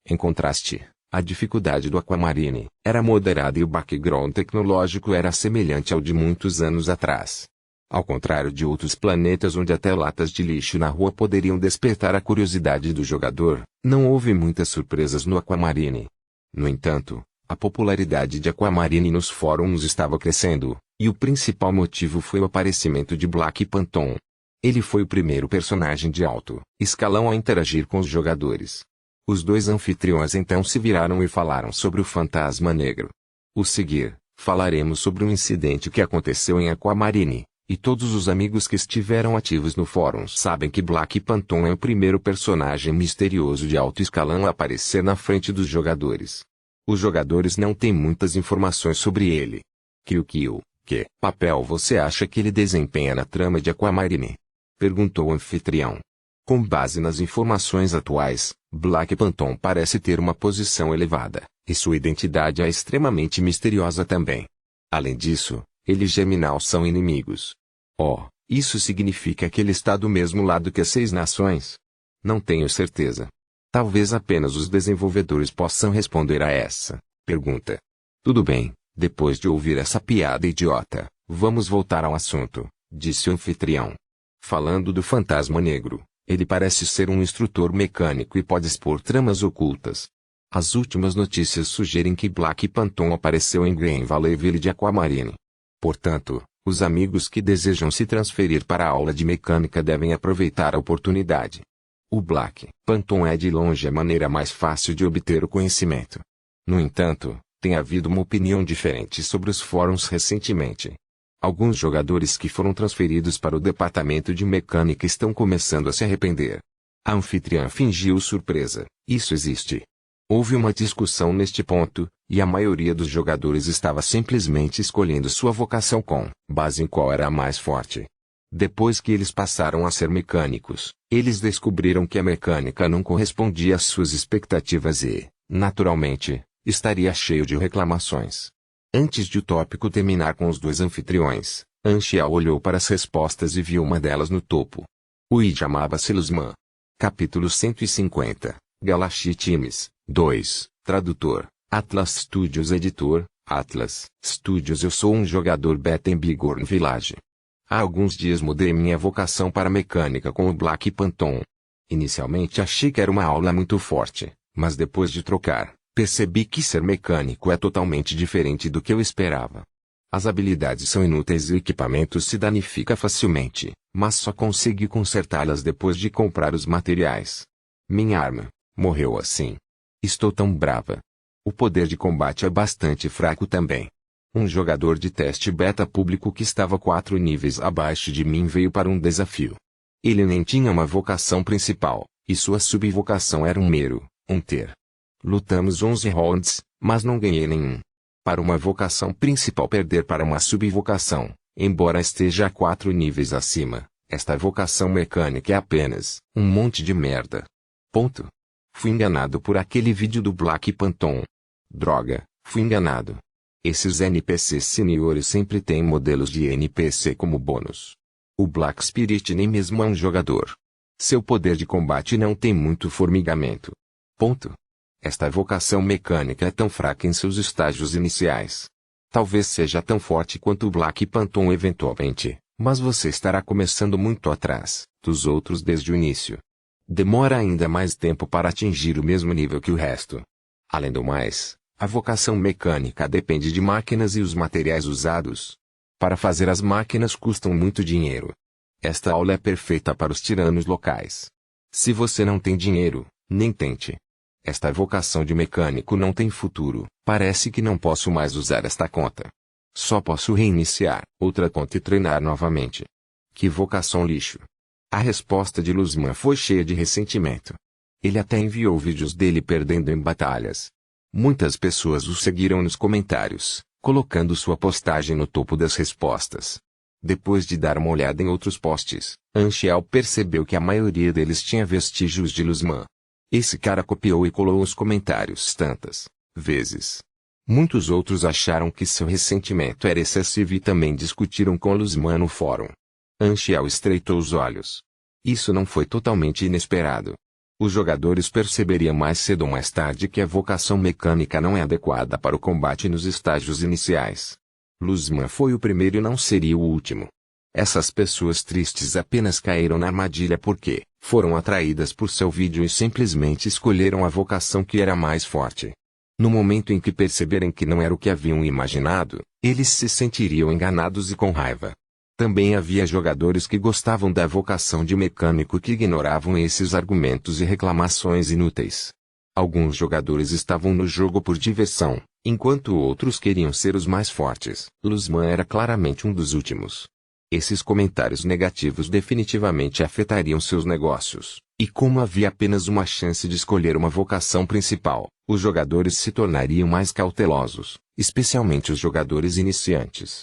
Em contraste, a dificuldade do Aquamarine era moderada e o background tecnológico era semelhante ao de muitos anos atrás. Ao contrário de outros planetas onde até latas de lixo na rua poderiam despertar a curiosidade do jogador, não houve muitas surpresas no Aquamarine. No entanto, a popularidade de Aquamarine nos fóruns estava crescendo, e o principal motivo foi o aparecimento de Black Panton. Ele foi o primeiro personagem de alto escalão a interagir com os jogadores. Os dois anfitriões então se viraram e falaram sobre o Fantasma Negro. A seguir, falaremos sobre um incidente que aconteceu em Aquamarine, e todos os amigos que estiveram ativos no fórum sabem que Black Panton é o primeiro personagem misterioso de alto escalão a aparecer na frente dos jogadores. Os jogadores não têm muitas informações sobre ele. Kill, que papel você acha que ele desempenha na trama de Aquamarine? Perguntou o anfitrião. Com base nas informações atuais, Black Panton parece ter uma posição elevada, e sua identidade é extremamente misteriosa também. Além disso, ele e Geminal são inimigos. Oh, isso significa que ele está do mesmo lado que as 6 nações? Não tenho certeza. Talvez apenas os desenvolvedores possam responder a essa pergunta. Tudo bem, depois de ouvir essa piada idiota, vamos voltar ao assunto, disse o anfitrião. Falando do Fantasma Negro, ele parece ser um instrutor mecânico e pode expor tramas ocultas. As últimas notícias sugerem que Black Panton apareceu em Green Valley Village de Aquamarine. Portanto, os amigos que desejam se transferir para a aula de mecânica devem aproveitar a oportunidade. O Black Panton é de longe a maneira mais fácil de obter o conhecimento. No entanto, tem havido uma opinião diferente sobre os fóruns recentemente. Alguns jogadores que foram transferidos para o departamento de mecânica estão começando a se arrepender. A anfitriã fingiu surpresa. Isso existe. Houve uma discussão neste ponto, e a maioria dos jogadores estava simplesmente escolhendo sua vocação com base em qual era a mais forte. Depois que eles passaram a ser mecânicos, eles descobriram que a mecânica não correspondia às suas expectativas e, naturalmente, estaria cheio de reclamações. Antes de o tópico terminar com os dois anfitriões, Anshia olhou para as respostas e viu uma delas no topo. O ID chamava-se Lusman. Capítulo 150, Galaxy Times, 2, Tradutor, Atlas Studios Editor, Atlas Studios. Eu sou um jogador beta em Bigorn Village. Há alguns dias mudei minha vocação para mecânica com o Black Panton. Inicialmente achei que era uma aula muito forte, mas depois de trocar, percebi que ser mecânico é totalmente diferente do que eu esperava. As habilidades são inúteis e o equipamento se danifica facilmente, mas só consegui consertá-las depois de comprar os materiais. Minha arma morreu assim. Estou tão brava. O poder de combate é bastante fraco também. Um jogador de teste beta público que estava 4 níveis abaixo de mim veio para um desafio. Ele nem tinha uma vocação principal, e sua subvocação era um mero ter. Lutamos 11 rounds, mas não ganhei nenhum. Para uma vocação principal perder para uma subvocação, embora esteja a 4 níveis acima, esta vocação mecânica é apenas um monte de merda. Ponto. Fui enganado por aquele vídeo do Black Panton. Droga, fui enganado. Esses NPCs seniores sempre têm modelos de NPC como bônus. O Black Spirit nem mesmo é um jogador. Seu poder de combate não tem muito formigamento. Ponto. Esta vocação mecânica é tão fraca em seus estágios iniciais. Talvez seja tão forte quanto o Black Panton eventualmente, mas você estará começando muito atrás dos outros desde o início. Demora ainda mais tempo para atingir o mesmo nível que o resto. Além do mais, a vocação mecânica depende de máquinas e os materiais usados. Para fazer as máquinas custam muito dinheiro. Esta aula é perfeita para os tiranos locais. Se você não tem dinheiro, nem tente. Esta vocação de mecânico não tem futuro. Parece que não posso mais usar esta conta. Só posso reiniciar outra conta e treinar novamente. Que vocação lixo. A resposta de Luzman foi cheia de ressentimento. Ele até enviou vídeos dele perdendo em batalhas. Muitas pessoas o seguiram nos comentários, colocando sua postagem no topo das respostas. Depois de dar uma olhada em outros posts, Anchial percebeu que a maioria deles tinha vestígios de Luzman. Esse cara copiou e colou os comentários tantas vezes. Muitos outros acharam que seu ressentimento era excessivo e também discutiram com Luzman no fórum. Anchial estreitou os olhos. Isso não foi totalmente inesperado. Os jogadores perceberiam mais cedo ou mais tarde que a vocação mecânica não é adequada para o combate nos estágios iniciais. Luzman foi o primeiro e não seria o último. Essas pessoas tristes apenas caíram na armadilha porque foram atraídas por seu vídeo e simplesmente escolheram a vocação que era mais forte. No momento em que perceberem que não era o que haviam imaginado, eles se sentiriam enganados e com raiva. Também havia jogadores que gostavam da vocação de mecânico que ignoravam esses argumentos e reclamações inúteis. Alguns jogadores estavam no jogo por diversão, enquanto outros queriam ser os mais fortes. Luzman era claramente um dos últimos. Esses comentários negativos definitivamente afetariam seus negócios, e como havia apenas uma chance de escolher uma vocação principal, os jogadores se tornariam mais cautelosos, especialmente os jogadores iniciantes.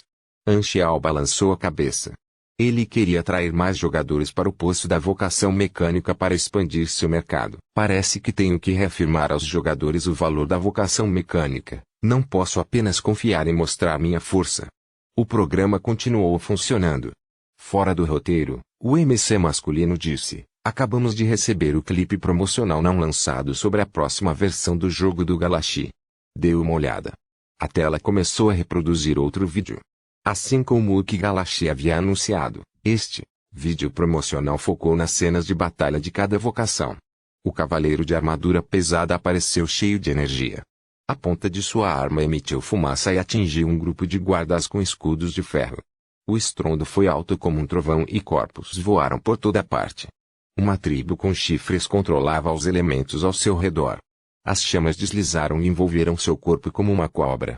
Anchial balançou a cabeça. Ele queria atrair mais jogadores para o posto da vocação mecânica para expandir seu mercado. Parece que tenho que reafirmar aos jogadores o valor da vocação mecânica. Não posso apenas confiar em mostrar minha força. O programa continuou funcionando. Fora do roteiro, o MC masculino disse: acabamos de receber o clipe promocional não lançado sobre a próxima versão do jogo do Galaxy. Deu uma olhada. A tela começou a reproduzir outro vídeo. Assim como o que Galaxy havia anunciado, este vídeo promocional focou nas cenas de batalha de cada vocação. O cavaleiro de armadura pesada apareceu cheio de energia. A ponta de sua arma emitiu fumaça e atingiu um grupo de guardas com escudos de ferro. O estrondo foi alto como um trovão e corpos voaram por toda parte. Uma tribo com chifres controlava os elementos ao seu redor. As chamas deslizaram e envolveram seu corpo como uma cobra.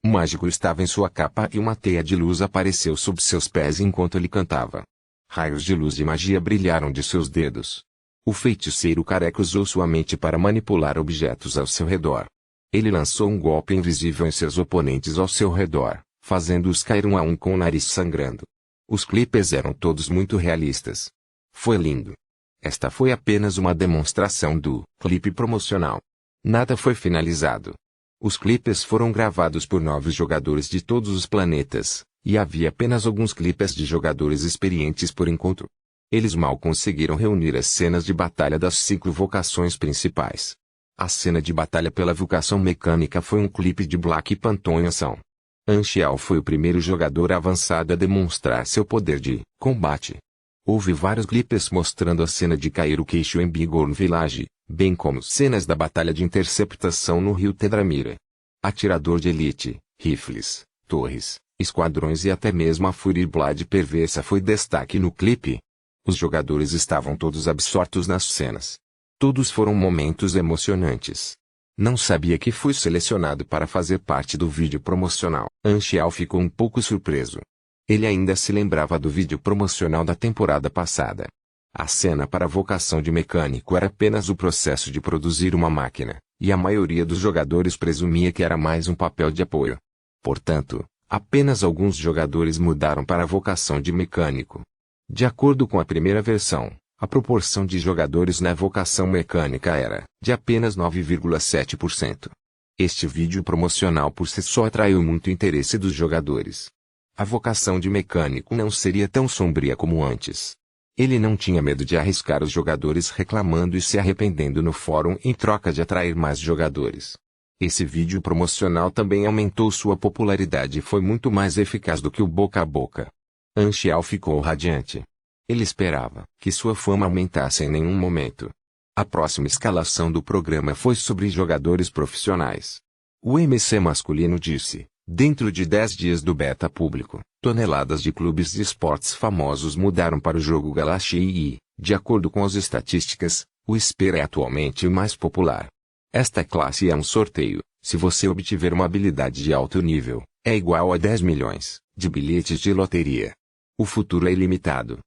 O mágico estava em sua capa e uma teia de luz apareceu sob seus pés enquanto ele cantava. Raios de luz e magia brilharam de seus dedos. O feiticeiro careca usou sua mente para manipular objetos ao seu redor. Ele lançou um golpe invisível em seus oponentes ao seu redor, fazendo-os cair um a um com o nariz sangrando. Os clipes eram todos muito realistas. Foi lindo. Esta foi apenas uma demonstração do clipe promocional. Nada foi finalizado. Os clipes foram gravados por novos jogadores de todos os planetas, e havia apenas alguns clipes de jogadores experientes por enquanto. Eles mal conseguiram reunir as cenas de batalha das 5 vocações principais. A cena de batalha pela vocação mecânica foi um clipe de Black Phantom em ação. Anchial foi o primeiro jogador avançado a demonstrar seu poder de combate. Houve vários clipes mostrando a cena de cair o queixo em Bigorn Village, bem como cenas da batalha de interceptação no rio Tedramira. Atirador de elite, rifles, torres, esquadrões e até mesmo a Fury Blood perversa foi destaque no clipe. Os jogadores estavam todos absortos nas cenas. Todos foram momentos emocionantes. Não sabia que fui selecionado para fazer parte do vídeo promocional. Anchial ficou um pouco surpreso. Ele ainda se lembrava do vídeo promocional da temporada passada. A cena para a vocação de mecânico era apenas o processo de produzir uma máquina, e a maioria dos jogadores presumia que era mais um papel de apoio. Portanto, apenas alguns jogadores mudaram para a vocação de mecânico. De acordo com a primeira versão, a proporção de jogadores na vocação mecânica era de apenas 9,7%. Este vídeo promocional por si só atraiu muito interesse dos jogadores. A vocação de mecânico não seria tão sombria como antes. Ele não tinha medo de arriscar os jogadores reclamando e se arrependendo no fórum em troca de atrair mais jogadores. Esse vídeo promocional também aumentou sua popularidade e foi muito mais eficaz do que o boca a boca. Anchial ficou radiante. Ele esperava que sua fama aumentasse em nenhum momento. A próxima escalação do programa foi sobre jogadores profissionais. O MC masculino disse: dentro de 10 dias do beta público, toneladas de clubes de esportes famosos mudaram para o jogo Galaxy e, de acordo com as estatísticas, o Spear é atualmente o mais popular. Esta classe é um sorteio. Se você obtiver uma habilidade de alto nível, é igual a 10 milhões de bilhetes de loteria. O futuro é ilimitado.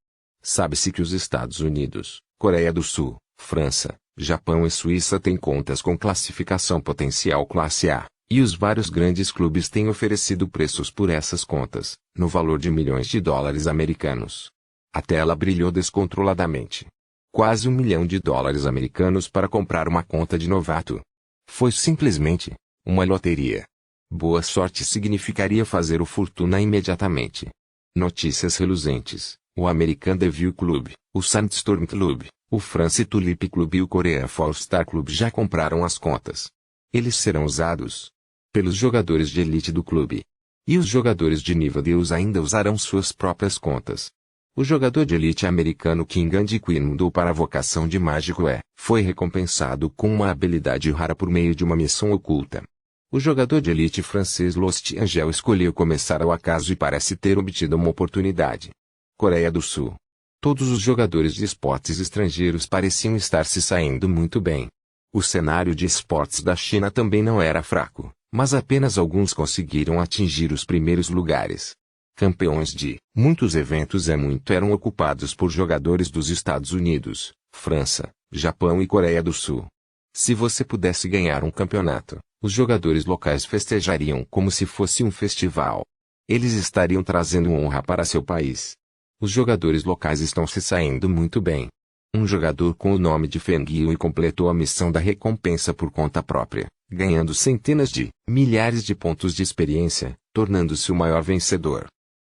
Sabe-se que os Estados Unidos, Coreia do Sul, França, Japão e Suíça têm contas com classificação potencial classe A, e os vários grandes clubes têm oferecido preços por essas contas, no valor de milhões de dólares americanos. A tela brilhou descontroladamente. Quase $1 milhão americanos para comprar uma conta de novato. Foi simplesmente uma loteria. Boa sorte significaria fazer o fortuna imediatamente. Notícias reluzentes: o American Devil Club, o Sandstorm Club, o France Tulip Club e o Korea Fall Star Club já compraram as contas. Eles serão usados pelos jogadores de elite do clube. E os jogadores de nível Deus ainda usarão suas próprias contas. O jogador de elite americano King Andy Quinn mudou para a vocação de mágico foi recompensado com uma habilidade rara por meio de uma missão oculta. O jogador de elite francês Lost Angel escolheu começar ao acaso e parece ter obtido uma oportunidade. Coreia do Sul. Todos os jogadores de esportes estrangeiros pareciam estar se saindo muito bem. O cenário de esportes da China também não era fraco, mas apenas alguns conseguiram atingir os primeiros lugares. Campeões de muitos eventos eram ocupados por jogadores dos Estados Unidos, França, Japão e Coreia do Sul. Se você pudesse ganhar um campeonato, os jogadores locais festejariam como se fosse um festival. Eles estariam trazendo honra para seu país. Os jogadores locais estão se saindo muito bem. Um jogador com o nome de Feng Yui completou a missão da recompensa por conta própria, ganhando centenas de milhares de pontos de experiência, tornando-se o maior vencedor.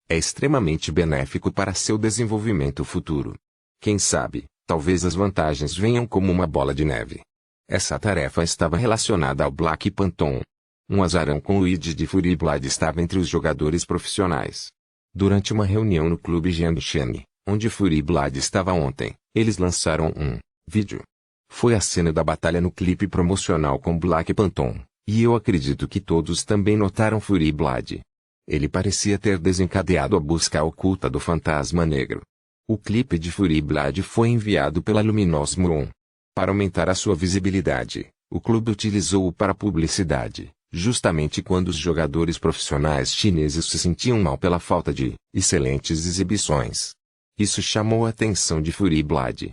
É extremamente benéfico para seu desenvolvimento futuro. Quem sabe, talvez as vantagens venham como uma bola de neve. Essa tarefa estava relacionada ao Black Phantom. Um azarão com o ID de Fury Blood estava entre os jogadores profissionais. Durante uma reunião no clube Jiangsheng, onde Fury Blood estava ontem, eles lançaram um vídeo. Foi a cena da batalha no clipe promocional com Black Phantom, e eu acredito que todos também notaram Fury Blood. Ele parecia ter desencadeado a busca oculta do fantasma negro. O clipe de Fury Blood foi enviado pela Luminous Moon. Para aumentar a sua visibilidade, o clube utilizou-o para publicidade, justamente quando os jogadores profissionais chineses se sentiam mal pela falta de excelentes exibições. Isso chamou a atenção de Fury Blood.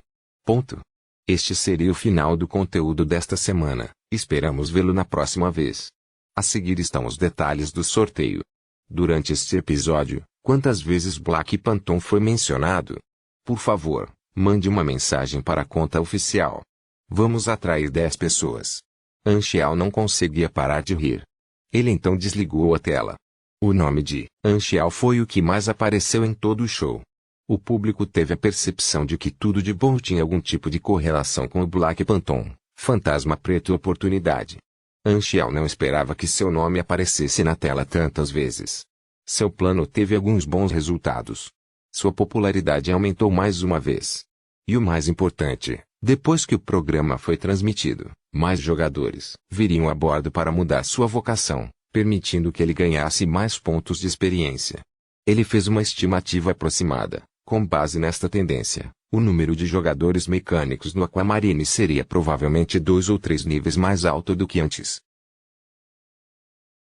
Este seria o final do conteúdo desta semana. Esperamos vê-lo na próxima vez. A seguir estão os detalhes do sorteio. Durante este episódio, quantas vezes Black Phantom foi mencionado? Por favor, mande uma mensagem para a conta oficial. Vamos atrair 10 pessoas. Anxiao não conseguia parar de rir. Ele então desligou a tela. O nome de Anxiao foi o que mais apareceu em todo o show. O público teve a percepção de que tudo de bom tinha algum tipo de correlação com o Black Phantom, fantasma preto oportunidade. Anxiao não esperava que seu nome aparecesse na tela tantas vezes. Seu plano teve alguns bons resultados. Sua popularidade aumentou mais uma vez. E o mais importante, depois que o programa foi transmitido, mais jogadores viriam a bordo para mudar sua vocação, permitindo que ele ganhasse mais pontos de experiência. Ele fez uma estimativa aproximada. Com base nesta tendência, o número de jogadores mecânicos no Aquamarine seria provavelmente 2 ou 3 níveis mais alto do que antes.